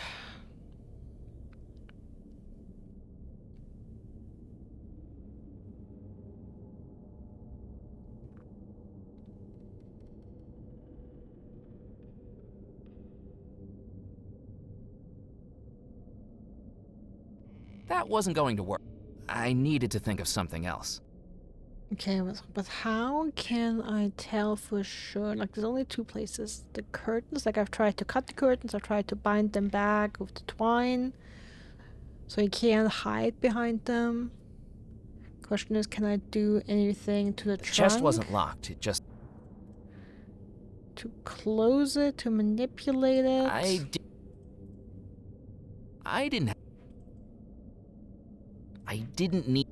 That wasn't going to work. I needed to think of something else.
Okay, but how can I tell for sure? Like, there's only 2 places. The curtains, like I've tried to cut the curtains, I've tried to bind them back with the twine, so you can't hide behind them. Question is, can I do anything to the trunk?
The chest wasn't locked, it just...
To close it, to manipulate it?
I didn't need...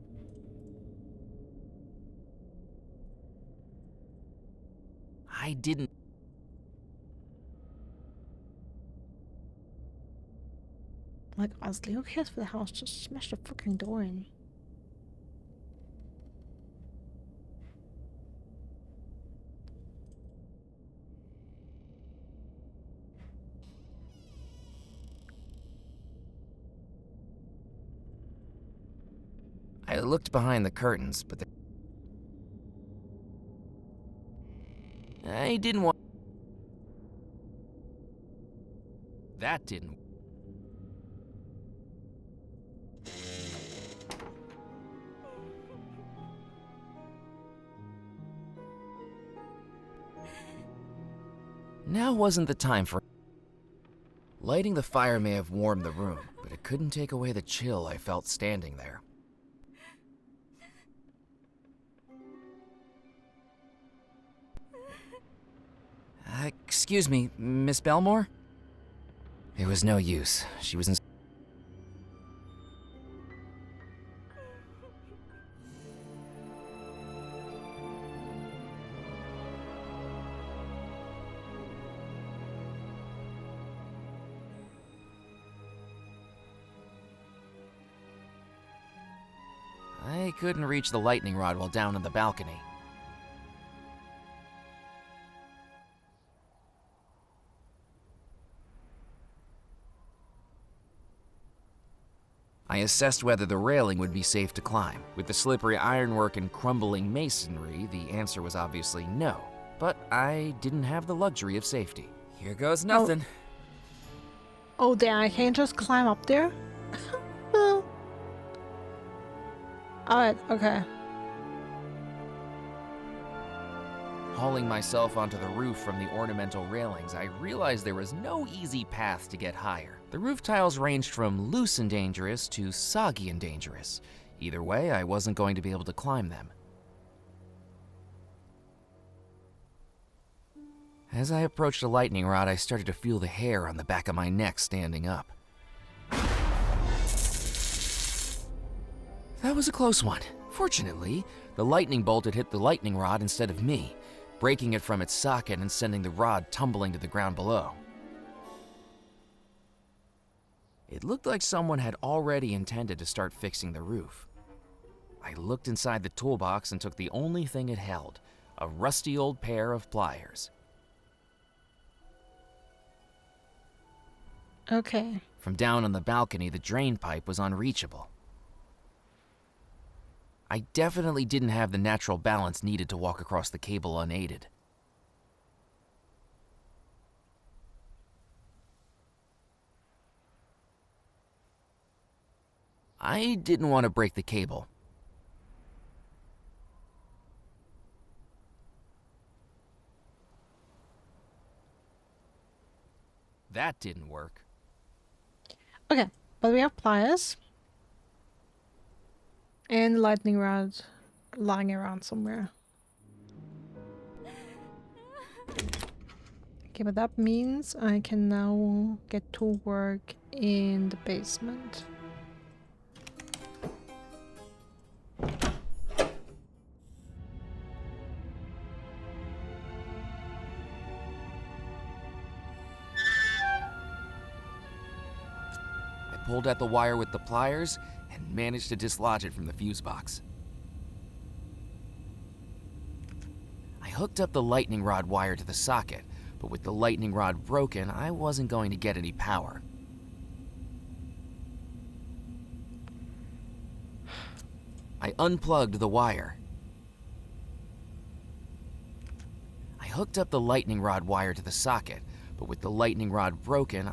I didn't...
Like, honestly, who cares for the house? Just smash the fucking door in.
I looked behind the curtains, but I didn't want... That didn't... Now wasn't the time for... Lighting the fire may have warmed the room, but it couldn't take away the chill I felt standing there. Excuse me, Miss Bellemore? It was no use. She was in... I couldn't reach the lightning rod while down on the balcony. I assessed whether the railing would be safe to climb. With the slippery ironwork and crumbling masonry, the answer was obviously no. But I didn't have the luxury of safety. Here goes nothing.
Oh, damn, I can't just climb up there? Well. Alright, okay.
Hauling myself onto the roof from the ornamental railings, I realized there was no easy path to get higher. The roof tiles ranged from loose and dangerous to soggy and dangerous. Either way, I wasn't going to be able to climb them. As I approached the lightning rod, I started to feel the hair on the back of my neck standing up. That was a close one. Fortunately, the lightning bolt had hit the lightning rod instead of me, breaking it from its socket and sending the rod tumbling to the ground below. It looked like someone had already intended to start fixing the roof. I looked inside the toolbox and took the only thing it held, a rusty old pair of pliers.
Okay.
From down on the balcony, the drain pipe was unreachable. I definitely didn't have the natural balance needed to walk across the cable unaided. I didn't want to break the cable. That didn't work.
Okay, but we have pliers. And lightning rod lying around somewhere. Okay, but that means I can now get to work in the basement.
I pulled at the wire with the pliers and managed to dislodge it from the fuse box. I hooked up the lightning rod wire to the socket, but with the lightning rod broken, I wasn't going to get any power. I unplugged the wire. I hooked up the lightning rod wire to the socket, but with the lightning rod broken,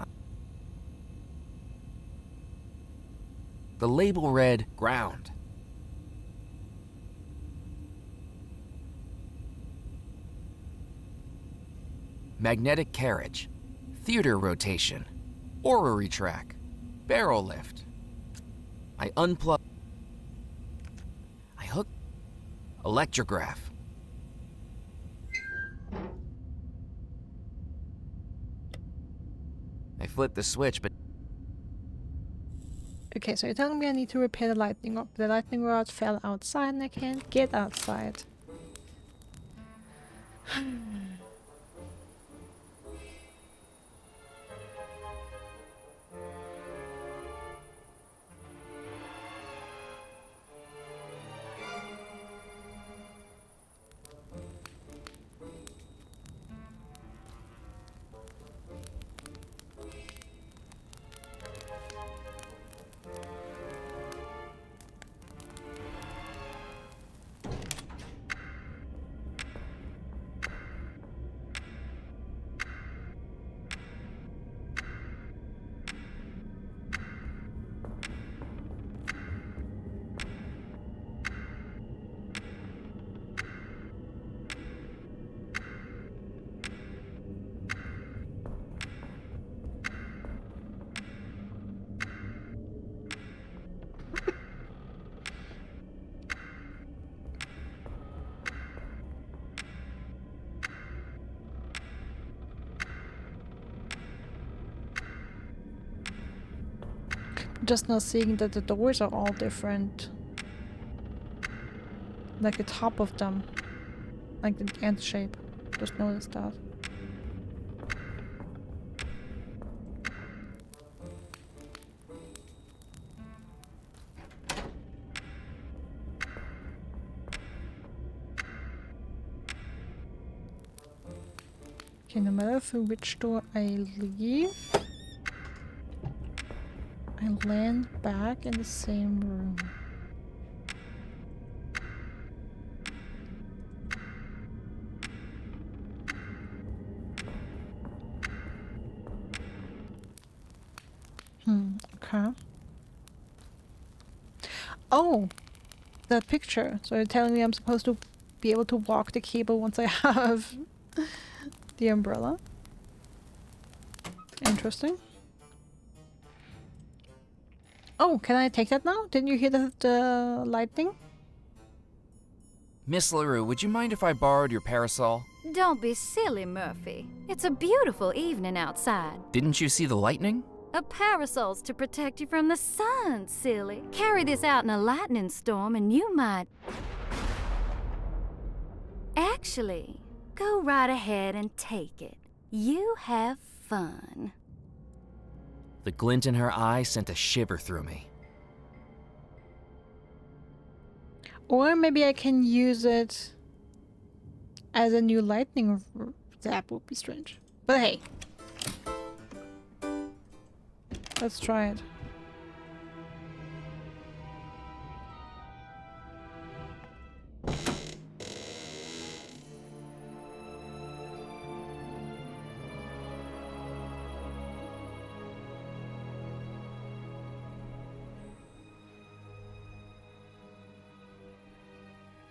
the label read ground. Magnetic carriage, theater rotation, orrery track, barrel lift. I unplugged. I hooked. Electrograph. I flipped the switch, but
Okay, so you're telling me I need to repair the lightning rod. The lightning rod fell outside and I can't get outside. Just not seeing that the doors are all different. Like the top of them. Like the ant shape. Just noticed that. Okay, no matter through which door I leave, I land back in the same room. Okay. Oh! That picture. So you're telling me I'm supposed to be able to walk the cable once I have the umbrella? Interesting. Oh, can I take that now? Didn't you hear the lightning?
Miss LaRue, would you mind if I borrowed your parasol?
Don't be silly, Murphy. It's a beautiful evening outside.
Didn't you see the lightning?
A parasol's to protect you from the sun, silly. Carry this out in a lightning storm and you might... Actually, go right ahead and take it. You have fun.
The glint in her eye sent a shiver through me.
Or maybe I can use it as a new lightning. That would be strange. But hey. Let's try it.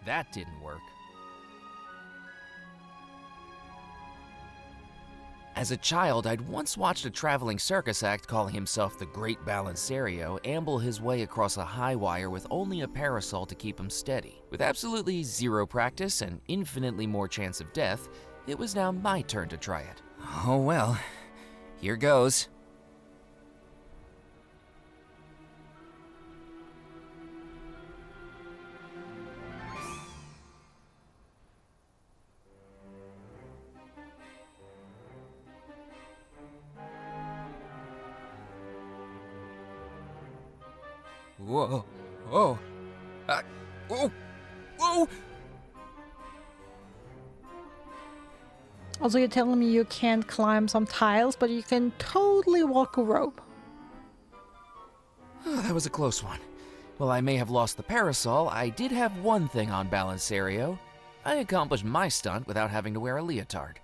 That didn't work. As a child, I'd once watched a traveling circus act calling himself the Great Balancerio amble his way across a high wire with only a parasol to keep him steady. With absolutely zero practice and infinitely more chance of death, it was now my turn to try it. Oh well, here goes. Whoa, oh, oh, oh!
Also, you're telling me you can't climb some tiles, but you can totally walk a rope.
Oh, that was a close one. While I may have lost the parasol, I did have one thing on Balancerio. I accomplished my stunt without having to wear a leotard.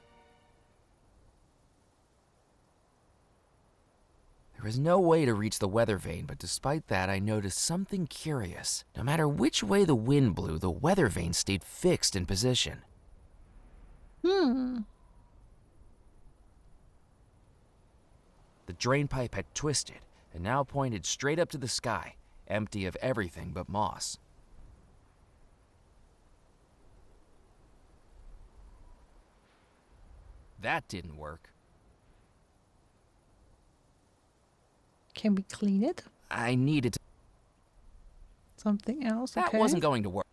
There was no way to reach the weather vane, but despite that, I noticed something curious. No matter which way the wind blew, the weather vane stayed fixed in position. The drain pipe had twisted and now pointed straight up to the sky, empty of everything but moss. That didn't work.
Can we clean it?
I needed to.
Something else?
That
Okay.
wasn't going to work.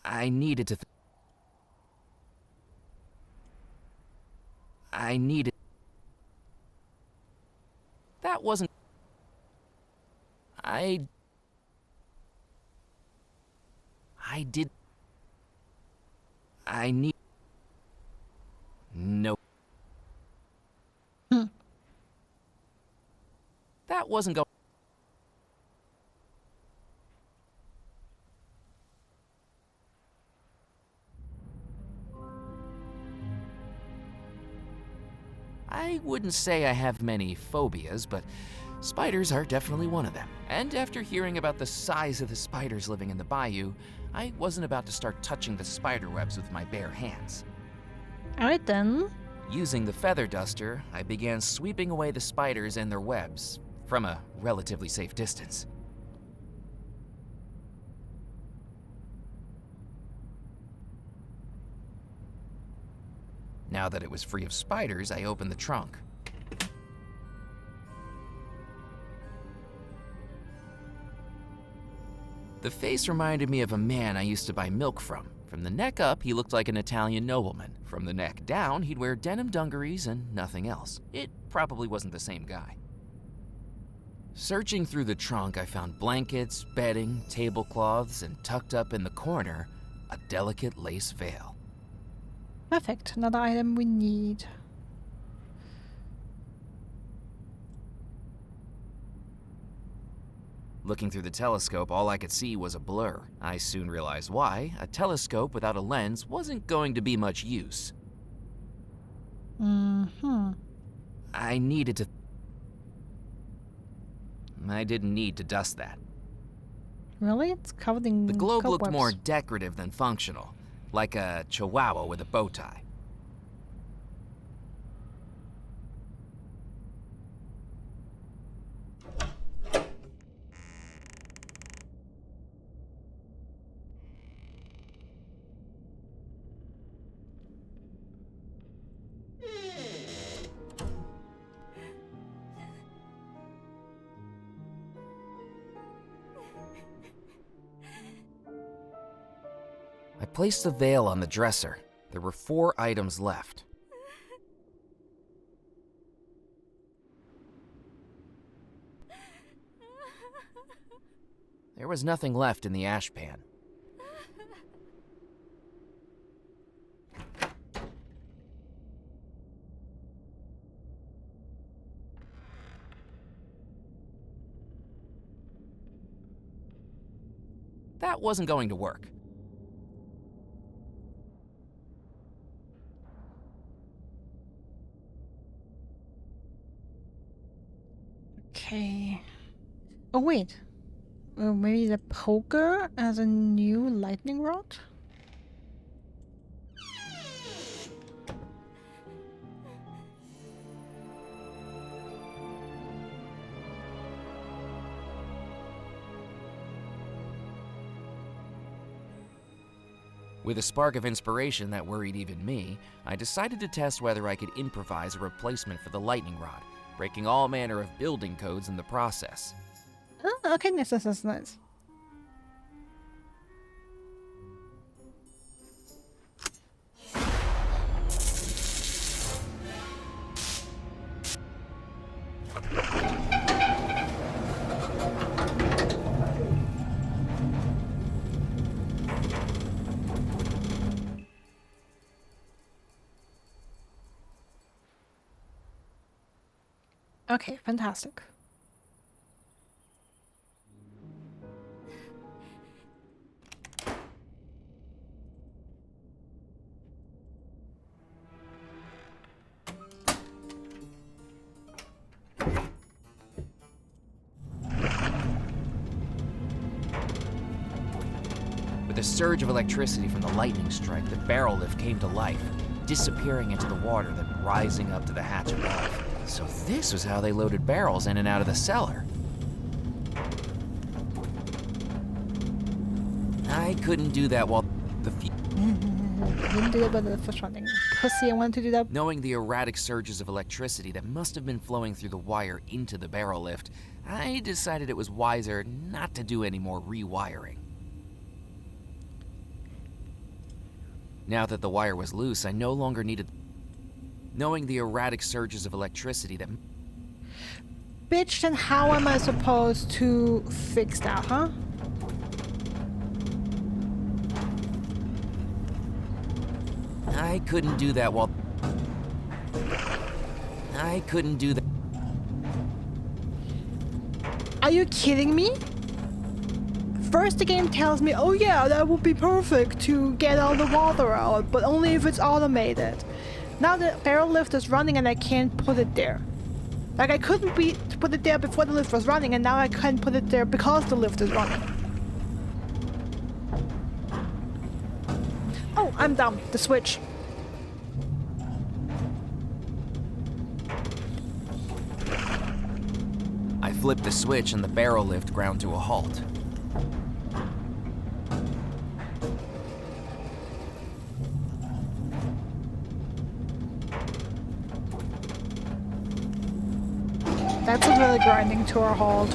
I needed to. I needed. That wasn't. I did. I need. No. That wasn't going. I wouldn't say I have many phobias, but spiders are definitely one of them. And after hearing about the size of the spiders living in the bayou, I wasn't about to start touching the spider webs with my bare hands.
Alright then.
Using the feather duster, I began sweeping away the spiders and their webs from a relatively safe distance. Now that it was free of spiders, I opened the trunk. The face reminded me of a man I used to buy milk from. From the neck up, he looked like an Italian nobleman. From the neck down, he'd wear denim dungarees and nothing else. It probably wasn't the same guy. Searching through the trunk, I found blankets, bedding, tablecloths, and tucked up in the corner, a delicate lace veil.
Perfect. Another item we need.
Looking through the telescope, all I could see was a blur. I soon realized why. A telescope without a lens wasn't going to be much use. I needed to... I didn't need to dust that.
Really? It's covered in
The globe
cobwebs.
looked more decorative than functional, like a chihuahua with a bow tie. I placed the veil on the dresser. There were 4 items left. There was nothing left in the ash pan. That wasn't going to work.
Okay. Oh wait. Maybe the poker as a new lightning rod?
With a spark of inspiration that worried even me, I decided to test whether I could improvise a replacement for the lightning rod, breaking all manner of building codes in the process.
Oh, okay, nice. Okay, fantastic.
With a surge of electricity from the lightning strike, the barrel lift came to life, disappearing into the water, then rising up to the hatch above. So this was how they loaded barrels in and out of the cellar. I couldn't do that while the
Didn't do it, but the first one thing. Pussy, I wanted to do that.
Knowing the erratic surges of electricity that must have been flowing through the wire into the barrel lift, I decided it was wiser not to do any more rewiring. Now that the wire was loose, I no longer needed... Knowing the erratic surges of electricity that...
Bitch, then how am I supposed to fix that, huh?
I couldn't do that while... I couldn't do that...
Are you kidding me? First the game tells me, oh yeah, that would be perfect to get all the water out, but only if it's automated. Now the barrel lift is running and I can't put it there. Like I couldn't put it there before the lift was running, and now I can't put it there because the lift is running. Oh, I'm dumb. The switch.
I flipped the switch and the barrel lift ground to a halt.
That's really grinding to a halt.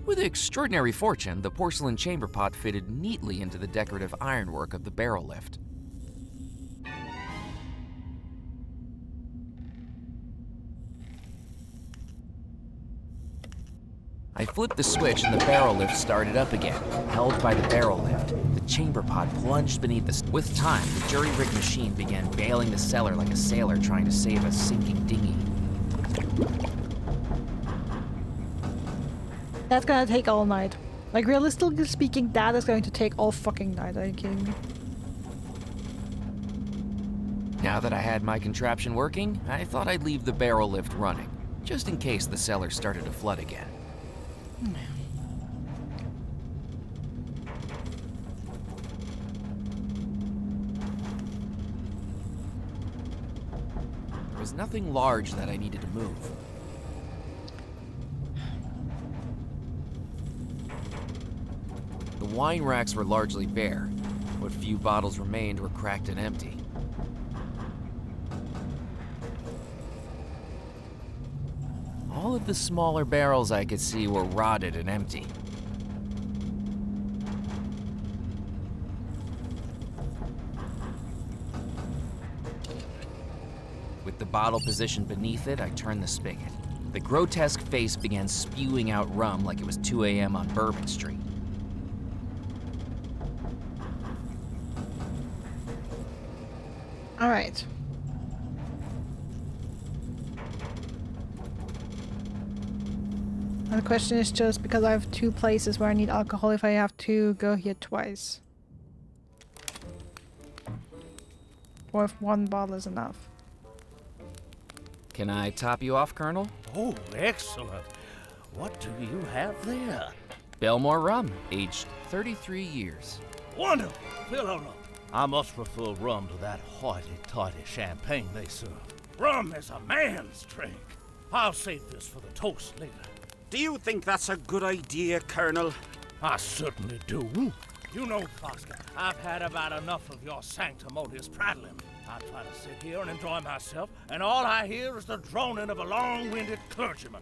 With extraordinary fortune, the porcelain chamber pot fitted neatly into the decorative ironwork of the barrel lift. I flipped the switch and the barrel lift started up again, held by the barrel lift. The chamber pod plunged beneath the... With time, the jury-rigged machine began bailing the cellar like a sailor trying to save a sinking dinghy.
That's gonna take all night. Like, realistically speaking, that is going to take all fucking night. Are you kidding me?
Now that I had my contraption working, I thought I'd leave the barrel lift running, just in case the cellar started to flood again. There was nothing large that I needed to move. The wine racks were largely bare. What few bottles remained were cracked and empty. All of the smaller barrels I could see were rotted and empty. With the bottle positioned beneath it, I turned the spigot. The grotesque face began spewing out rum like it was 2 a.m. on Bourbon Street.
All right. And the question is just because I have 2 places where I need alcohol, if I have to go here twice. Or if 1 bottle is enough.
Can I top you off, Colonel?
Oh, excellent. What do you have there?
Bellemore rum, aged 33 years.
Wonderful. Fill her up. I must prefer rum to that hoity-toity champagne they serve. Rum is a man's drink. I'll save this for the toast later.
Do you think that's a good idea, Colonel?
I certainly do. You know, Foster, I've had about enough of your sanctimonious prattling. I try to sit here and enjoy myself, and all I hear is the droning of a long-winded clergyman.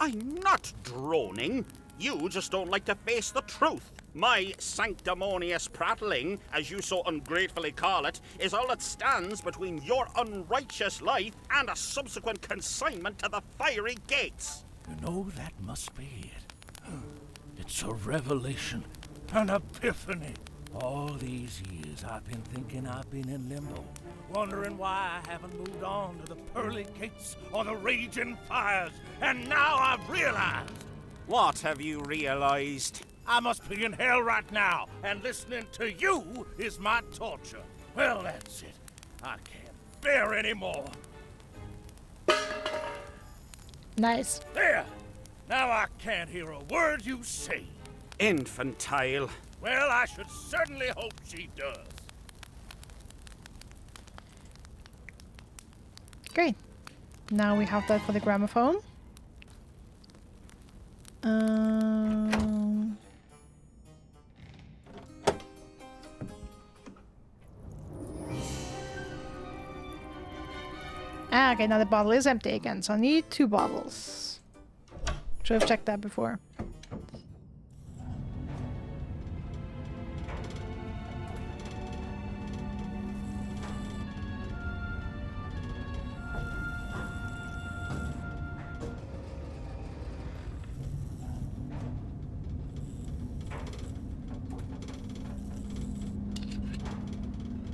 I'm not droning. You just don't like to face the truth. My sanctimonious prattling, as you so ungratefully call it, is all that stands between your unrighteous life and a subsequent consignment to the fiery gates.
You know, that must be it. It's a revelation, an epiphany. All these years I've been thinking I've been in limbo, wondering why I haven't moved on to the pearly gates or the raging fires, and now I've realized.
What have you realized?
I must be in hell right now, and listening to you is my torture. Well, that's it. I can't bear any more.
Nice.
There! Now I can't hear a word you say.
Infantile.
Well, I should certainly hope she does.
Great. Now we have that for the gramophone. Okay, now the bottle is empty again, so I need 2 bottles. Should have checked that before.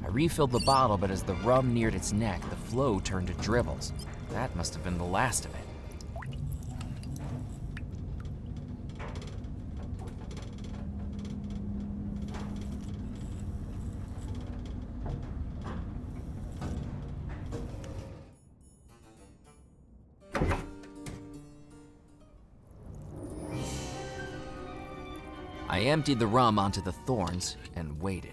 I refilled the bottle, but as the rum neared its neck, the flow turned to dribbles. That must have been the last of it. I emptied the rum onto the thorns and waited.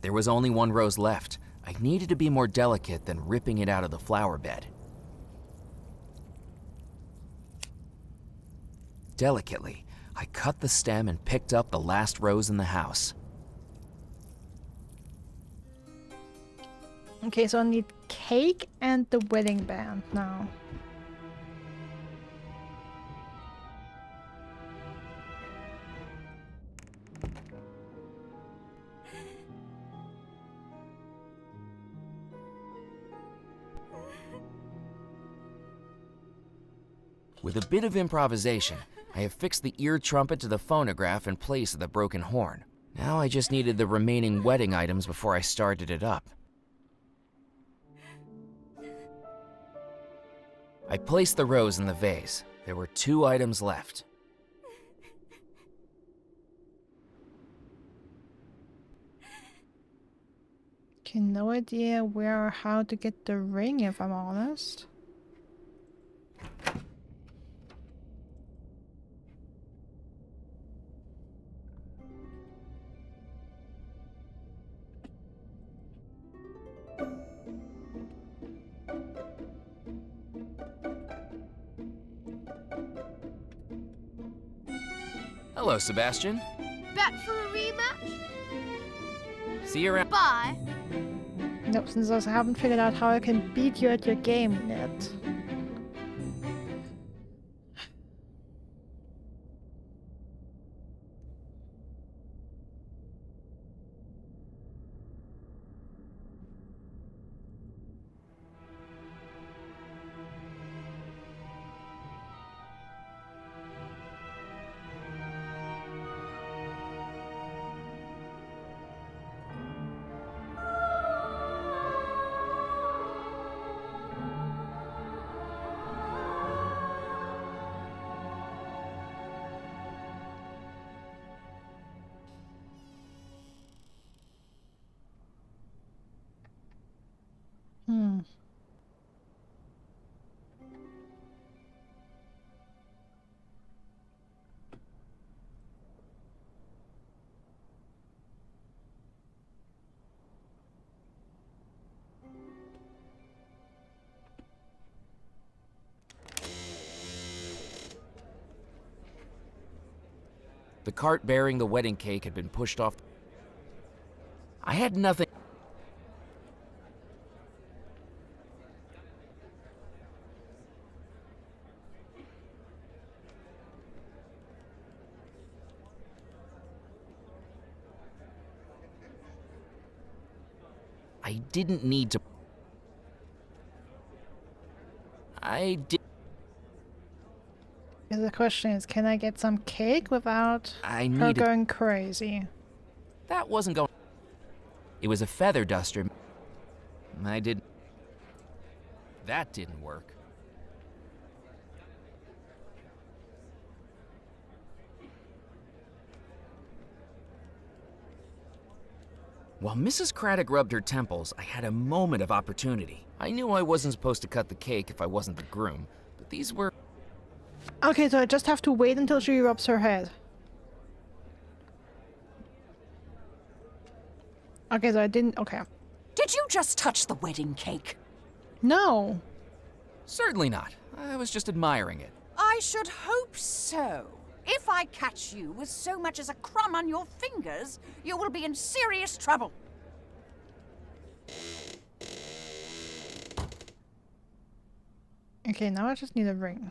There was only 1 rose left. I needed to be more delicate than ripping it out of the flower bed. Delicately, I cut the stem and picked up the last rose in the house.
Okay, so I need cake and the wedding band now.
With a bit of improvisation, I have fixed the ear trumpet to the phonograph in place of the broken horn. Now I just needed the remaining wedding items before I started it up. I placed the rose in the vase. There were 2 items left.
Okay, no idea where or how to get the ring, if I'm honest.
Hello, Sebastian.
Bet for a rematch?
See you around.
Bye.
Nope, since I haven't figured out how I can beat you at your game yet.
The cart bearing the wedding cake had been pushed off. I had nothing. I didn't need to.
The question is, can I get some cake without
I
her
needed.
going crazy?
That wasn't going. It was a feather duster. I didn't. That didn't work. While Mrs. Craddock rubbed her temples, I had a moment of opportunity. I knew I wasn't supposed to cut the cake if I wasn't the groom, but these were.
Okay, so I just have to wait until she rubs her head. Okay, so I didn't. Okay.
Did you just touch the wedding cake?
No.
Certainly not. I was just admiring it.
I should hope so. If I catch you with so much as a crumb on your fingers, you will be in serious trouble.
Okay, now I just need a ring.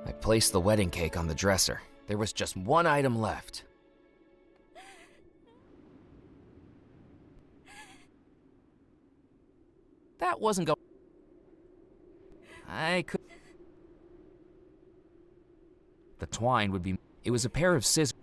I placed the wedding cake on the dresser. There was just one item left. That wasn't going. I could. The twine would be. It was a pair of scissors.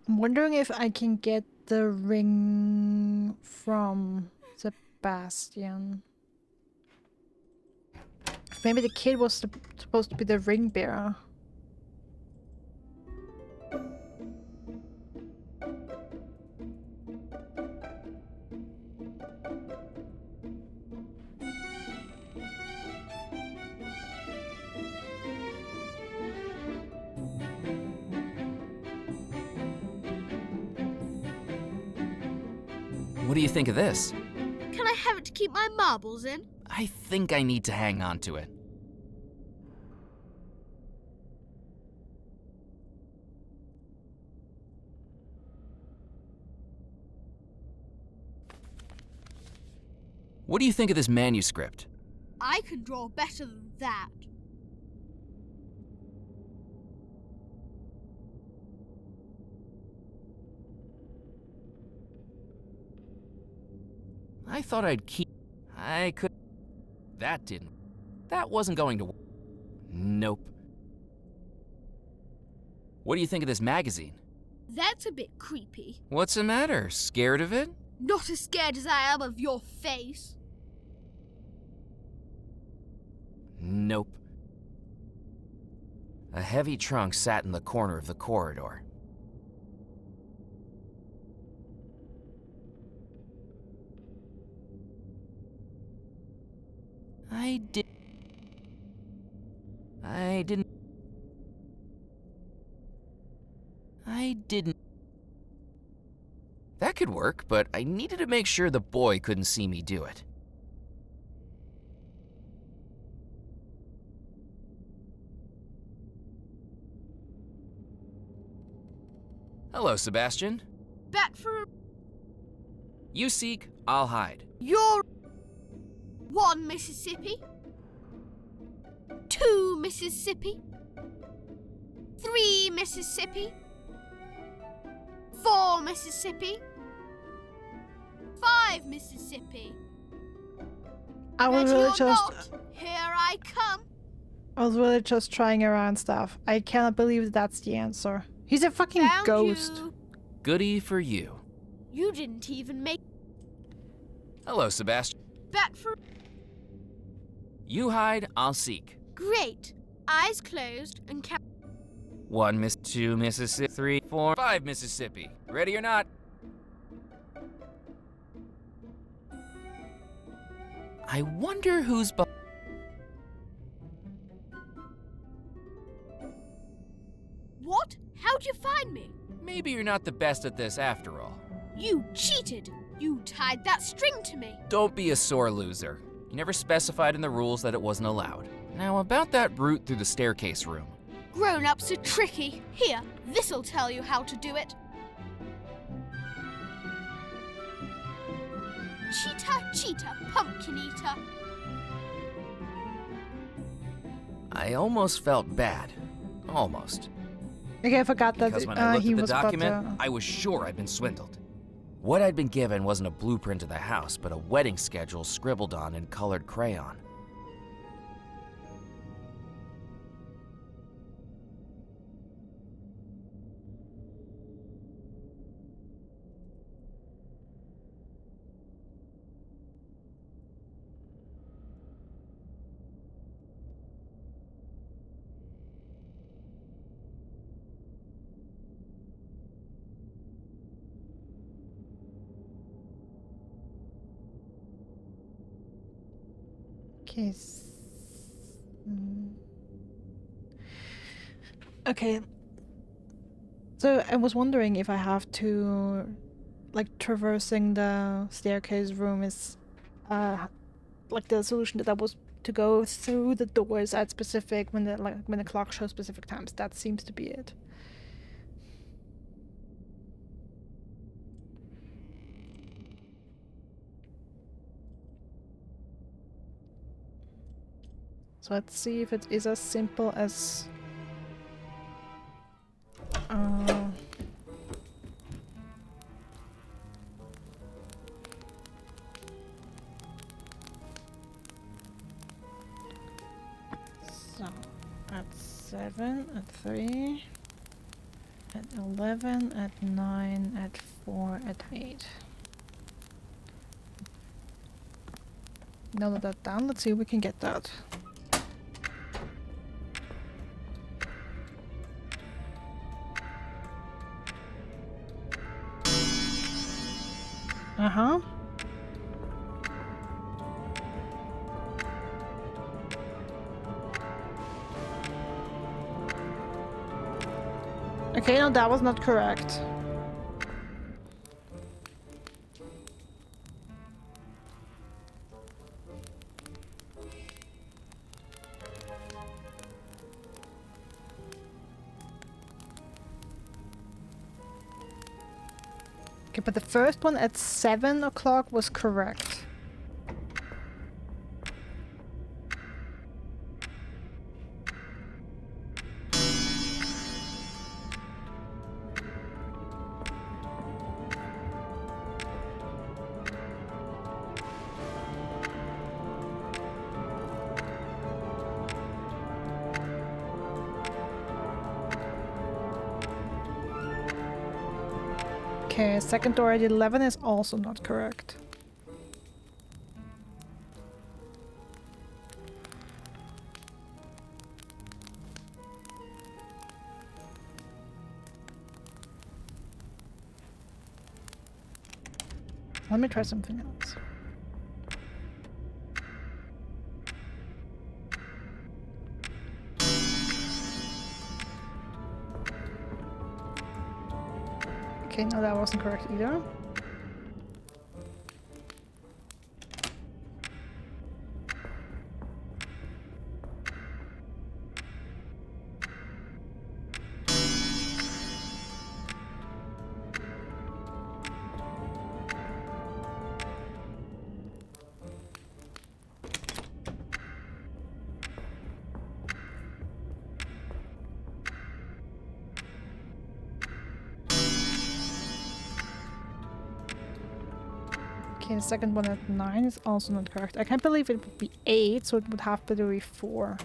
I'm wondering if I can get the ring from Sebastian. Maybe the kid was supposed to be the ring bearer.
What do you think of this?
Can I have it to keep my marbles in?
I think I need to hang on to it. What do you think of this manuscript?
I can draw better than that.
I thought I'd keep. I could. That didn't. That wasn't going to work. Nope. What do you think of this magazine?
That's a bit creepy.
What's the matter? Scared of it?
Not as scared as I am of your face.
Nope. A heavy trunk sat in the corner of the corridor. I didn't. That could work, but I needed to make sure the boy couldn't see me do it. Hello, Sebastian.
Back for...
You seek, I'll hide.
You're... 1 Mississippi. 2 Mississippi. 3 Mississippi. 4 Mississippi. 5 Mississippi.
I was
Ready
really
or
just...
not, here I come.
I was really just trying around stuff. I cannot believe that's the answer. He's a fucking
Found
ghost.
you.
Goody for you.
You didn't even make...
Hello, Sebastian.
Back for...
You hide, I'll seek.
Great. Eyes closed and
1 Miss, 2 Mississippi, 3, 4, 5 Mississippi. Ready or not? I wonder who's
What? How'd you find me?
Maybe you're not the best at this after all.
You cheated! You tied that string to me!
Don't be a sore loser. You never specified in the rules that it wasn't allowed. Now about that route through the staircase room.
Grown-ups are tricky. Here, this'll tell you how to do it. Cheetah, cheetah, pumpkin eater.
I almost felt bad. Almost.
Okay, I forgot that
Because when I looked
he
at the
was
document,
about
I was sure I'd been swindled. What I'd been given wasn't a blueprint of the house, but a wedding schedule scribbled on in colored crayon.
Okay. Okay. So I was wondering if I have to, like, traversing the staircase room is, like the solution that was to go through the doors at specific when the clock shows specific times. That seems to be it. So let's see if it is as simple as so at 7, at 3, at 11, at 9, at 4, at 8. Now that that's down, let's see if we can get that. Uh-huh. Okay, no, that was not correct. Okay, but the first one at 7 o'clock was correct. Okay, second door at 11 is also not correct. Let me try something else. Okay, no, that wasn't correct either. Okay, the second one at 9 is also not correct. I can't believe it would be 8, so it would have to be 4.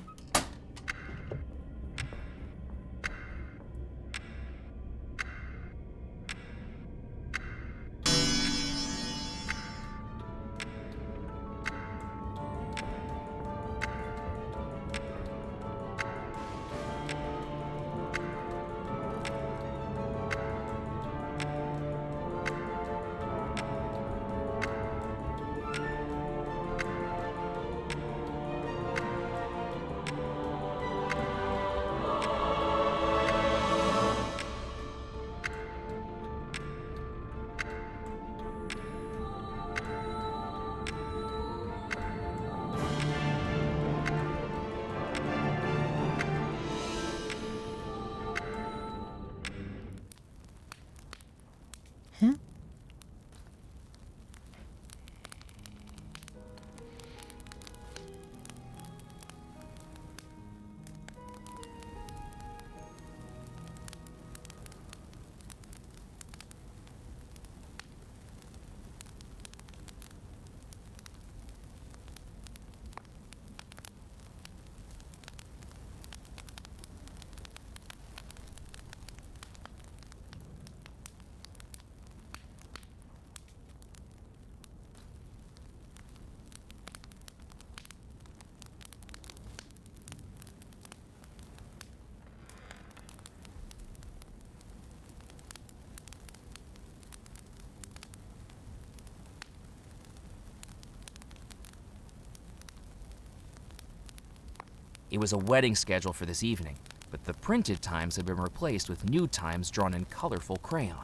It was a wedding schedule for this evening, but the printed times had been replaced with new times drawn in colorful crayon.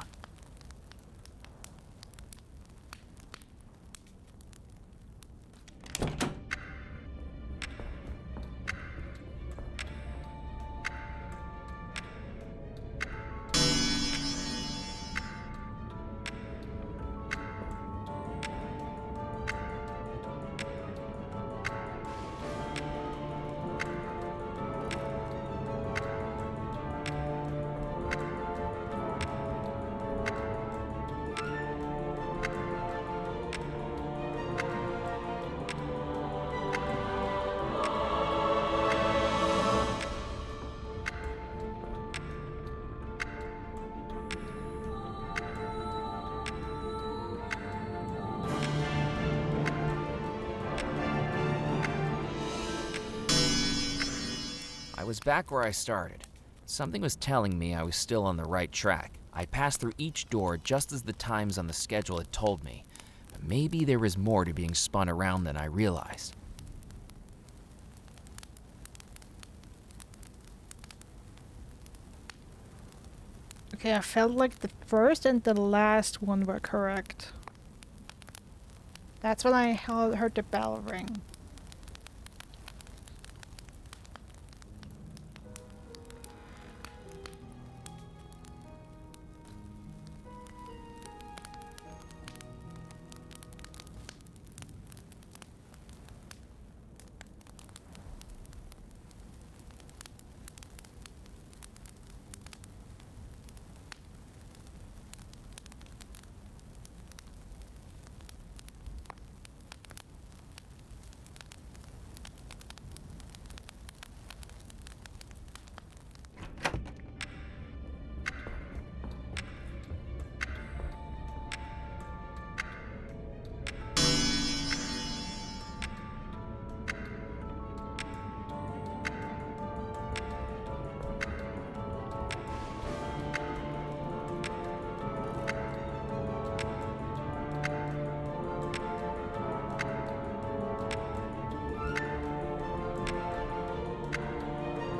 I was back where I started. Something was telling me I was still on the right track. I passed through each door just as the times on the schedule had told me. Maybe there was more to being spun around than I realized.
Okay, I felt like the first and the last one were correct. That's when I heard the bell ring.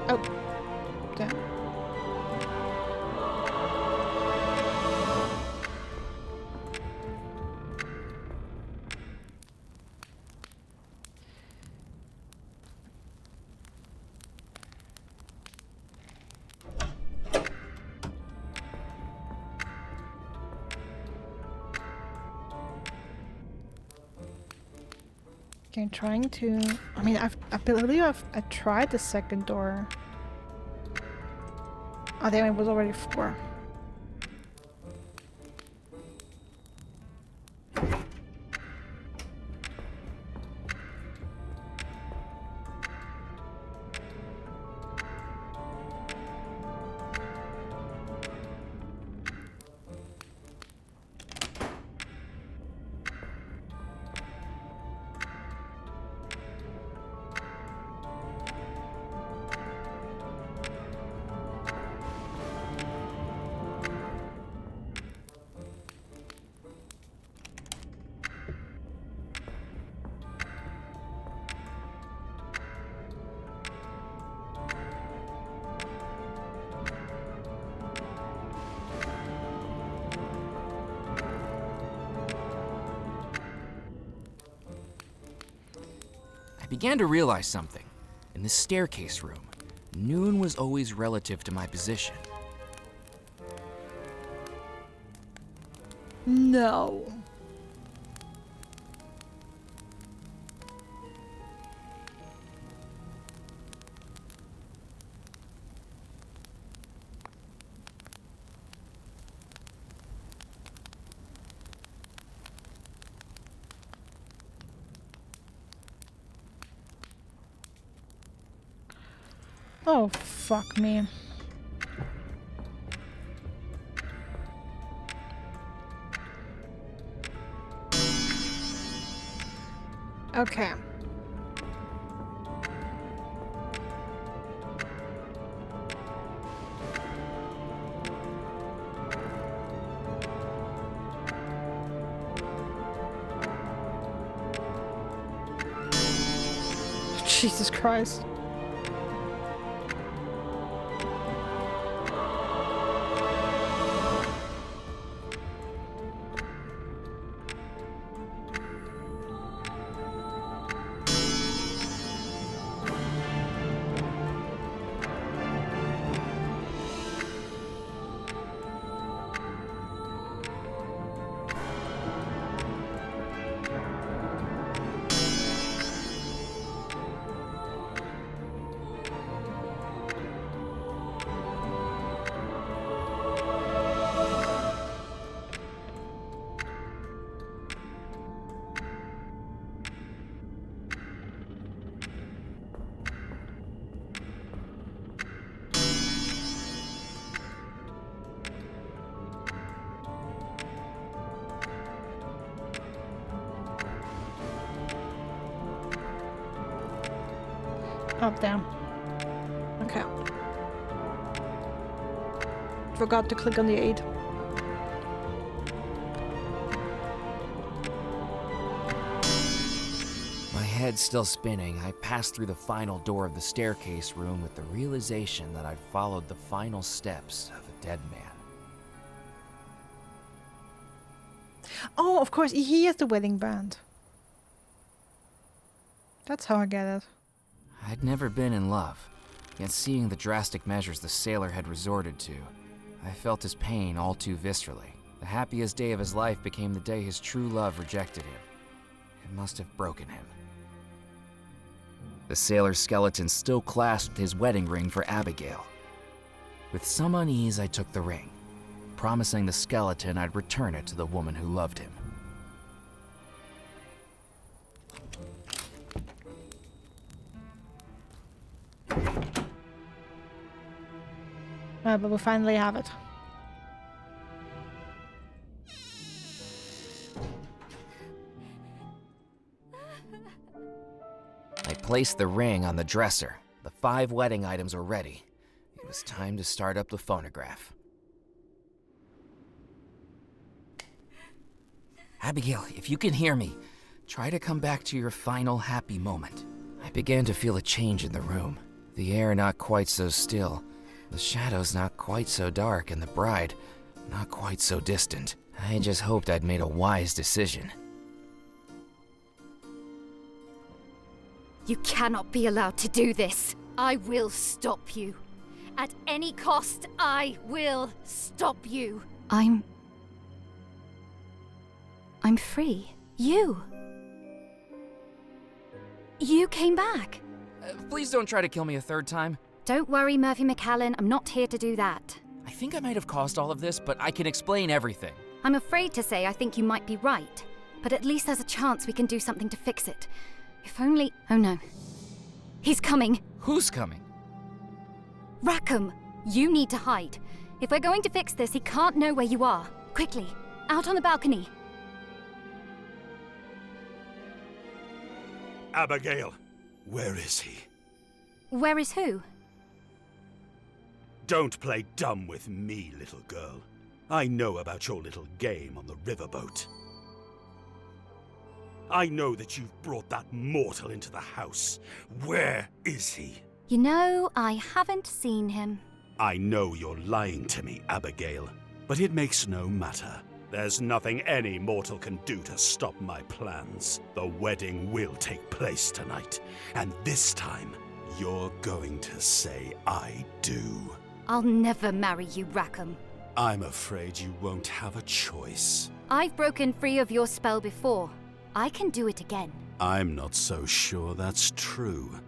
Oh, damn. Okay, trying to. I mean, I believe I tried the second door. I think it was already 4.
I began to realize something. In the staircase room, noon was always relative to my position.
No. Oh, fuck me. Okay. Jesus Christ. Oh, damn. Okay. Forgot to click on the aid.
My head still spinning, I passed through the final door of the staircase room with the realization that I'd followed the final steps of a dead man.
Oh, of course, he has the wedding band. That's how I get it.
I'd never been in love, yet seeing the drastic measures the sailor had resorted to, I felt his pain all too viscerally. The happiest day of his life became the day his true love rejected him. It must have broken him. The sailor's skeleton still clasped his wedding ring for Abigail. With some unease, I took the ring, promising the skeleton I'd return it to the woman who loved him.
But we finally have it.
I placed the ring on the dresser. The 5 wedding items were ready. It was time to start up the phonograph. Abigail, if you can hear me, try to come back to your final happy moment. I began to feel a change in the room. The air not quite so still, the shadows not quite so dark, and the bride not quite so distant. I just hoped I'd made a wise decision.
You cannot be allowed to do this. I will stop you. At any cost, I will stop you. I'm free. You came back.
Please don't try to kill me a third time.
Don't worry, Murphy McAllen. I'm not here to do that.
I think I might have caused all of this, but I can explain everything.
I'm afraid to say I think you might be right, but at least there's a chance we can do something to fix it. If only... Oh no. He's coming.
Who's coming?
Rackham, you need to hide. If we're going to fix this, he can't know where you are. Quickly, out on the balcony.
Abigail, where is he?
Where is who?
Don't play dumb with me, little girl. I know about your little game on the riverboat. I know that you've brought that mortal into the house. Where is he?
You know, I haven't seen him.
I know you're lying to me, Abigail, but it makes no matter. There's nothing any mortal can do to stop my plans. The wedding will take place tonight, and this time, you're going to say I do.
I'll never marry you, Rackham.
I'm afraid you won't have a choice.
I've broken free of your spell before. I can do it again.
I'm not so sure that's true.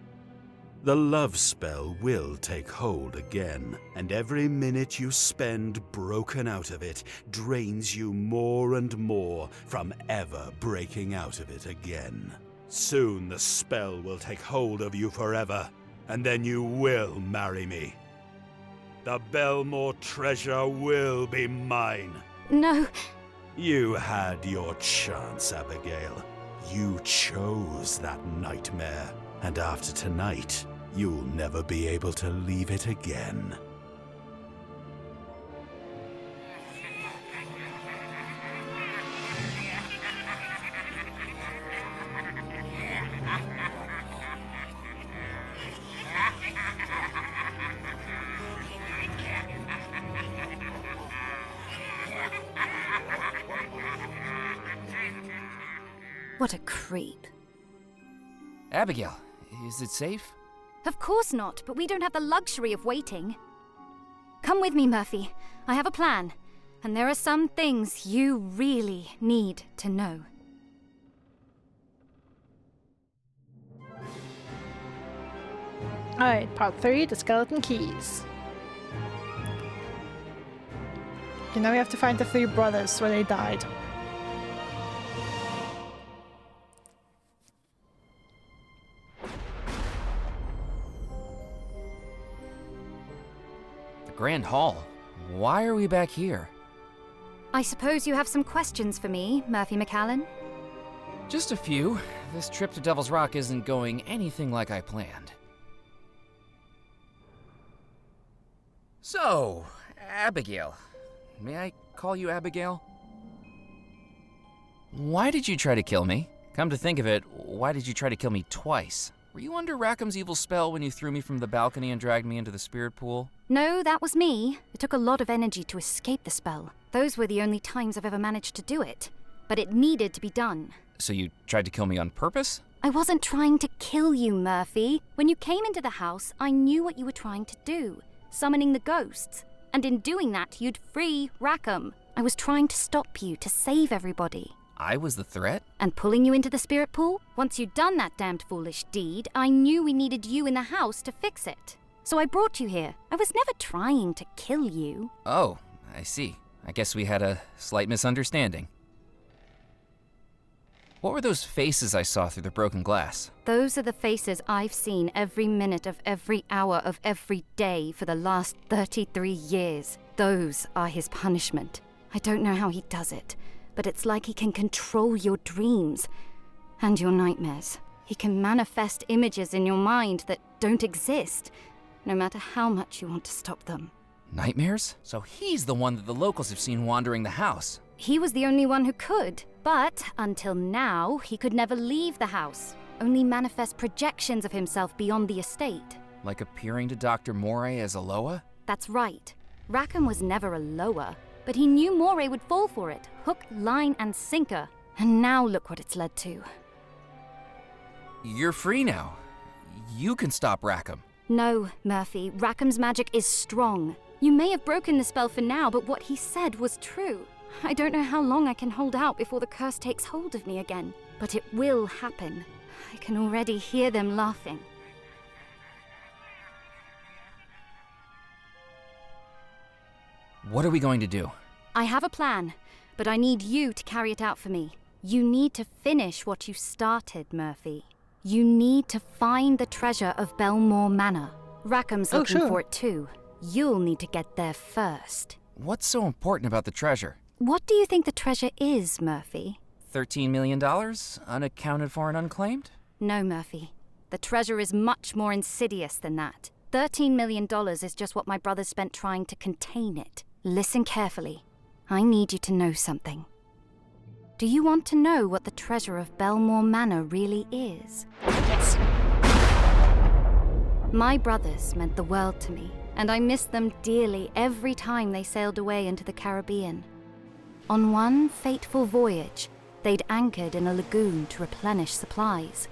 The love spell will take hold again, and every minute you spend broken out of it drains you more and more from ever breaking out of it again. Soon the spell will take hold of you forever, and then you will marry me. The Bellemore treasure will be mine.
No.
You had your chance, Abigail. You chose that nightmare, and after tonight, you'll never be able to leave it again.
What a creep.
Abigail, is it safe?
Of course not, but we don't have the luxury of waiting. Come with me, Murphy. I have a plan, and there are some things you really need to know.
Alright, part 3, the skeleton keys. Okay, now we have to find the 3 brothers where they died.
Grand Hall? Why are we back here?
I suppose you have some questions for me, Murphy McAllen?
Just a few. This trip to Devil's Rock isn't going anything like I planned. So, Abigail. May I call you Abigail? Why did you try to kill me? Come to think of it, why did you try to kill me twice? Were you under Rackham's evil spell when you threw me from the balcony and dragged me into the spirit pool?
No, that was me. It took a lot of energy to escape the spell. Those were the only times I've ever managed to do it. But it needed to be done.
So you tried to kill me on purpose?
I wasn't trying to kill you, Murphy. When you came into the house, I knew what you were trying to do. Summoning the ghosts. And in doing that, you'd free Rackham. I was trying to stop you, to save everybody.
I was the threat?
And pulling you into the spirit pool? Once you'd done that damned foolish deed, I knew we needed you in the house to fix it. So I brought you here. I was never trying to kill you.
Oh, I see. I guess we had a slight misunderstanding. What were those faces I saw through the broken glass?
Those are the faces I've seen every minute of every hour of every day for the last 33 years. Those are his punishment. I don't know how he does it, but it's like he can control your dreams and your nightmares. He can manifest images in your mind that don't exist, no matter how much you want to stop them.
Nightmares? So he's the one that the locals have seen wandering the house.
He was the only one who could, but until now, he could never leave the house, only manifest projections of himself beyond the estate.
Like appearing to Dr. Moray as Aloha?
That's right. Rackham was never a lower, but he knew Moray would fall for it, hook, line, and sinker. And now look what it's led to.
You're free now. You can stop Rackham.
No, Murphy, Rackham's magic is strong. You may have broken the spell for now, but what he said was true. I don't know how long I can hold out before the curse takes hold of me again, but it will happen. I can already hear them laughing.
What are we going to do?
I have a plan, but I need you to carry it out for me. You need to finish what you started, Murphy. You need to find the treasure of Bellemore Manor. Rackham's looking for it too. You'll need to get there first.
What's so important about the treasure?
What do you think the treasure is, Murphy?
$13 million? Unaccounted for and unclaimed?
No, Murphy. The treasure is much more insidious than that. $13 million is just what my brother spent trying to contain it. Listen carefully. I need you to know something. Do you want to know what the treasure of Bellemore Manor really is?
Yes.
My brothers meant the world to me, and I missed them dearly every time they sailed away into the Caribbean. On one fateful voyage, they'd anchored in a lagoon to replenish supplies.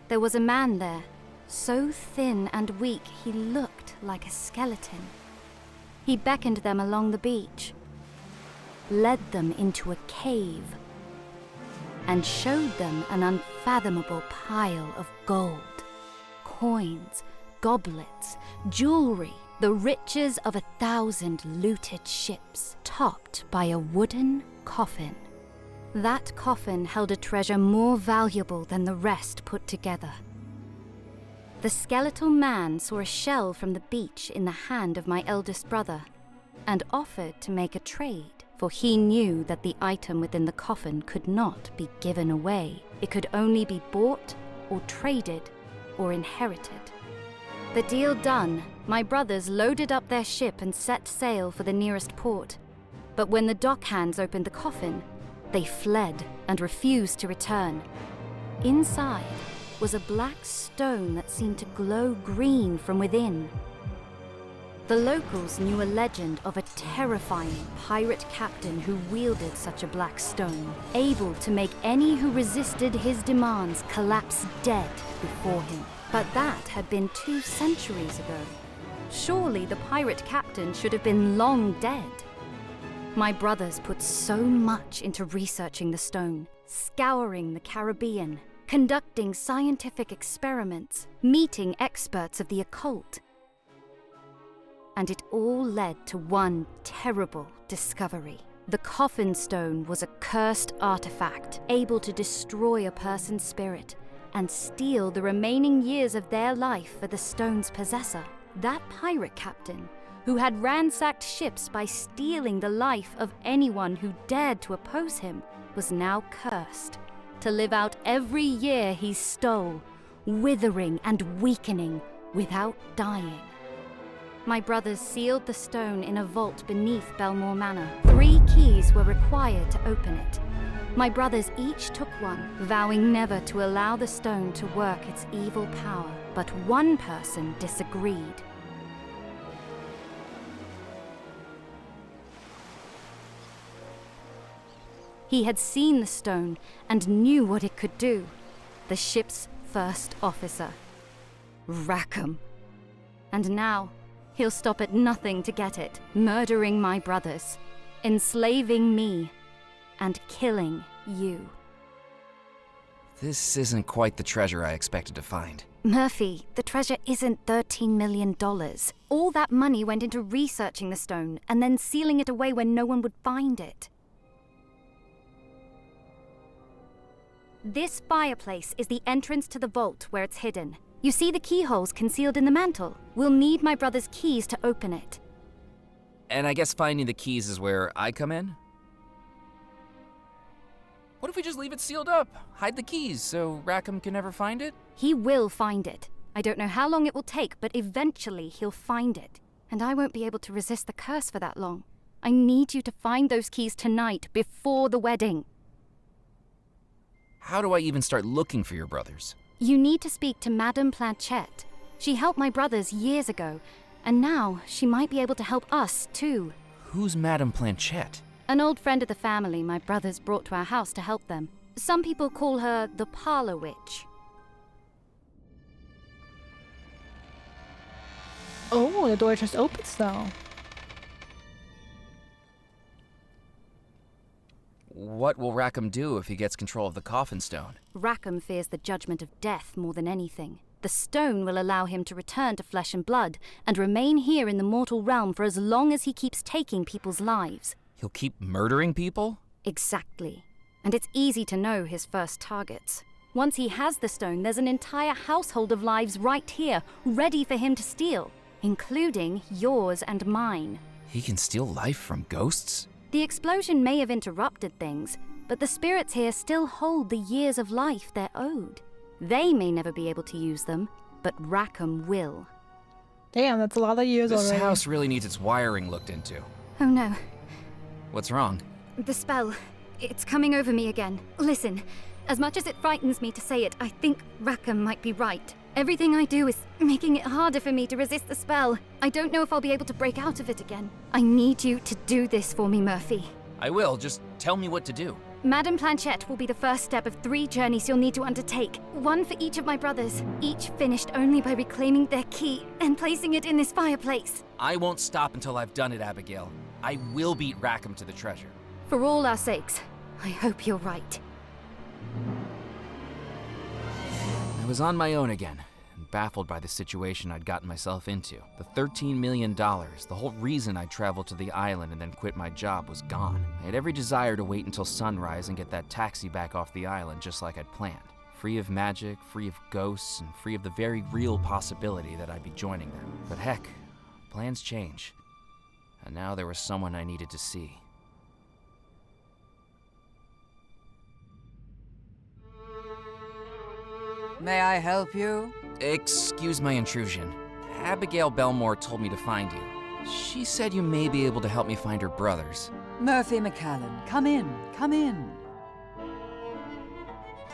There was a man there, so thin and weak he looked like a skeleton. He beckoned them along the beach, led them into a cave, and showed them an unfathomable pile of gold, coins, goblets, jewelry, the riches of 1,000 looted ships, topped by a wooden coffin. That coffin held a treasure more valuable than the rest put together. The skeletal man saw a shell from the beach in the hand of my eldest brother, and offered to make a trade, for he knew that the item within the coffin could not be given away. It could only be bought, or traded, or inherited. The deal done, my brothers loaded up their ship and set sail for the nearest port. But when the dockhands opened the coffin, they fled and refused to return. Inside was a black stone that seemed to glow green from within. The locals knew a legend of a terrifying pirate captain who wielded such a black stone, able to make any who resisted his demands collapse dead before him. But that had been 2 centuries ago. Surely the pirate captain should have been long dead. My brothers put so much into researching the stone, scouring the Caribbean, conducting scientific experiments, meeting experts of the occult. And it all led to one terrible discovery. The coffin stone was a cursed artifact, able to destroy a person's spirit and steal the remaining years of their life for the stone's possessor. That pirate captain, who had ransacked ships by stealing the life of anyone who dared to oppose him, was now cursed to live out every year he stole, withering and weakening without dying. My brothers sealed the stone in a vault beneath Bellemore Manor. 3 keys were required to open it. My brothers each took one, vowing never to allow the stone to work its evil power. But one person disagreed. He had seen the stone and knew what it could do. The ship's first officer, Rackham. And now, he'll stop at nothing to get it, murdering my brothers, enslaving me, and killing you.
This isn't quite the treasure I expected to find.
Murphy, the treasure isn't $13 million. All that money went into researching the stone and then sealing it away where no one would find it. This fireplace is the entrance to the vault where it's hidden. You see the keyholes concealed in the mantle? We'll need my brother's keys to open it.
And I guess finding the keys is where I come in? What if we just leave it sealed up? Hide the keys so Rackham can never find it?
He will find it. I don't know how long it will take, but eventually he'll find it. And I won't be able to resist the curse for that long. I need you to find those keys tonight, before the wedding.
How do I even start looking for your brothers?
You need to speak to Madame Planchette. She helped my brothers years ago, and now she might be able to help us, too.
Who's Madame Planchette?
An old friend of the family my brothers brought to our house to help them. Some people call her the Parlor Witch.
Oh, the door just opens though.
What will Rackham do if he gets control of the coffin stone?
Rackham fears the judgment of death more than anything. The stone will allow him to return to flesh and blood and remain here in the mortal realm for as long as he keeps taking people's lives.
He'll keep murdering people?
Exactly. And it's easy to know his first targets. Once he has the stone, there's an entire household of lives right here, ready for him to steal, including yours and mine.
He can steal life from ghosts?
The explosion may have interrupted things, but the spirits here still hold the years of life they're owed. They may never be able to use them, but Rackham will.
Damn, that's a lot of years
This
already.
house really needs its wiring looked into.
Oh no,
What's wrong?
the spell. It's coming over me again. Listen, as much as it frightens me to say it, I think Rackham might be right. Everything I do is making it harder for me to resist the spell. I don't know if I'll be able to break out of it again. I need you to do this for me, Murphy.
I will, just tell me what to do.
Madame Planchette will be the first step of 3 journeys you'll need to undertake. 1 for each of my brothers, each finished only by reclaiming their key and placing it in this fireplace.
I won't stop until I've done it, Abigail. I will beat Rackham to the treasure.
For all our sakes, I hope you're right.
I was on my own again, and baffled by the situation I'd gotten myself into. The $13 million, the whole reason I'd traveled to the island and then quit my job, was gone. I had every desire to wait until sunrise and get that taxi back off the island just like I'd planned. Free of magic, free of ghosts, and free of the very real possibility that I'd be joining them. But heck, plans change. And now there was someone I needed to see.
May I help you?
Excuse my intrusion. Abigail Bellemore told me to find you. She said you may be able to help me find her brothers.
Murphy McCallan, come in, come in.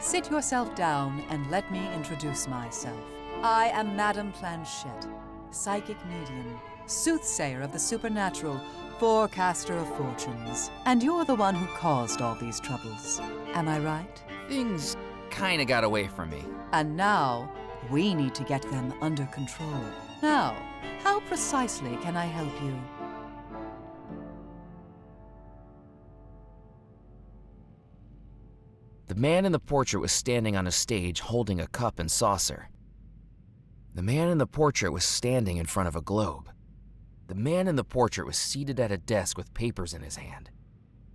Sit yourself down and let me introduce myself. I am Madame Planchette, psychic medium, soothsayer of the supernatural, forecaster of fortunes. And you're the one who caused all these troubles. Am I right?
Things kinda got away from me.
And now, we need to get them under control. Now, how precisely can I help you?
The man in the portrait was standing on a stage holding a cup and saucer. The man in the portrait was standing in front of a globe. The man in the portrait was seated at a desk with papers in his hand.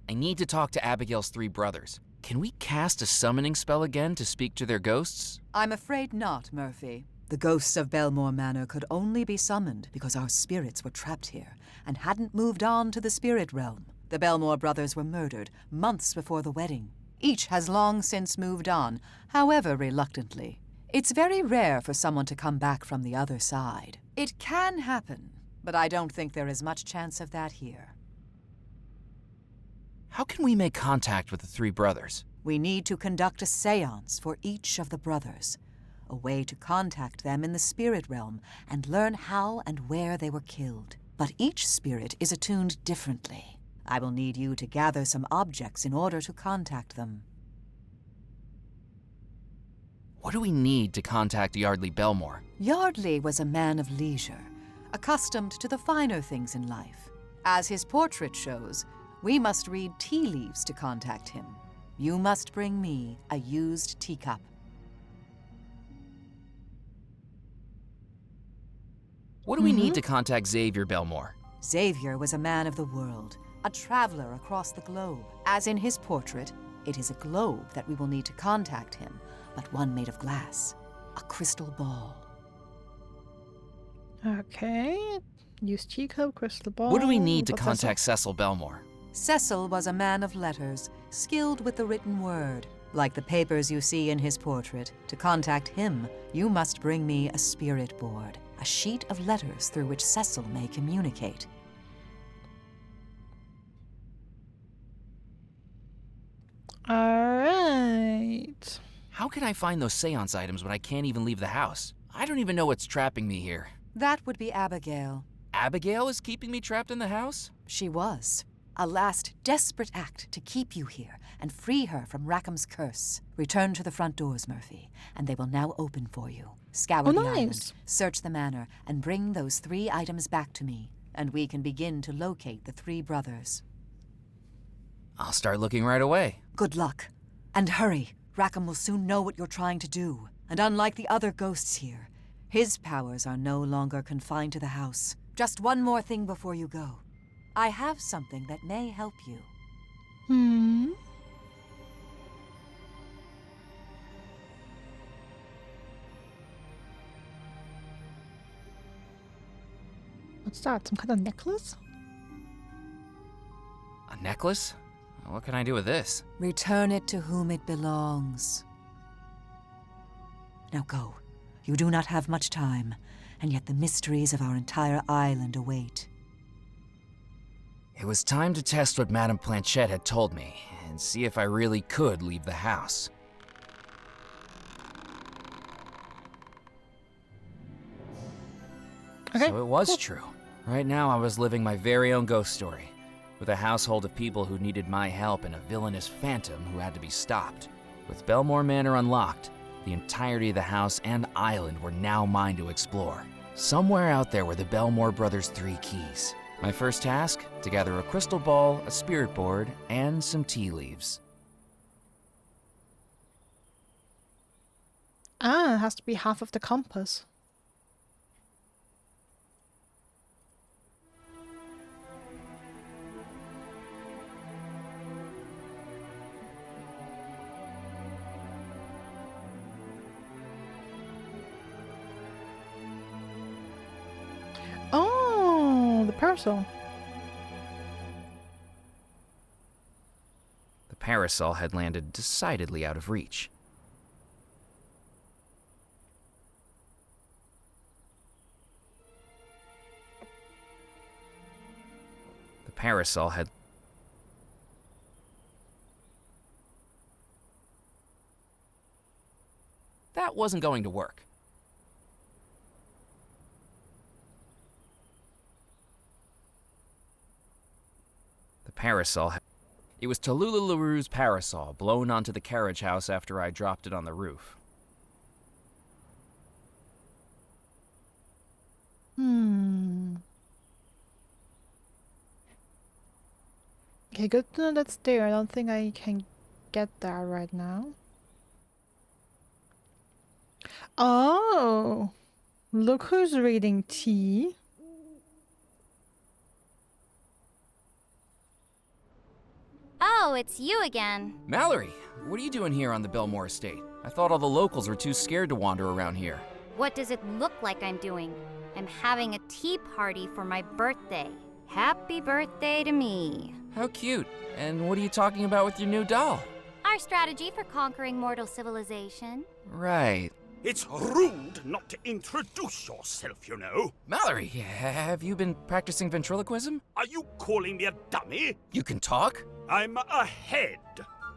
I need to talk to Abigail's 3 brothers. Can we cast a summoning spell again to speak to their ghosts?
I'm afraid not, Murphy. The ghosts of Bellemore Manor could only be summoned because our spirits were trapped here and hadn't moved on to the spirit realm. The Bellemore brothers were murdered months before the wedding. Each has long since moved on, however reluctantly. It's very rare for someone to come back from the other side. It can happen, but I don't think there is much chance of that here.
How can we make contact with the three brothers?
We need to conduct a seance for each of the brothers, a way to contact them in the spirit realm and learn how and where they were killed. But each spirit is attuned differently. I will need you to gather some objects in order to contact them.
What do we need to contact Yardley Bellemore?
Yardley was a man of leisure, accustomed to the finer things in life. As his portrait shows, we must read tea leaves to contact him. You must bring me a used teacup.
What do we need to contact Xavier Bellemore?
Xavier was a man of the world, a traveler across the globe. As in his portrait, it is a globe that we will need to contact him, but one made of glass, a crystal ball.
Okay. Use teacup, crystal ball.
What do we need to
What's
contact Cecil Bellemore?
Cecil was a man of letters, skilled with the written word. Like the papers you see in his portrait, to contact him, you must bring me a spirit board, a sheet of letters through which Cecil may communicate.
Alright.
How can I find those seance items when I can't even leave the house? I don't even know what's trapping me here.
That would be Abigail.
Abigail is keeping me trapped in the house?
She was. A last desperate act to keep you here and free her from Rackham's curse. Return to the front doors, Murphy, and they will now open for you. Scour the island, search the manor, and bring those 3 items back to me, and we can begin to locate the 3 brothers.
I'll start looking right away.
Good luck. And hurry. Rackham will soon know what you're trying to do. And unlike the other ghosts here, his powers are no longer confined to the house. Just one more thing before you go. I have something that may help you.
What's that? Some kind of necklace?
A necklace? What can I do with this?
Return it to whom it belongs. Now go. You do not have much time, and yet the mysteries of our entire island await.
It was time to test what Madame Planchette had told me, and see if I really could leave the house.
Okay,
So it was
cool.
true. Right now I was living my very own ghost story, with a household of people who needed my help and a villainous phantom who had to be stopped. With Bellemore Manor unlocked, the entirety of the house and island were now mine to explore. Somewhere out there were the Bellemore brothers' 3 keys. My first task, to gather a crystal ball, a spirit board, and some tea leaves.
Ah, it has to be half of the compass. Oh, the parasol.
The parasol had landed decidedly out of reach. The parasol had... That wasn't going to work. The parasol had... It was Tallulah LaRue's parasol, blown onto the carriage house after I dropped it on the roof.
Okay, good to know that's there. I don't think I can get that right now. Oh, look who's reading tea.
Oh, it's you again.
Mallory, what are you doing here on the Bellemore estate? I thought all the locals were too scared to wander around here.
What does it look like I'm doing? I'm having a tea party for my birthday. Happy birthday to me.
How cute. And what are you talking about with your new doll?
Our strategy for conquering mortal civilization.
Right.
It's rude not to introduce yourself, you know.
Mallory, have you been practicing ventriloquism?
Are you calling me a dummy?
You can talk?
I'm a head.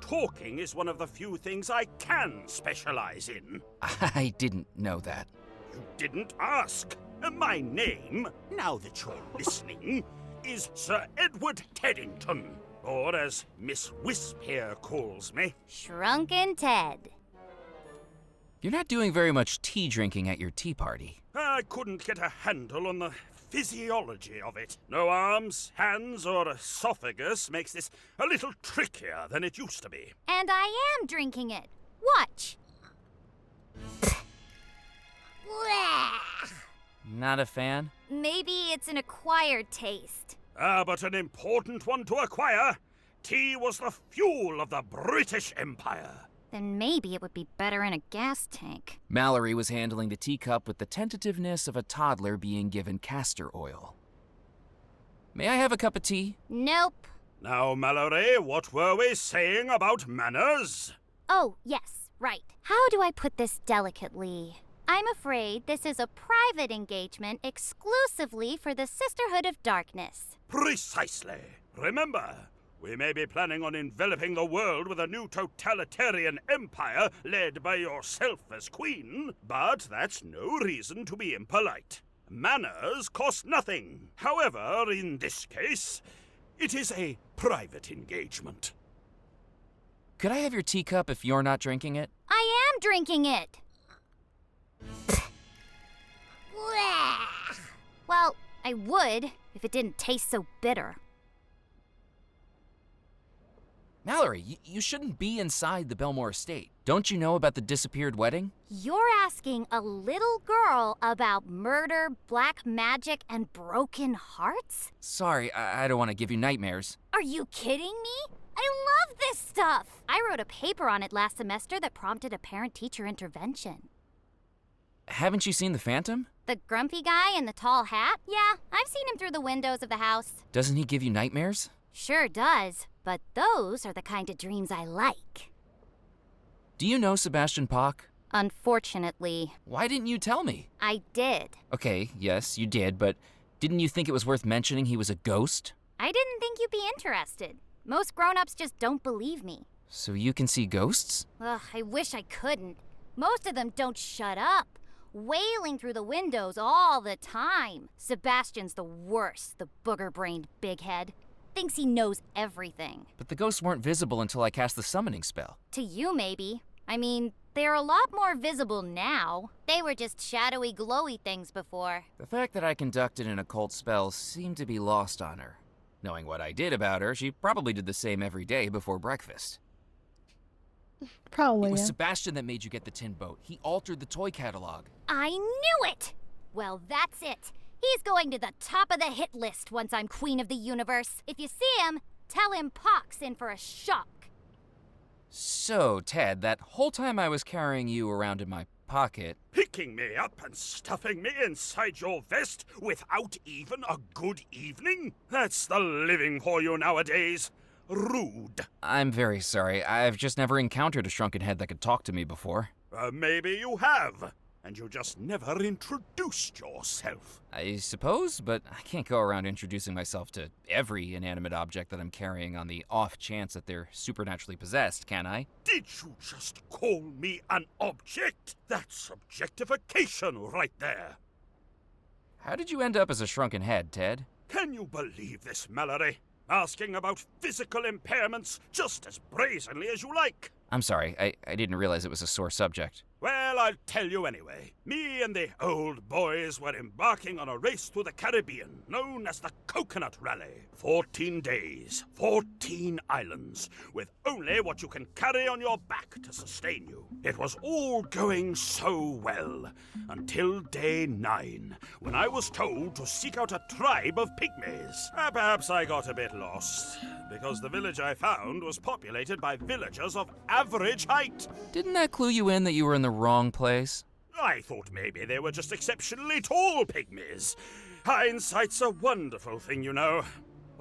Talking is one of the few things I can specialize in.
I didn't know that.
You didn't ask. My name, now that you're listening, is Sir Edward Teddington, or as Miss Wisp here calls me,
Shrunken Ted.
You're not doing very much tea drinking at your tea party.
I couldn't get a handle on the physiology of it. No arms, hands, or esophagus makes this a little trickier than it used to be.
And I am drinking it. Watch.
Not a fan?
Maybe it's an acquired taste.
But an important one to acquire. Tea was the fuel of the British Empire.
Then maybe it would be better in a gas tank.
Mallory was handling the teacup with the tentativeness of a toddler being given castor oil. May I have a cup of tea?
Nope.
Now, Mallory, what were we saying about manners?
Oh, yes, right. How do I put this delicately? I'm afraid this is a private engagement exclusively for the Sisterhood of Darkness.
Precisely. Remember, we may be planning on enveloping the world with a new totalitarian empire led by yourself as queen, but that's no reason to be impolite. Manners cost nothing. However, in this case, it is a private engagement.
Could I have your teacup if you're not drinking it?
I am drinking it! Well, I would if it didn't taste so bitter.
Mallory, you shouldn't be inside the Bellemore estate. Don't you know about the disappeared wedding?
You're asking a little girl about murder, black magic, and broken hearts?
Sorry, I don't want to give you nightmares.
Are you kidding me? I love this stuff! I wrote a paper on it last semester that prompted a parent-teacher intervention.
Haven't you seen the Phantom?
The grumpy guy in the tall hat? Yeah, I've seen him through the windows of the house.
Doesn't he give you nightmares?
Sure does, but those are the kind of dreams I like.
Do you know Sebastian Bach?
Unfortunately.
Why didn't you tell me?
I did.
Okay, yes, you did, but didn't you think it was worth mentioning he was a ghost?
I didn't think you'd be interested. Most grown-ups just don't believe me.
So you can see ghosts?
Ugh, I wish I couldn't. Most of them don't shut up. Wailing through the windows all the time. Sebastian's the worst, the booger-brained bighead. Thinks he knows everything.
But the ghosts weren't visible until I cast the summoning spell.
To you, maybe. I mean, they're a lot more visible now. They were just shadowy, glowy things before.
The fact that I conducted an occult spell seemed to be lost on her. Knowing what I did about her, she probably did the same every day before breakfast.
Probably.
It was
Yeah.
Sebastian that made you get the tin boat. He altered the toy catalog.
I knew it! Well, that's it. He's going to the top of the hit list once I'm Queen of the Universe. If you see him, tell him Pac's in for a shock.
So, Ted, that whole time I was carrying you around in my pocket...
Picking me up and stuffing me inside your vest without even a good evening? That's the living for you nowadays. Rude.
I'm very sorry. I've just never encountered a shrunken head that could talk to me before.
Maybe you have, and you just never introduced yourself.
I suppose, but I can't go around introducing myself to every inanimate object that I'm carrying on the off chance that they're supernaturally possessed, can I?
Did you just call me an object? That's objectification right there.
How did you end up as a shrunken head, Ted?
Can you believe this, Mallory? Asking about physical impairments just as brazenly as you like.
I'm sorry, I didn't realize it was a sore subject.
Well, I'll tell you anyway. Me and the old boys were embarking on a race to the Caribbean, known as the Coconut Rally. 14 days, 14 islands, with only what you can carry on your back to sustain you. It was all going so well, until day 9, when I was told to seek out a tribe of pygmies. Perhaps I got a bit lost, because the village I found was populated by villagers of average height.
Didn't that clue you in that you were in the wrong place?
I thought maybe they were just exceptionally tall pygmies. Hindsight's a wonderful thing, you know.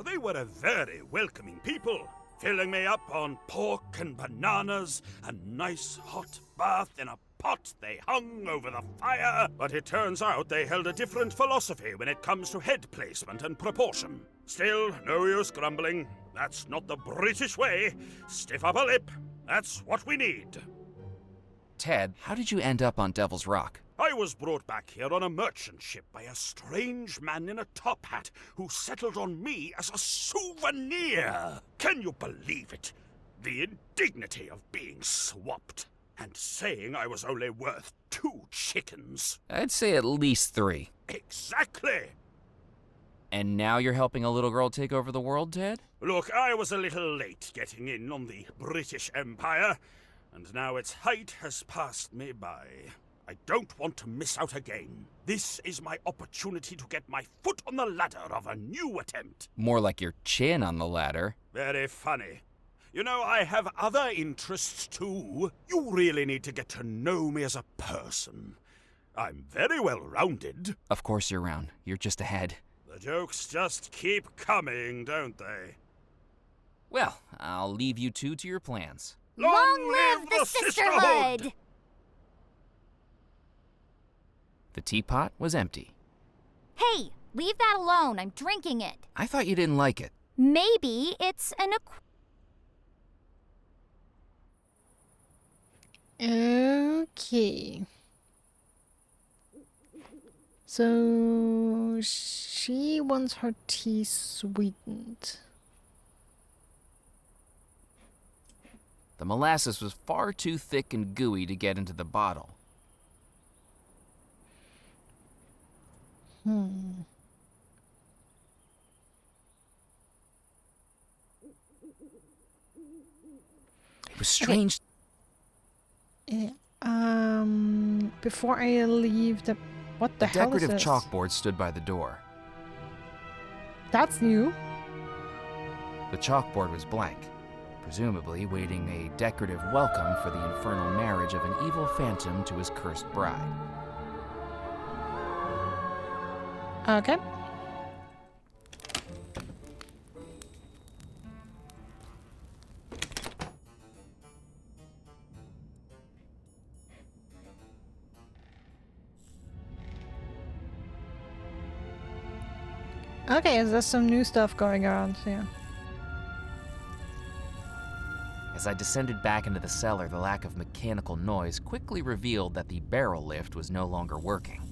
They were a very welcoming people, filling me up on pork and bananas, a nice hot bath in a pot, they hung over the fire, but it turns out they held a different philosophy when it comes to head placement and proportion. Still, no use grumbling. That's not the British way. Stiff upper lip. That's what we need.
Ted, how did you end up on Devil's Rock?
I was brought back here on a merchant ship by a strange man in a top hat who settled on me as a souvenir. Can you believe it? The indignity of being swapped and saying I was only worth 2 chickens.
I'd say at least 3.
Exactly.
And now you're helping a little girl take over the world, Ted?
Look, I was a little late getting in on the British Empire, and now its height has passed me by. I don't want to miss out again. This is my opportunity to get my foot on the ladder of a new attempt.
More like your chin on the ladder.
Very funny. You know, I have other interests too. You really need to get to know me as a person. I'm very well-rounded.
Of course you're round. You're just ahead.
The jokes just keep coming, don't they?
Well, I'll leave you two to your plans.
Long live the sisterhood!
The teapot was empty.
Hey, leave that alone. I'm drinking it.
I thought you didn't like it.
Maybe it's an
Okay. So she wants her tea sweetened.
The molasses was far too thick and gooey to get into the bottle. It was strange.
Yeah, before I leave the... What the hell is
Decorative
this?
chalkboard stood by the door.
That's new.
The chalkboard was blank, presumably waiting a decorative welcome for the infernal marriage of an evil phantom to his cursed bride.
Okay. Okay, is there some new stuff going around here?
As I descended back into the cellar, the lack of mechanical noise quickly revealed that the barrel lift was no longer working.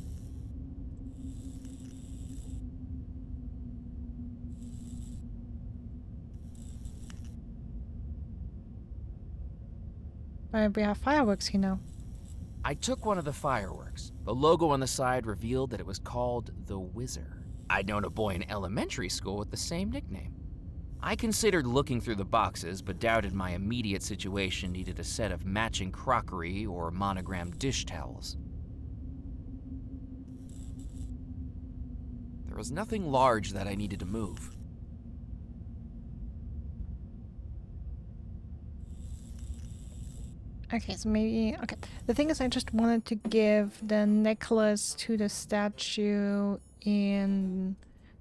We have fireworks here now.
I took one of the fireworks. The logo on the side revealed that it was called the Whizzer. I'd known a boy in elementary school with the same nickname. I considered looking through the boxes, but doubted my immediate situation needed a set of matching crockery or monogrammed dish towels. There was nothing large that I needed to move.
Okay, so maybe... Okay. The thing is, I just wanted to give the necklace to the statue in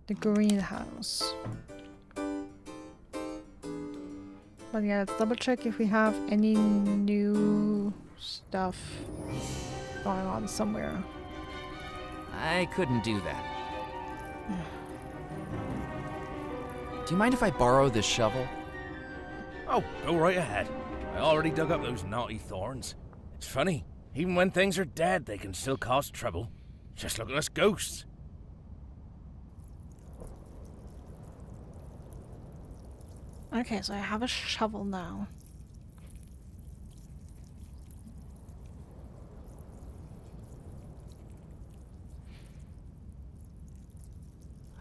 the greenhouse. But yeah, let's double check if we have any new stuff going on somewhere.
I couldn't do that. Do you mind if I borrow this shovel?
Oh, go right ahead. I already dug up those naughty thorns. It's funny, even when things are dead, they can still cause trouble. Just look at us ghosts.
Okay, so I have a shovel now.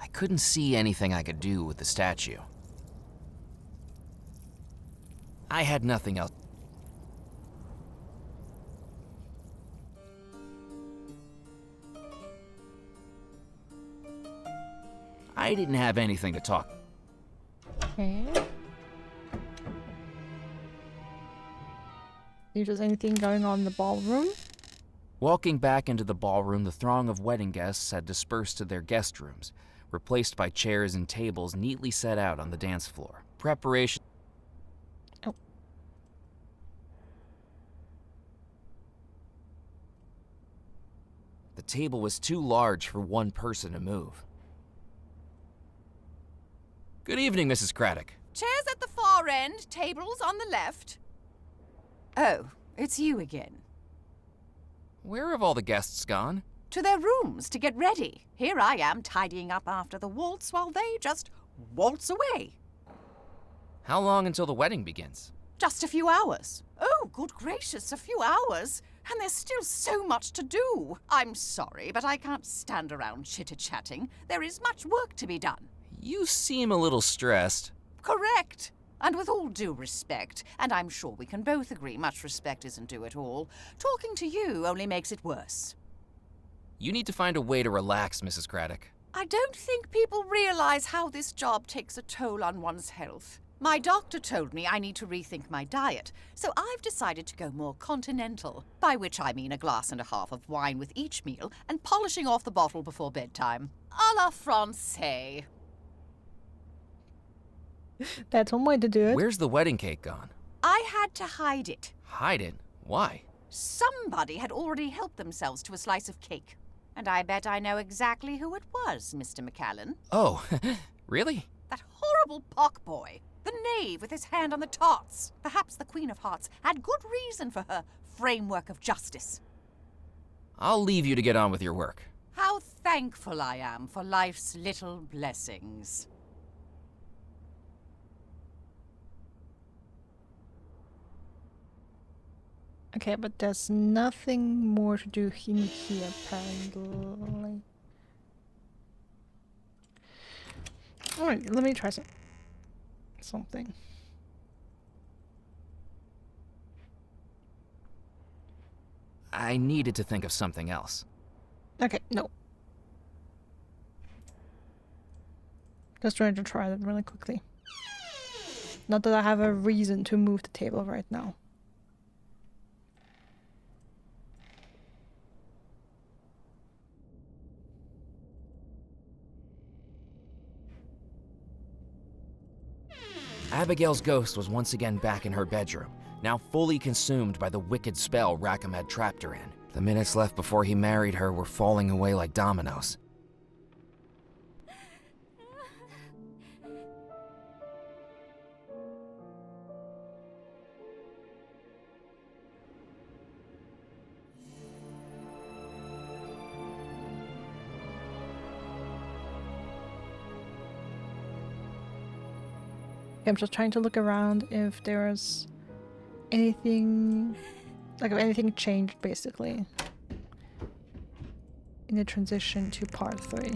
I couldn't see anything I could do with the statue. I had nothing else. I didn't have anything to talk.
Okay. If there's anything going on in the ballroom?
Walking back into the ballroom, the throng of wedding guests had dispersed to their guest rooms, replaced by chairs and tables neatly set out on the dance floor. Preparation.
Oh.
The table was too large for one person to move. Good evening, Mrs. Craddock.
Chairs at the far end, tables on the left. Oh, it's you again.
Where have all the guests gone?
To their rooms to get ready. Here I am tidying up after the waltz while they just waltz away.
How long until the wedding begins?
Just a few hours. Oh, good gracious, a few hours. And there's still so much to do. I'm sorry, but I can't stand around chitter-chatting. There is much work to be done.
You seem a little stressed.
Correct. And with all due respect, and I'm sure we can both agree much respect isn't due at all, talking to you only makes it worse.
You need to find a way to relax, Mrs. Craddock.
I don't think people realize how this job takes a toll on one's health. My doctor told me I need to rethink my diet, so I've decided to go more continental, by which I mean a glass and a half of wine with each meal and polishing off the bottle before bedtime. A la Francais.
That's one way to do it.
Where's the wedding cake gone?
I had to hide it.
Hide it? Why?
Somebody had already helped themselves to a slice of cake. And I bet I know exactly who it was, Mr. McCallan.
Oh, really?
That horrible pock boy. The knave with his hand on the tarts. Perhaps the Queen of Hearts had good reason for her framework of justice.
I'll leave you to get on with your work.
How thankful I am for life's little blessings.
Okay, but there's nothing more to do in here, apparently. Alright, let me try something.
I needed to think of something else.
Okay, no. Just trying to try that really quickly. Not that I have a reason to move the table right now.
Abigail's ghost was once again back in her bedroom, now fully consumed by the wicked spell Rackham had trapped her in. The minutes left before he married her were falling away like dominoes.
I'm just trying to look around if there's anything, like if anything changed basically in the transition to part 3.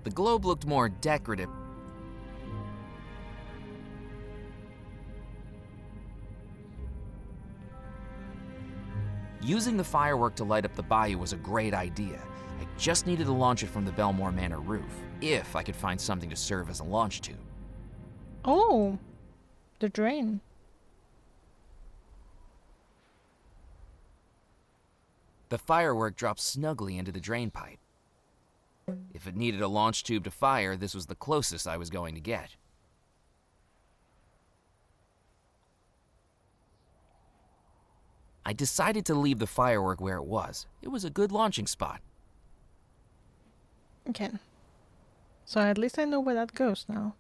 The globe looked more decorative. Using the firework to light up the bayou was a great idea. I just needed to launch it from the Bellemore Manor roof, if I could find something to serve as a launch tube.
Oh, the drain.
The firework dropped snugly into the drain pipe. If it needed a launch tube to fire, this was the closest I was going to get. I decided to leave the firework where it was. It was a good launching spot.
Okay. So at least I know where that goes now.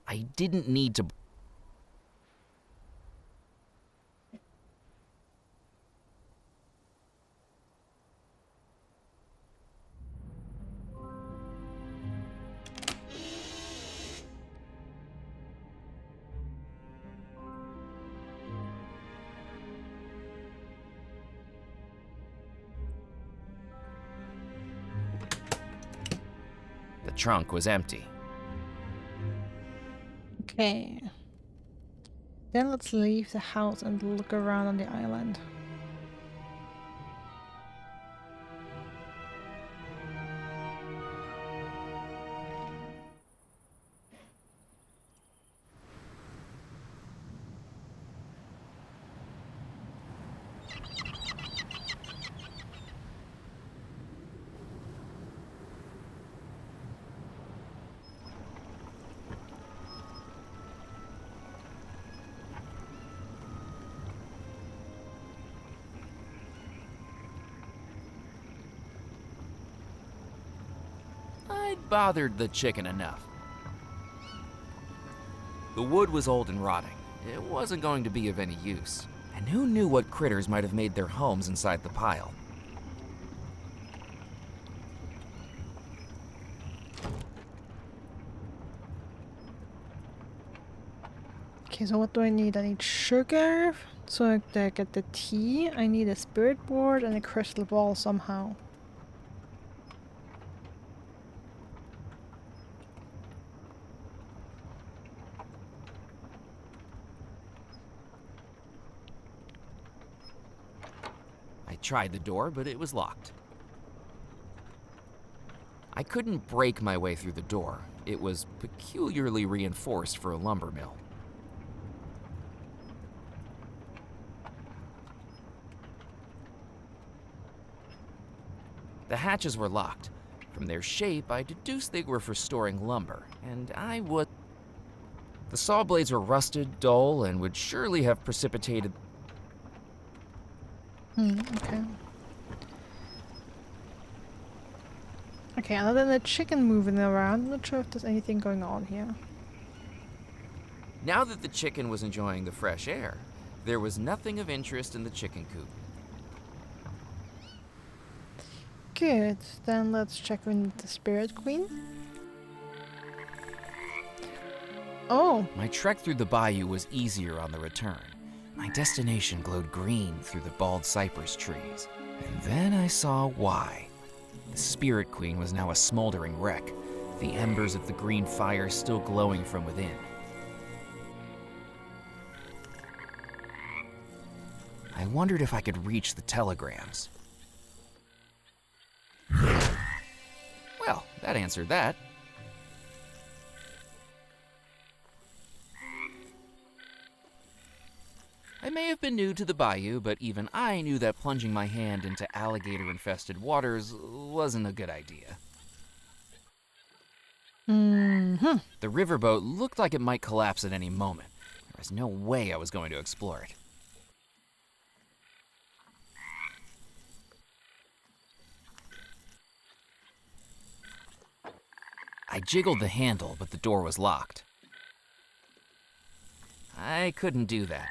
I didn't need to... The trunk was empty.
Okay. Then let's leave the house and look around on the island.
bothered the chicken enough. The wood was old and rotting. It wasn't going to be of any use. And who knew what critters might have made their homes inside the pile?
Okay, so what do I need? I need sugar so that I get the tea. I need a spirit board and a crystal ball somehow.
I tried the door, but it was locked. I couldn't break my way through the door. It was peculiarly reinforced for a lumber mill. The hatches were locked. From their shape, I deduced they were for storing lumber, and I would... The saw blades were rusted, dull, and would surely have precipitated...
Okay. Okay, other than the chicken moving around, I'm not sure if there's anything going on here.
Now that the chicken was enjoying the fresh air, there was nothing of interest in the chicken coop.
Good, then let's check in the Spirit Queen. Oh!
My trek through the bayou was easier on the return. My destination glowed green through the bald cypress trees. And then I saw why. The Spirit Queen was now a smoldering wreck, the embers of the green fire still glowing from within. I wondered if I could reach the telegrams. Well, that answered that. I may have been new to the bayou, but even I knew that plunging my hand into alligator-infested waters wasn't a good idea.
Mm-hmm.
The riverboat looked like it might collapse at any moment. There was no way I was going to explore it. I jiggled the handle, but the door was locked. I couldn't do that.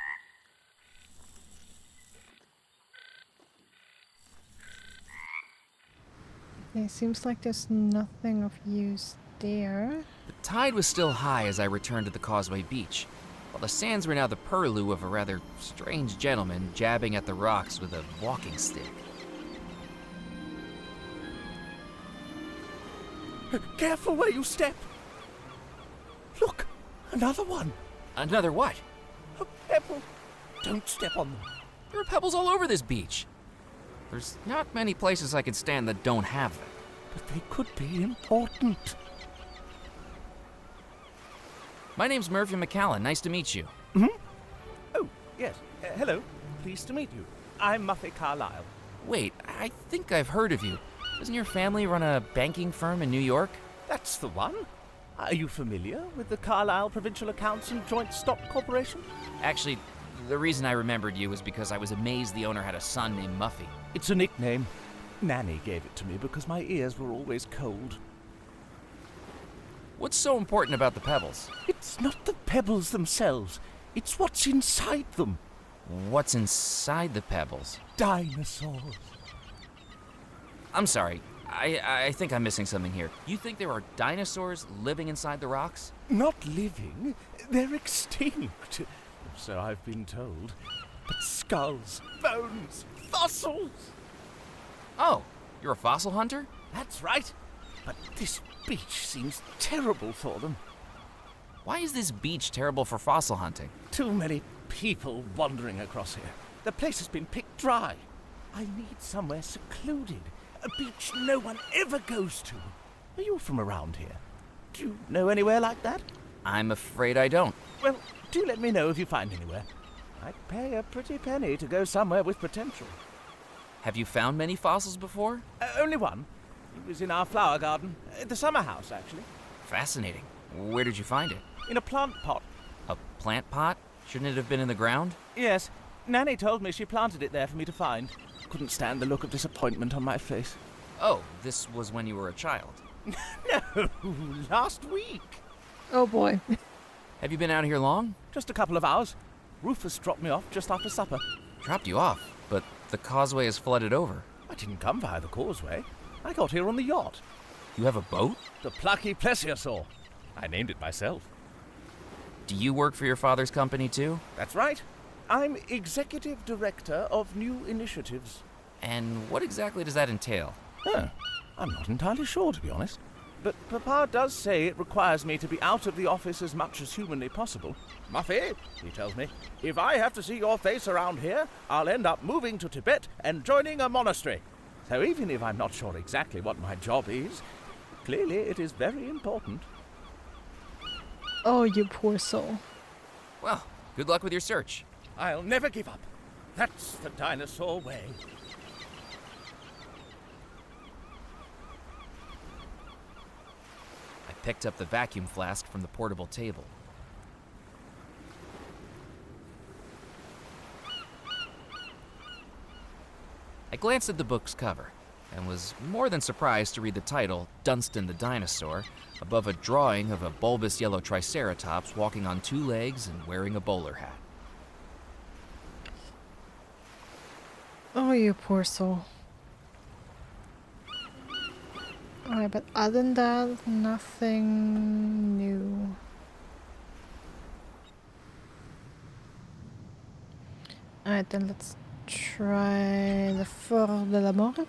It seems like there's nothing of use there.
The tide was still high as I returned to the Causeway Beach, while the sands were now the purlieu of a rather strange gentleman jabbing at the rocks with a walking stick.
Careful where you step. Look, another one.
Another what?
A pebble. Don't step on them.
There are pebbles all over this beach. There's not many places I could stand that don't have them.
But they could be important.
My name's Murphy McCallan. Nice to meet you.
Hmm? Oh, yes. Hello. Pleased to meet you. I'm Muffy Carlyle.
Wait, I think I've heard of you. Doesn't your family run a banking firm in New York?
That's the one. Are you familiar with the Carlisle Provincial Accounts and Joint Stock Corporation?
Actually, the reason I remembered you was because I was amazed the owner had a son named Muffy.
It's a nickname. Nanny gave it to me because my ears were always cold.
What's so important about the pebbles?
It's not the pebbles themselves. It's what's inside them.
What's inside the pebbles?
Dinosaurs.
I'm sorry. I think I'm missing something here. You think there are dinosaurs living inside the rocks?
Not living. They're extinct. So I've been told. But skulls, bones, fossils.
Oh, you're a fossil hunter?
That's right. But this beach seems terrible for them.
Why is this beach terrible for fossil hunting?
Too many people wandering across here. The place has been picked dry. I need somewhere secluded. A beach no one ever goes to. Are you from around here? Do you know anywhere like that?
I'm afraid I don't.
Well, do let me know if you find anywhere. I'd pay a pretty penny to go somewhere with potential.
Have you found many fossils before?
Only one. It was in our flower garden. At the summer house, actually.
Fascinating. Where did you find it?
In a plant pot.
A plant pot? Shouldn't it have been in the ground?
Yes. Nanny told me she planted it there for me to find. Couldn't stand the look of disappointment on my face.
Oh, this was when you were a child.
No, last week.
Oh boy.
Have you been out here long?
Just a couple of hours. Rufus dropped me off just after supper.
Dropped you off, but the causeway is flooded over.
I didn't come via the causeway. I got here on the yacht.
You have a boat?
The Plucky Plesiosaur. I named it myself.
Do you work for your father's company too?
That's right. I'm Executive Director of New Initiatives.
And what exactly does that entail?
Oh, I'm not entirely sure, to be honest. But Papa does say it requires me to be out of the office as much as humanly possible. Muffy, he tells me, if I have to see your face around here, I'll end up moving to Tibet and joining a monastery. So even if I'm not sure exactly what my job is, clearly it is very important.
Oh, you poor soul.
Well, good luck with your search.
I'll never give up. That's the dinosaur way.
I picked up the vacuum flask from the portable table. I glanced at the book's cover and was more than surprised to read the title, Dunstan the Dinosaur, above a drawing of a bulbous yellow triceratops walking on two legs and wearing a bowler hat.
Oh, you poor soul. Alright, but other than that, nothing new. Alright, then let's try the Fort de la Mort.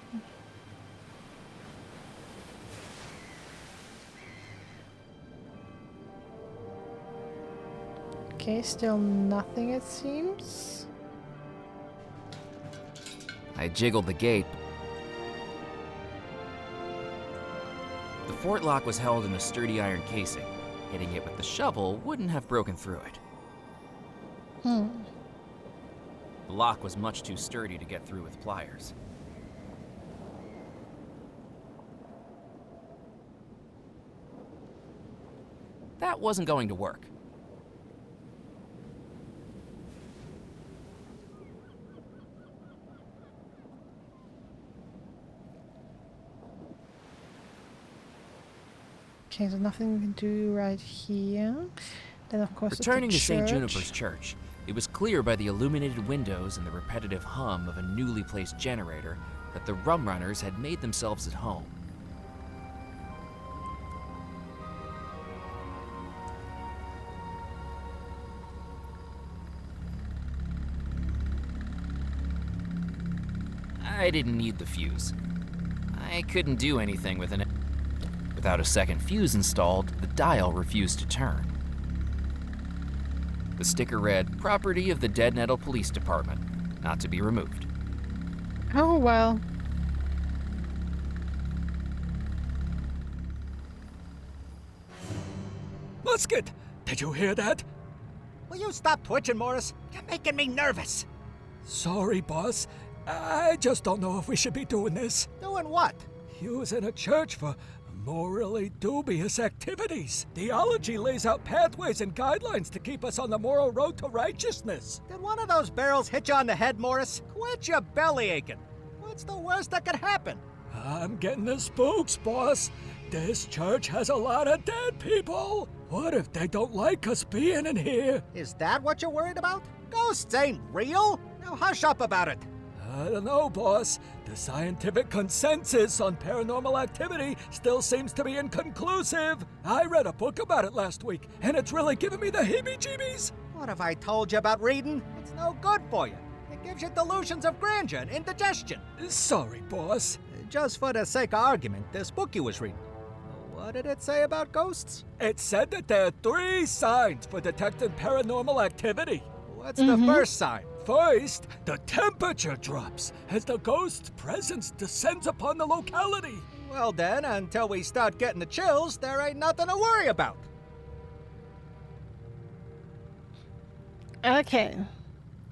Okay, still nothing it seems.
I jiggled the gate. The fort lock was held in a sturdy iron casing. Hitting it with the shovel wouldn't have broken through it. The lock was much too sturdy to get through with pliers. That wasn't going to work.
Okay, so nothing we can do right here. Then of course
Returning to
it's the
St.
church.
Juniper's Church, it was clear by the illuminated windows and the repetitive hum of a newly placed generator that the rum runners had made themselves at home. I didn't need the fuse. I couldn't do anything with it. Without a second fuse installed, the dial refused to turn. The sticker read, "Property of the Dead Nettle Police Department, not to be removed."
Oh well.
Musket! Did you hear that?
Will you stop twitching, Morris? You're making me nervous.
Sorry, boss. I just don't know if we should be doing this.
Doing what?
Using a church for morally dubious activities. Theology lays out pathways and guidelines to keep us on the moral road to righteousness.
Did one of those barrels hit you on the head, Morris? Quit your belly aching. What's the worst that could happen?
I'm getting the spooks, boss. This church has a lot of dead people. What if they don't like us being in here?
Is that what you're worried about? Ghosts ain't real. Now hush up about it.
I don't know, boss. The scientific consensus on paranormal activity still seems to be inconclusive. I read a book about it last week, and it's really giving me the heebie-jeebies.
What have I told you about reading? It's no good for you. It gives you delusions of grandeur and indigestion.
Sorry, boss.
Just for the sake of argument, this book you was reading. What did it say about ghosts?
It said that there are 3 signs for detecting paranormal activity.
What's the first sign?
First, the temperature drops as the ghost's presence descends upon the locality.
Well then, until we start getting the chills, there ain't nothing to worry about.
Okay.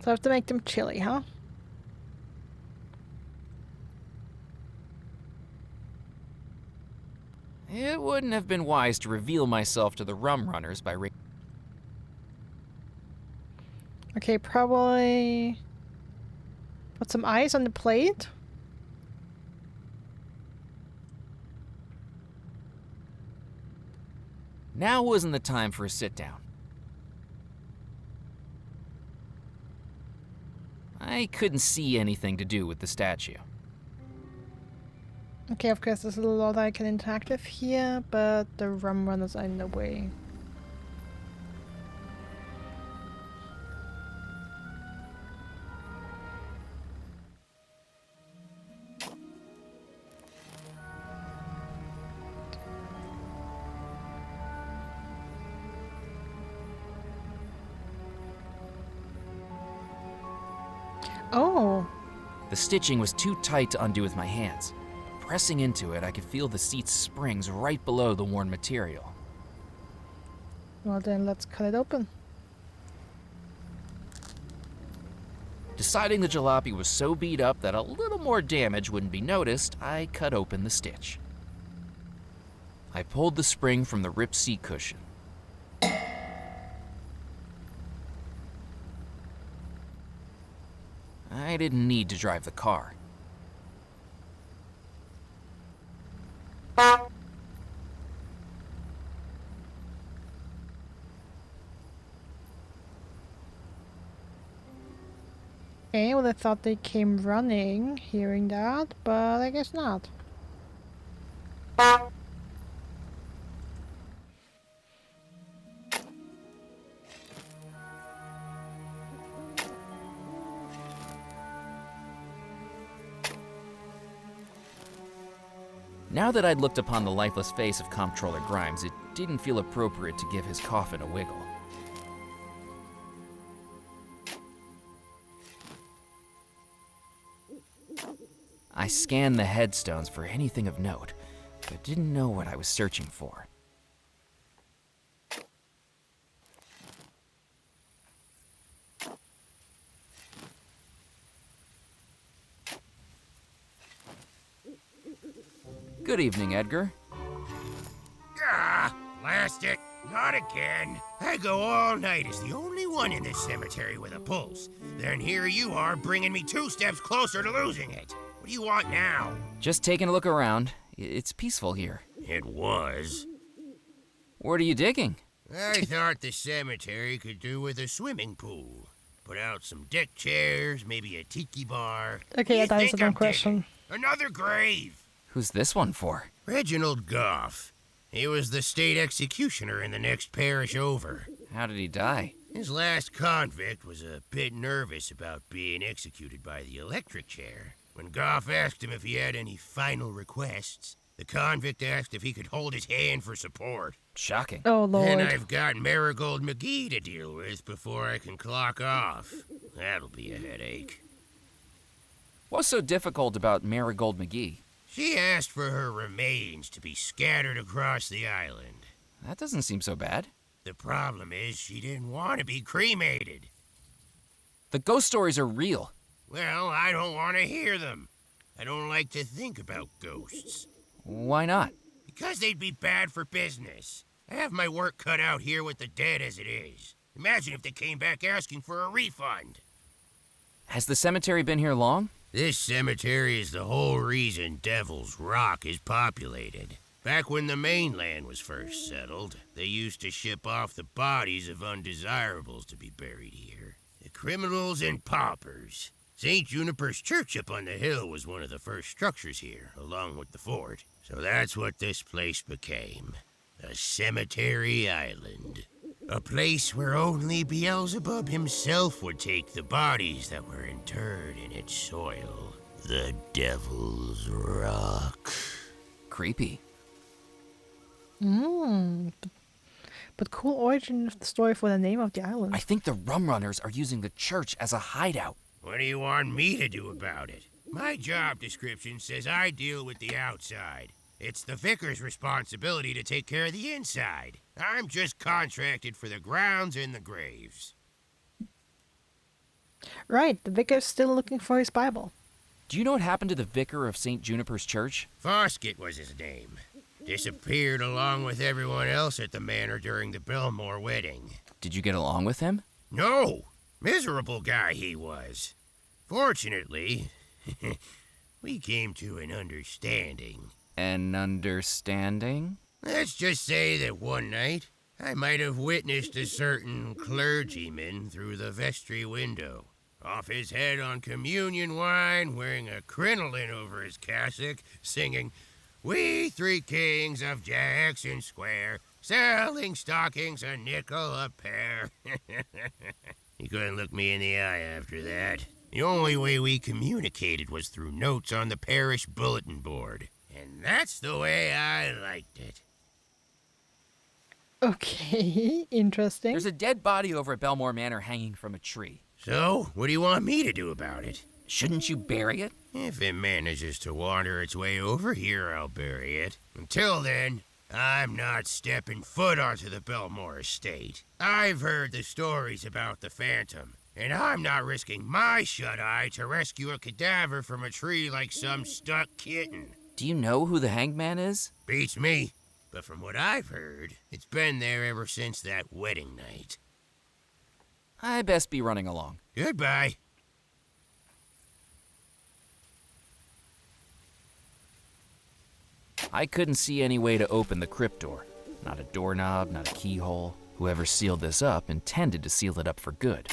So I have to make them chilly, huh?
It wouldn't have been wise to reveal myself to the rum runners by
Okay, probably put some ice on the plate.
Now wasn't the time for a sit-down. I couldn't see anything to do with the statue.
Okay, of course there's a lot I can interact with here, but the rum runners are in the way. Oh!
The stitching was too tight to undo with my hands. Pressing into it, I could feel the seat's springs right below the worn material.
Well then, let's cut it open.
Deciding the jalopy was so beat up that a little more damage wouldn't be noticed, I cut open the stitch. I pulled the spring from the ripped seat cushion. I didn't need to drive the car.
Okay, well I thought they came running, hearing that, but I guess not.
Now that I'd looked upon the lifeless face of Comptroller Grimes, it didn't feel appropriate to give his coffin a wiggle. I scanned the headstones for anything of note, but didn't know what I was searching for. Good evening, Edgar.
Ah, blast it. Not again. I go all night as the only one in this cemetery with a pulse. Then here you are bringing me 2 steps closer to losing it. What do you want now?
Just taking a look around. It's peaceful here.
It was.
What are you digging?
I thought the cemetery could do with a swimming pool. Put out some deck chairs, maybe a tiki bar.
Okay,
You
that is
think
a
I'm
dumb question.
digging? Another grave.
Who's this one for?
Reginald Goff. He was the state executioner in the next parish over.
How did he die?
His last convict was a bit nervous about being executed by the electric chair. When Goff asked him if he had any final requests, the convict asked if he could hold his hand for support.
Shocking.
Oh, Lord.
Then I've got Marigold McGee to deal with before I can clock off. That'll be a headache.
What's so difficult about Marigold McGee?
She asked for her remains to be scattered across the island.
That doesn't seem so bad.
The problem is she didn't want to be cremated.
The ghost stories are real.
Well, I don't want to hear them. I don't like to think about ghosts.
Why not?
Because they'd be bad for business. I have my work cut out here with the dead as it is. Imagine if they came back asking for a refund.
Has the cemetery been here long?
This cemetery is the whole reason Devil's Rock is populated. Back when the mainland was first settled, they used to ship off the bodies of undesirables to be buried here. The criminals and paupers. St. Juniper's Church up on the hill was one of the first structures here, along with the fort. So that's what this place became. A cemetery island. A place where only Beelzebub himself would take the bodies that were interred in its soil. The Devil's Rock.
Creepy.
But cool origin of the story for the name of the island.
I think the rum runners are using the church as a hideout.
What do you want me to do about it? My job description says I deal with the outside. It's the vicar's responsibility to take care of the inside. I'm just contracted for the grounds and the graves.
Right, the vicar's still looking for his Bible.
Do you know what happened to the vicar of St. Juniper's Church?
Foskett was his name. Disappeared along with everyone else at the manor during the Bellemore wedding.
Did you get along with him?
No! Miserable guy he was. Fortunately, we came to an understanding.
An understanding?
Let's just say that one night, I might have witnessed a certain clergyman through the vestry window. Off his head on communion wine, wearing a crinoline over his cassock, singing, "We three kings of Jackson Square, selling stockings a nickel a pair." He couldn't look me in the eye after that. The only way we communicated was through notes on the parish bulletin board. And that's the way I liked it.
Okay, interesting.
There's a dead body over at Bellemore Manor hanging from a tree.
So, what do you want me to do about it?
Shouldn't you bury it?
If it manages to wander its way over here, I'll bury it. Until then, I'm not stepping foot onto the Bellemore estate. I've heard the stories about the Phantom, and I'm not risking my shut-eye to rescue a cadaver from a tree like some stuck kitten.
Do you know who the hanged man is?
Beats me. But from what I've heard, it's been there ever since that wedding night.
I best be running along.
Goodbye.
I couldn't see any way to open the crypt door. Not a doorknob, not a keyhole. Whoever sealed this up intended to seal it up for good.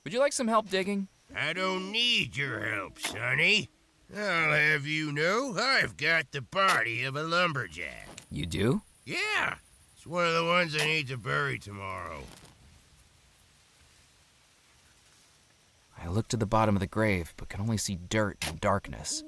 Would you like some help digging?
I don't need your help, Sonny. I'll have you know I've got the body of a lumberjack.
You do?
Yeah, it's one of the ones I need to bury tomorrow.
I looked to the bottom of the grave, but could only see dirt and darkness.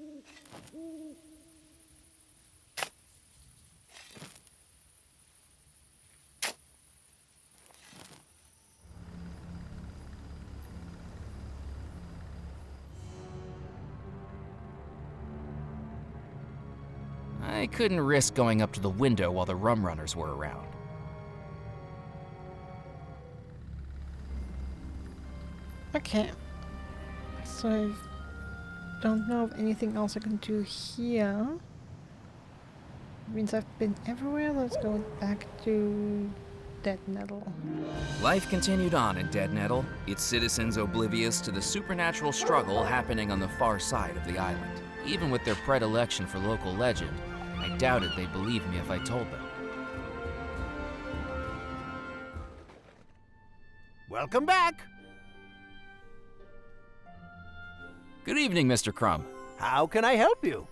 I couldn't risk going up to the window while the rum runners were around.
Okay. So I don't know of anything else I can do here. Means I've been everywhere. Let's go back to Dead Nettle.
Life continued on in Dead Nettle, its citizens oblivious to the supernatural struggle happening on the far side of the island. Even with their predilection for local legend, I doubted they'd believe me if I told them.
Welcome back.
Good evening, Mr. Crumb.
How can I help you?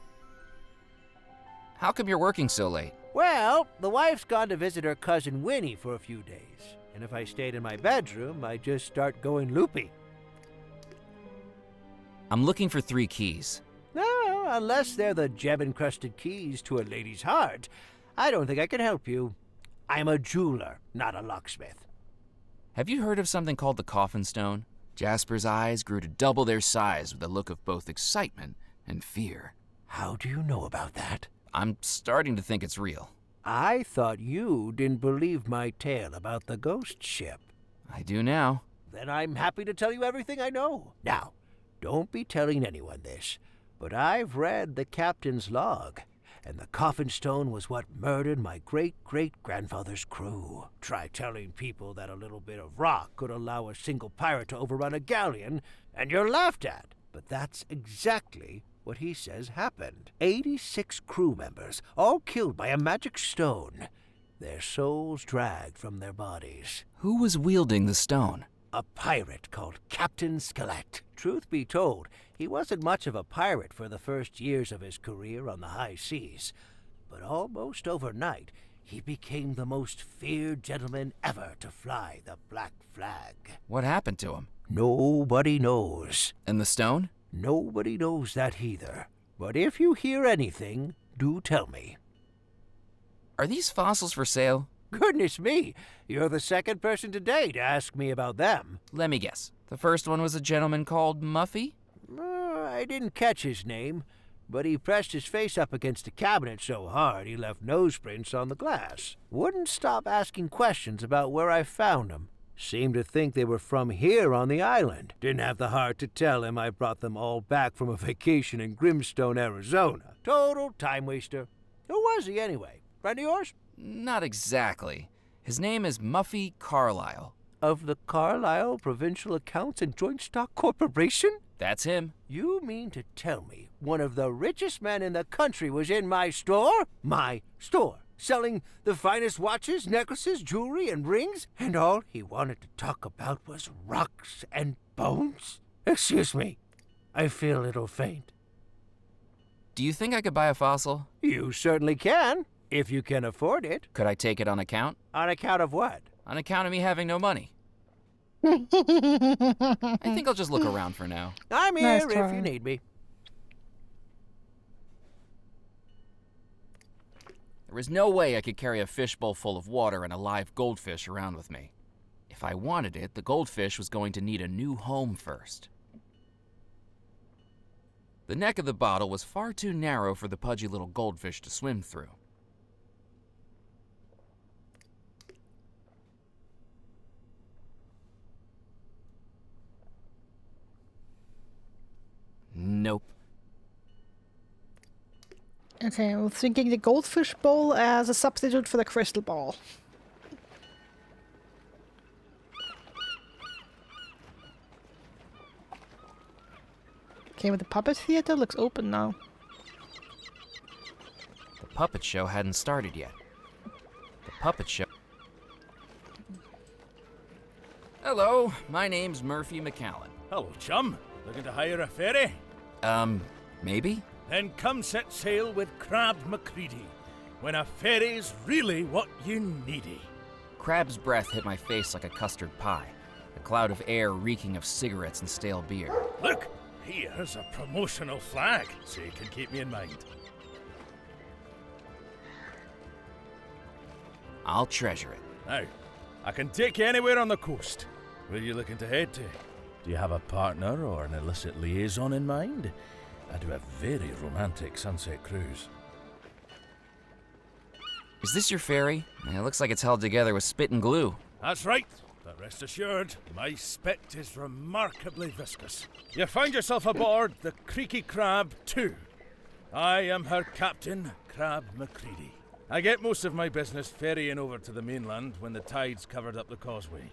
How come you're working so late?
Well, the wife's gone to visit her cousin Winnie for a few days. And if I stayed in my bedroom, I'd just start going loopy.
I'm looking for 3 keys.
No, unless they're the gem-encrusted keys to a lady's heart, I don't think I can help you. I'm a jeweler, not a locksmith.
Have you heard of something called the coffin stone? Jasper's eyes grew to double their size with a look of both excitement and fear.
How do you know about that?
I'm starting to think it's real.
I thought you didn't believe my tale about the ghost ship.
I do now.
Then I'm happy to tell you everything I know. Now, don't be telling anyone this, but I've read the captain's log, and the coffin stone was what murdered my great-great-grandfather's crew. Try telling people that a little bit of rock could allow a single pirate to overrun a galleon, and you're laughed at. But that's exactly what he says happened. 86 crew members, all killed by a magic stone. Their souls dragged from their bodies.
Who was wielding the stone?
A pirate called Captain Skelet. Truth be told, he wasn't much of a pirate for the first years of his career on the high seas, but almost overnight, he became the most feared gentleman ever to fly the black flag.
What happened to him?
Nobody knows.
And the stone?
Nobody knows that either. But if you hear anything, do tell me.
Are these fossils for sale?
Goodness me, you're the second person today to ask me about them.
Let me guess. The first one was a gentleman called Muffy?
I didn't catch his name, but he pressed his face up against the cabinet so hard he left nose prints on the glass. Wouldn't stop asking questions about where I found them. Seemed to think they were from here on the island. Didn't have the heart to tell him I brought them all back from a vacation in Grimstone, Arizona. Total time waster. Who was he anyway? Friend of yours?
Not exactly. His name is Muffy Carlyle.
of the Carlisle Provincial Accounts and Joint Stock Corporation?
That's him.
You mean to tell me one of the richest men in the country was in my store? My store, selling the finest watches, necklaces, jewelry, and rings? And all he wanted to talk about was rocks and bones? Excuse me, I feel a little faint.
Do you think I could buy a fossil?
You certainly can, if you can afford it.
Could I take it on account?
On account of what?
On account of me having no money. I think I'll just look around for now.
I'm
Nice
here
try.
if you need me.
There was no way I could carry a fishbowl full of water and a live goldfish around with me. If I wanted it, the goldfish was going to need a new home first. The neck of the bottle was far too narrow for the pudgy little goldfish to swim through. Nope.
Okay, I was thinking the goldfish bowl as a substitute for the crystal ball. Okay, but the puppet theater looks open now.
The puppet show hadn't started yet. The puppet show... Hello, my name's Murphy McCallan.
Hello, chum. Looking to hire a ferry?
Maybe?
Then come set sail with Crab Macready, when a ferry's really what you needy.
Crab's breath hit my face like a custard pie, a cloud of air reeking of cigarettes and stale beer.
Look, here's a promotional flag, so you can keep me in mind.
I'll treasure it.
Now, I can take you anywhere on the coast. Where are you looking to head to? Do you have a partner or an illicit liaison in mind? I do a very romantic sunset cruise.
Is this your ferry? It looks like it's held together with spit and glue.
That's right, but rest assured, my spit is remarkably viscous. You find yourself aboard the Creaky Crab 2. I am her captain, Crab Macready. I get most of my business ferrying over to the mainland when the tide's covered up the causeway.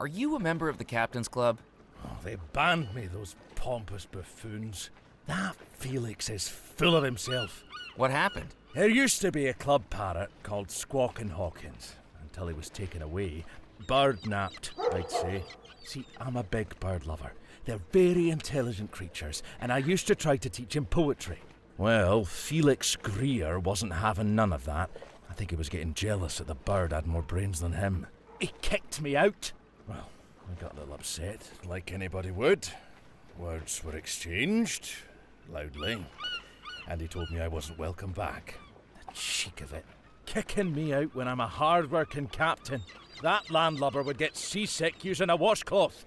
Are you a member of the Captain's Club?
Oh, they banned me, those pompous buffoons. That Felix is full of himself.
What happened?
There used to be a club parrot called Squawkin' Hawkins, until he was taken away. Bird-napped, I'd say. See, I'm a big bird lover. They're very intelligent creatures, and I used to try to teach him poetry. Well, Felix Greer wasn't having none of that. I think he was getting jealous that the bird had more brains than him. He kicked me out. Well, I got a little upset, like anybody would. Words were exchanged, loudly, and he told me I wasn't welcome back. The cheek of it. Kicking me out when I'm a hard-working captain. That landlubber would get seasick using a washcloth.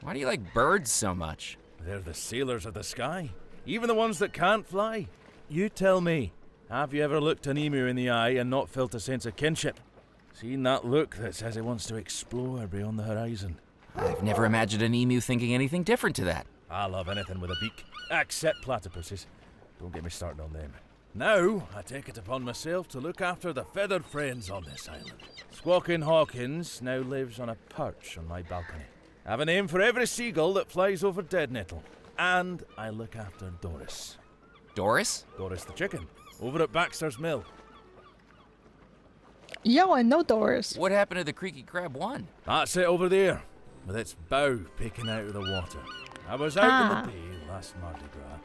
Why do you like birds so much?
They're the sailors of the sky, even the ones that can't fly. You tell me, have you ever looked an emu in the eye and not felt a sense of kinship? Seen that look that says he wants to explore beyond the horizon?
I've never imagined an emu thinking anything different to that.
I love anything with a beak, except platypuses. Don't get me started on them. Now, I take it upon myself to look after the feathered friends on this island. Squawkin' Hawkins now lives on a perch on my balcony. I have a name for every seagull that flies over Dead Nettle. And I look after Doris.
Doris?
Doris the chicken, over at Baxter's Mill.
Yo, I know Doris.
What happened to the Creaky Crab 1?
That's it over there, with its bow peeking out of the water. I was out in the bay last Mardi Gras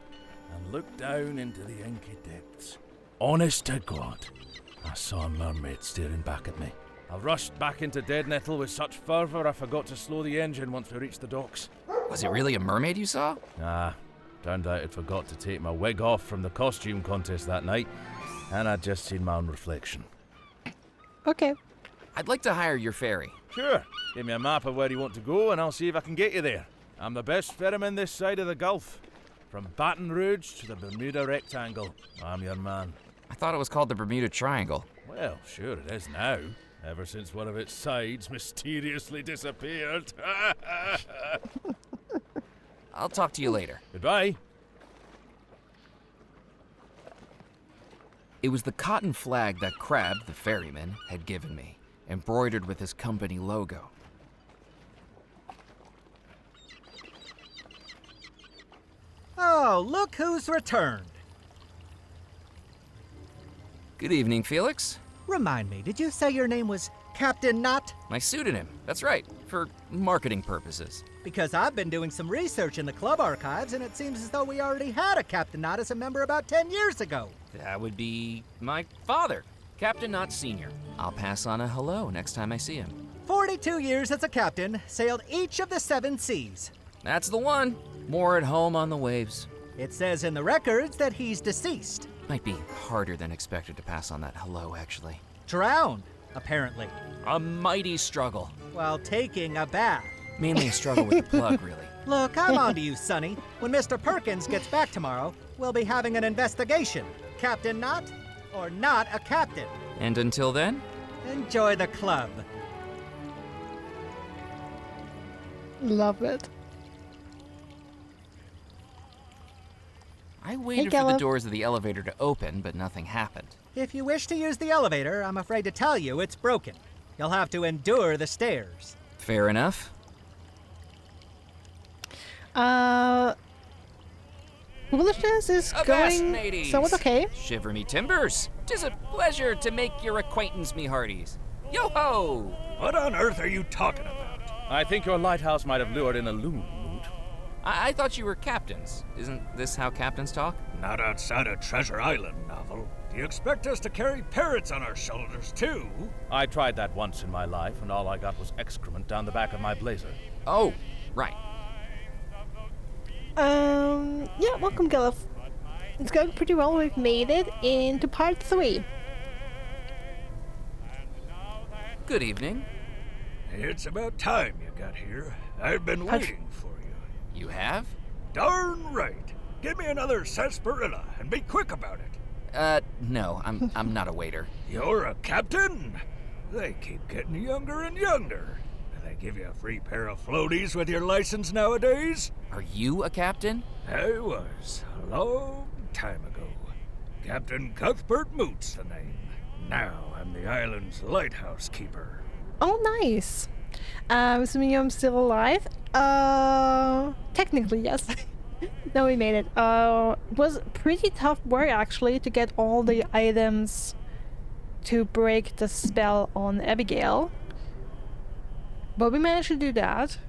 and looked down into the inky depths. Honest to God, I saw a mermaid staring back at me. I rushed back into Dead Nettle with such fervour I forgot to slow the engine once we reached the docks.
Was it really a mermaid you saw?
Nah, turned out I'd forgot to take my wig off from the costume contest that night, and I'd just seen my own reflection.
Okay.
I'd like to hire your ferry.
Sure. Give me a map of where you want to go and I'll see if I can get you there. I'm the best ferryman this side of the Gulf. From Baton Rouge to the Bermuda Rectangle. I'm your man.
I thought it was called the Bermuda Triangle.
Well, sure it is now. Ever since one of its sides mysteriously disappeared.
I'll talk to you later.
Goodbye.
It was the cotton flag that Crab, the ferryman, had given me. embroidered with his company logo.
Oh, look who's returned.
Good evening, Felix.
Remind me, did you say your name was Captain Knott?
My pseudonym, that's right, for marketing purposes.
Because I've been doing some research in the club archives, and it seems as though we already had a Captain Knott as a member about 10 years ago.
That would be my father, Captain Knott Sr. I'll pass on a hello next time I see him.
42 years as a captain, sailed each of the 7 seas.
That's the one. More at home on the waves.
It says in the records that he's deceased.
Might be harder than expected to pass on that hello, actually.
Drowned, apparently.
A mighty struggle.
While taking a bath.
Mainly a struggle with the plug, really.
Look, I'm on to you, Sonny. When Mr. Perkins gets back tomorrow, we'll be having an investigation. Captain Knott, or not a captain.
And until then?
Enjoy the club.
Love it.
I waited for the doors of the elevator to open, but nothing happened.
If you wish to use the elevator, I'm afraid to tell you it's broken. You'll have to endure the stairs.
Fair enough.
Foolishness is going somewhat okay.
Shiver me timbers. 'Tis a pleasure to make your acquaintance, me hearties. Yo-ho!
What on earth are you talking about?
I think your lighthouse might have lured in a loon.
I thought you were captains. Isn't this how captains talk?
Not outside a Treasure Island novel. Do you expect us to carry parrots on our shoulders, too?
I tried that once in my life, and all I got was excrement down the back of my blazer.
Oh, right.
Yeah, welcome, Gillif. It's going pretty well. We've made it into part 3.
Good evening.
It's about time you got here. I've been waiting for you.
You have?
Darn right. Give me another sarsaparilla and be quick about it.
No, I'm not a waiter.
You're a captain? They keep getting younger and younger. Do they give you a free pair of floaties with your license nowadays?
Are you a captain?
I was, a long time ago. Captain Cuthbert Moot's the name. Now I'm the island's lighthouse keeper.
Oh, nice. Assuming I'm still alive? Technically, yes. No, we made it. It was pretty tough work, actually, to get all the items to break the spell on Abigail. But we managed to do that.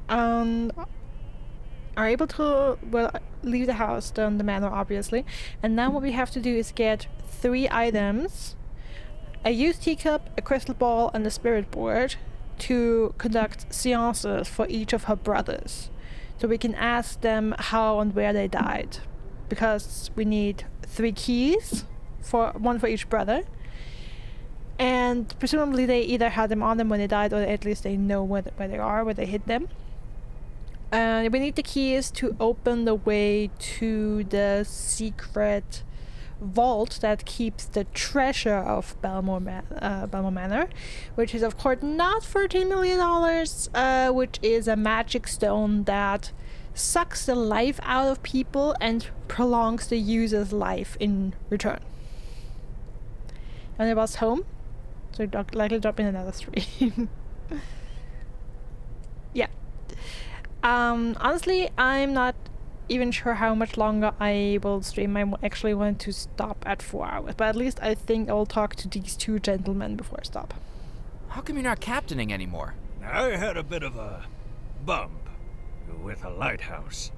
Are able to, well, leave the house, the manor, obviously. And now what we have to do is get 3 items. A used teacup, a crystal ball, and a spirit board to conduct seances for each of her brothers. So we can ask them how and where they died. Because we need 3 keys, one for each brother. And presumably they either had them on them when they died, or at least they know where they are, where they hid them. We need the keys to open the way to the secret vault that keeps the treasure of Bellemore Manor, which is of course not $13 million, which is a magic stone that sucks the life out of people and prolongs the user's life in return. And it was home, so likely drop in another 3. Yeah. Honestly, I'm not even sure how much longer I will stream. I actually want to stop at 4 hours, but at least I think I'll talk to these 2 gentlemen before I stop.
How come you're not captaining anymore?
I had a bit of a bump with a lighthouse.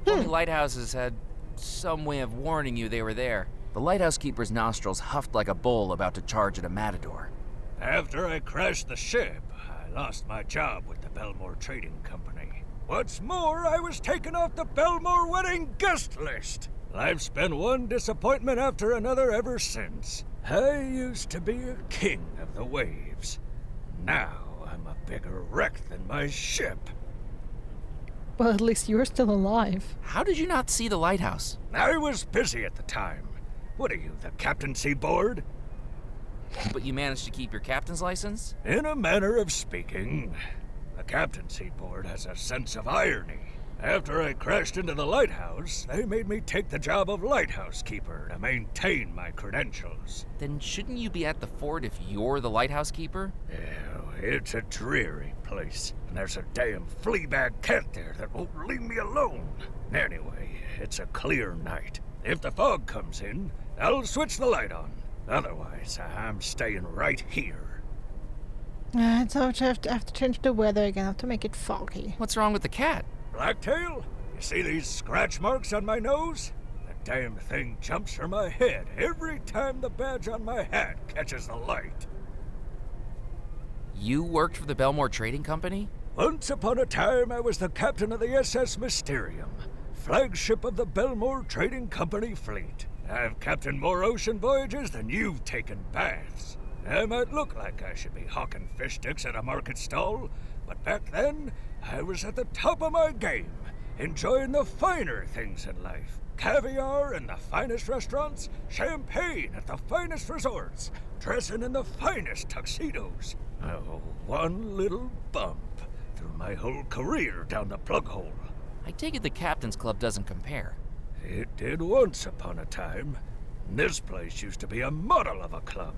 Only lighthouses had some way of warning you they were there. The lighthouse keeper's nostrils huffed like a bull about to charge at a matador.
After I crashed the ship, I lost my job with the Bellemore Trading Company. What's more, I was taken off the Bellemore wedding guest list. Life's been one disappointment after another ever since. I used to be a king of the waves. Now I'm a bigger wreck than my ship.
Well, at least you're still alive.
How did you not see the lighthouse?
I was busy at the time. What are you, the captaincy board?
But you managed to keep your captain's license?
In a manner of speaking. The captaincy board has a sense of irony. After I crashed into the lighthouse, they made me take the job of lighthouse keeper to maintain my credentials.
Then shouldn't you be at the fort if you're the lighthouse keeper?
Yeah, it's a dreary place, and there's a damn fleabag cat there that won't leave me alone. Anyway, it's a clear night. If the fog comes in, I'll switch the light on. Otherwise, I'm staying right here.
So I have to change the weather again. I have to make it foggy.
What's wrong with the cat?
Blacktail, you see these scratch marks on my nose? The damn thing jumps for my head every time the badge on my hat catches the light.
You worked for the Bellemore Trading Company?
Once upon a time, I was the captain of the SS Mysterium, flagship of the Bellemore Trading Company fleet. I've captained more ocean voyages than you've taken baths. I might look like I should be hawking fish sticks at a market stall, but back then, I was at the top of my game, enjoying the finer things in life. Caviar in the finest restaurants, champagne at the finest resorts, dressing in the finest tuxedos. Oh, one little bump through my whole career down the plug hole.
I take it the Captain's Club doesn't compare.
It did once upon a time. This place used to be a model of a club.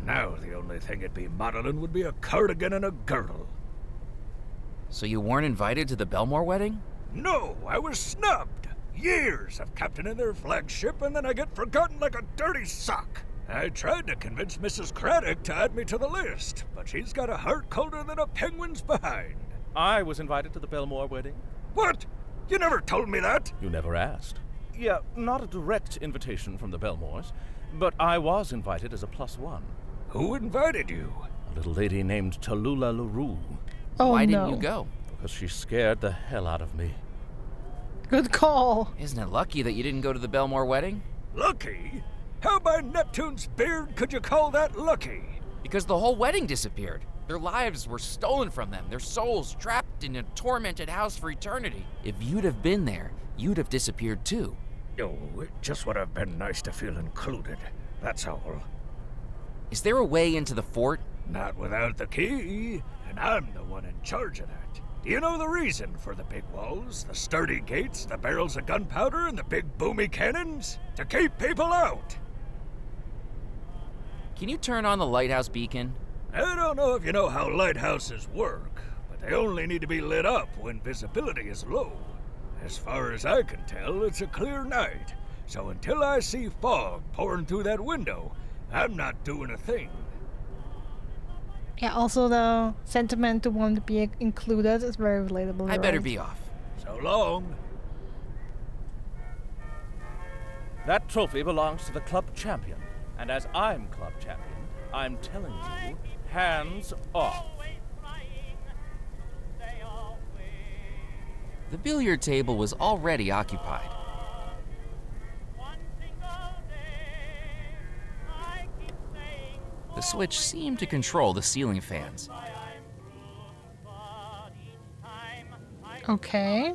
Now the only thing it'd be modeling would be a cardigan and a girdle.
So you weren't invited to the Bellemore wedding?
No, I was snubbed. Years of captaining their flagship, and then I get forgotten like a dirty sock. I tried to convince Mrs. Craddock to add me to the list, but she's got a heart colder than a penguin's behind.
I was invited to the Bellemore wedding.
What? You never told me that.
You never asked. Yeah, not a direct invitation from the Bellemores, but I was invited as a +1.
Who invited you?
A little lady named Tallulah LaRue.
Oh,
Why
no.
didn't you go?
Because she scared the hell out of me.
Good call.
Isn't it lucky that you didn't go to the Bellemore wedding?
Lucky? How by Neptune's beard could you call that lucky?
Because the whole wedding disappeared. Their lives were stolen from them, their souls trapped in a tormented house for eternity. If you'd have been there, you'd have disappeared too.
Oh, it just would have been nice to feel included, that's all.
Is there a way into the fort?
Not without the key, and I'm the one in charge of that. Do you know the reason for the big walls, the sturdy gates, the barrels of gunpowder, and the big boomy cannons? To keep people out!
Can you turn on the lighthouse beacon?
I don't know if you know how lighthouses work, but they only need to be lit up when visibility is low. As far as I can tell, it's a clear night, so until I see fog pouring through that window, I'm not doing a thing.
Yeah, also the sentiment to want to be included is very relatable.
I better be off.
So long.
That trophy belongs to the club champion, and as I'm club champion, I'm telling you, hands off.
The billiard table was already occupied. The switch seemed to control the ceiling fans.
Okay.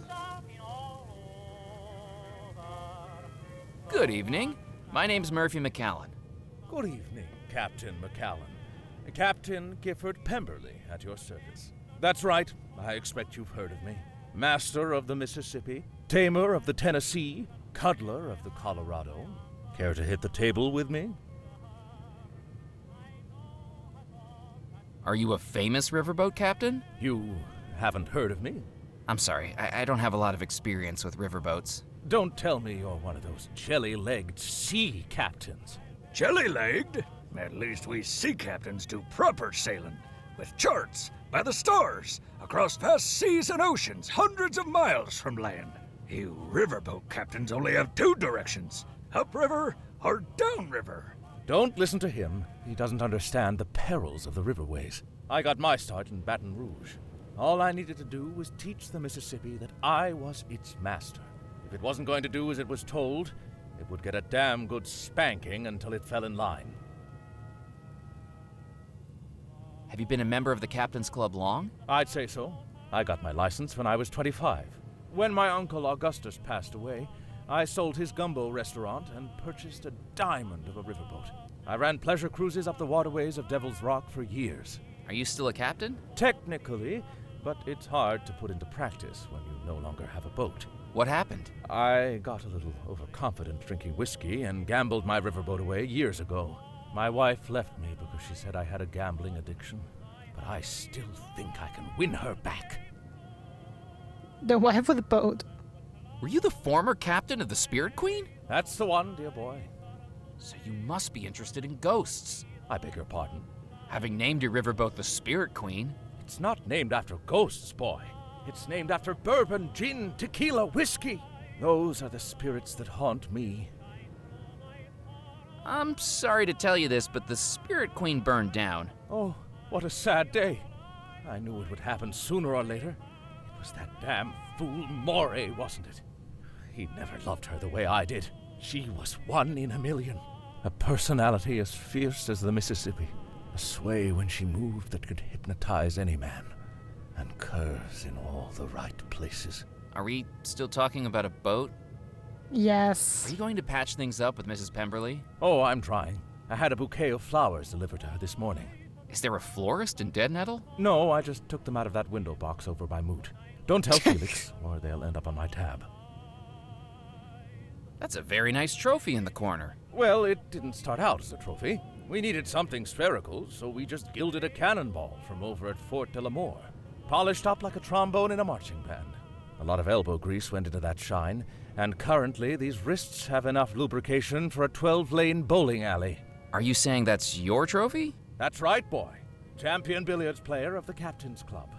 Good evening. My name's Murphy McCallan.
Good evening, Captain McCallan. Captain Gifford Pemberley at your service. That's right, I expect you've heard of me. Master of the Mississippi, tamer of the Tennessee, cuddler of the Colorado. Care to hit the table with me?
Are you a famous riverboat captain?
You haven't heard of me?
I'm sorry, I don't have a lot of experience with riverboats.
Don't tell me you're one of those jelly-legged sea captains.
Jelly-legged? At least we sea captains do proper sailing, with charts, by the stars, across vast seas and oceans, hundreds of miles from land. You riverboat captains only have 2 directions, upriver or downriver.
Don't listen to him. He doesn't understand the perils of the riverways. I got my start in Baton Rouge. All I needed to do was teach the Mississippi that I was its master. If it wasn't going to do as it was told, it would get a damn good spanking until it fell in line.
Have you been a member of the Captain's Club long?
I'd say so. I got my license when I was 25. When my uncle Augustus passed away, I sold his gumbo restaurant and purchased a diamond of a riverboat. I ran pleasure cruises up the waterways of Devil's Rock for years.
Are you still a captain?
Technically, but it's hard to put into practice when you no longer have a boat.
What happened?
I got a little overconfident drinking whiskey and gambled my riverboat away years ago. My wife left me because she said I had a gambling addiction, but I still think I can win her back.
The wife with the boat.
Were you the former captain of the Spirit Queen?
That's the one, dear boy.
So you must be interested in ghosts.
I beg your pardon?
Having named your riverboat the Spirit Queen.
It's not named after ghosts, boy. It's named after bourbon, gin, tequila, whiskey. Those are the spirits that haunt me.
I'm sorry to tell you this, but the Spirit Queen burned down.
Oh, what a sad day. I knew it would happen sooner or later. It was that damn fool Moray, wasn't it? He never loved her the way I did. She was 1 in a million. A personality as fierce as the Mississippi. A sway when she moved that could hypnotize any man. And curves in all the right places.
Are we still talking about a boat?
Yes.
Are you going to patch things up with Mrs. Pemberley?
Oh, I'm trying. I had a bouquet of flowers delivered to her this morning.
Is there a florist in Dead Nettle?
No, I just took them out of that window box over by Moot. Don't tell Felix, or they'll end up on my tab.
That's a very nice trophy in the corner.
Well, it didn't start out as a trophy. We needed something spherical, so we just gilded a cannonball from over at Fort Bellemore. Polished up like a trombone in a marching band. A lot of elbow grease went into that shine, and currently these wrists have enough lubrication for a 12-lane bowling alley.
Are you saying that's your trophy?
That's right, boy. Champion billiards player of the Captain's Club.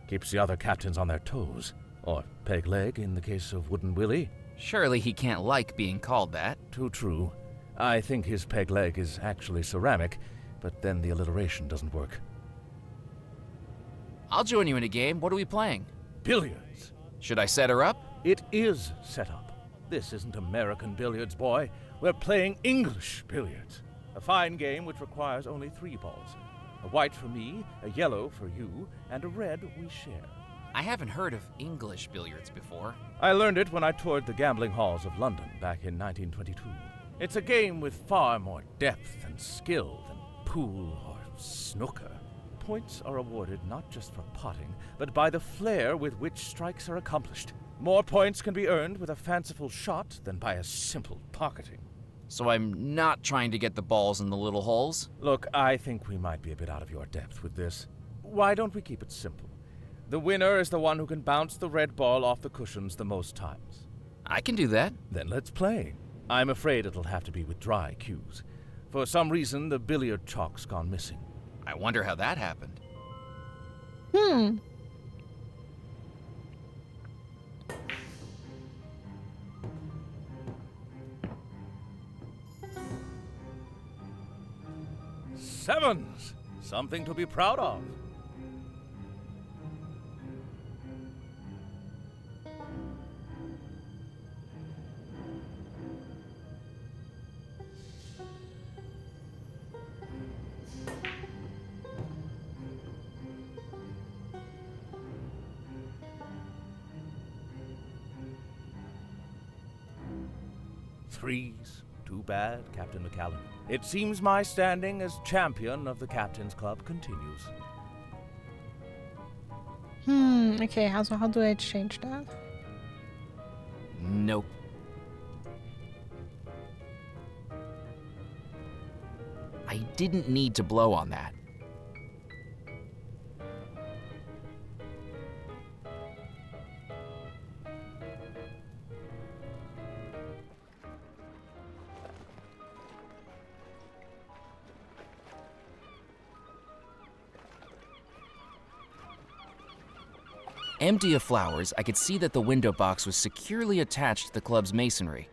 Keeps the other captains on their toes. Or peg leg in the case of Wooden Willie.
Surely he can't like being called that.
Too true. I think his peg leg is actually ceramic, but then the alliteration doesn't work.
I'll join you in a game. What are we playing?
Billiards.
Should I set her up?
It is set up. This isn't American billiards, boy. We're playing English billiards. A fine game which requires only 3 balls. A white for me, a yellow for you, and a red we share.
I haven't heard of English billiards before.
I learned it when I toured the gambling halls of London back in 1922. It's a game with far more depth and skill than pool or snooker. Points are awarded not just for potting, but by the flair with which strikes are accomplished. More points can be earned with a fanciful shot than by a simple pocketing.
So I'm not trying to get the balls in the little holes?
Look, I think we might be a bit out of your depth with this. Why don't we keep it simple? The winner is the one who can bounce the red ball off the cushions the most times.
I can do that.
Then let's play. I'm afraid it'll have to be with dry cues. For some reason, the billiard chalk's gone missing.
I wonder how that happened.
Sevens! Something to be proud of. Threes. Too bad, Captain McCallum. It seems my standing as champion of the Captain's Club continues.
Okay, so how do I change that?
Nope. I didn't need to blow on that. Empty of flowers, I could see that the window box was securely attached to the club's masonry.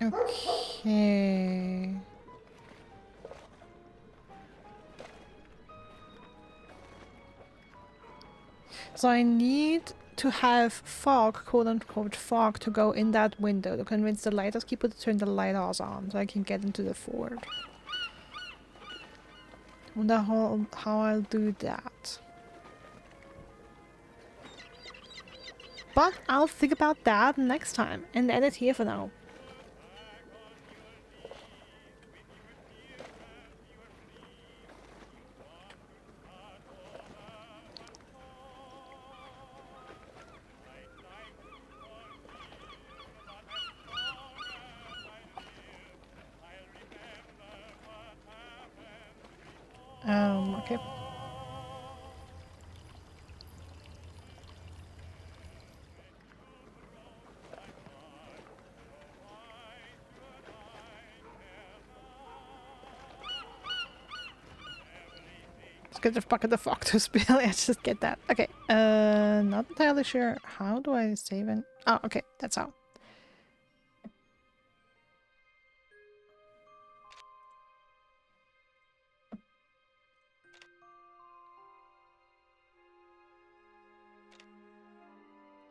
Okay. So I need to have fog, quote-unquote fog, to go in that window to convince the lighthouse keeper to turn the lighthouse on so I can get into the fort. Wonder how I'll do that. But I'll think about that next time and end it here for now. okay. Let's get the bucket of octopus spill. Let's just get that. Okay. Not entirely sure. How do I save it? Oh, okay. That's how.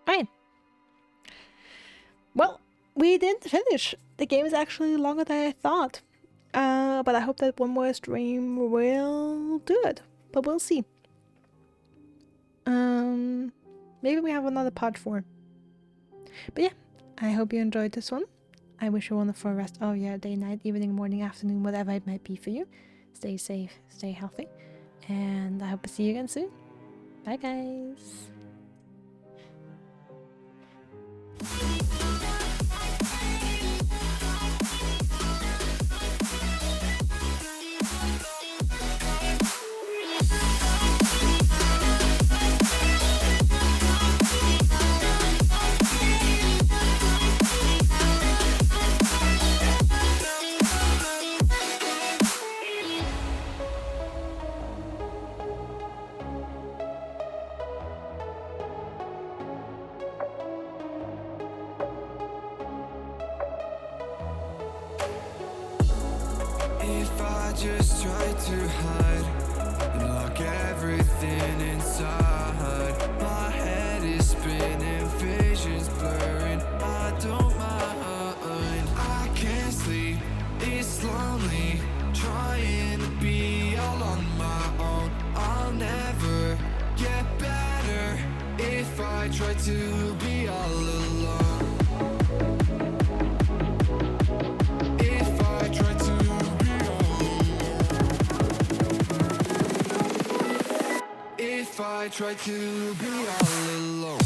Right. Well, we didn't finish. The game is actually longer than I thought. But I hope that one more stream will do it. But we'll see. Maybe we have another part 4. But yeah, I hope you enjoyed this one. I wish you a wonderful rest of your day, night, evening, morning, afternoon, whatever it might be for you. Stay safe, stay healthy, and I hope to see you again soon. Bye, guys.
If I just try to hide and lock everything inside, my head is spinning, visions blurring, I don't mind. I can't sleep, it's lonely, trying to be all on my own. I'll never get better if I try to be all alone. If I try to be all alone. If I try to be all alone.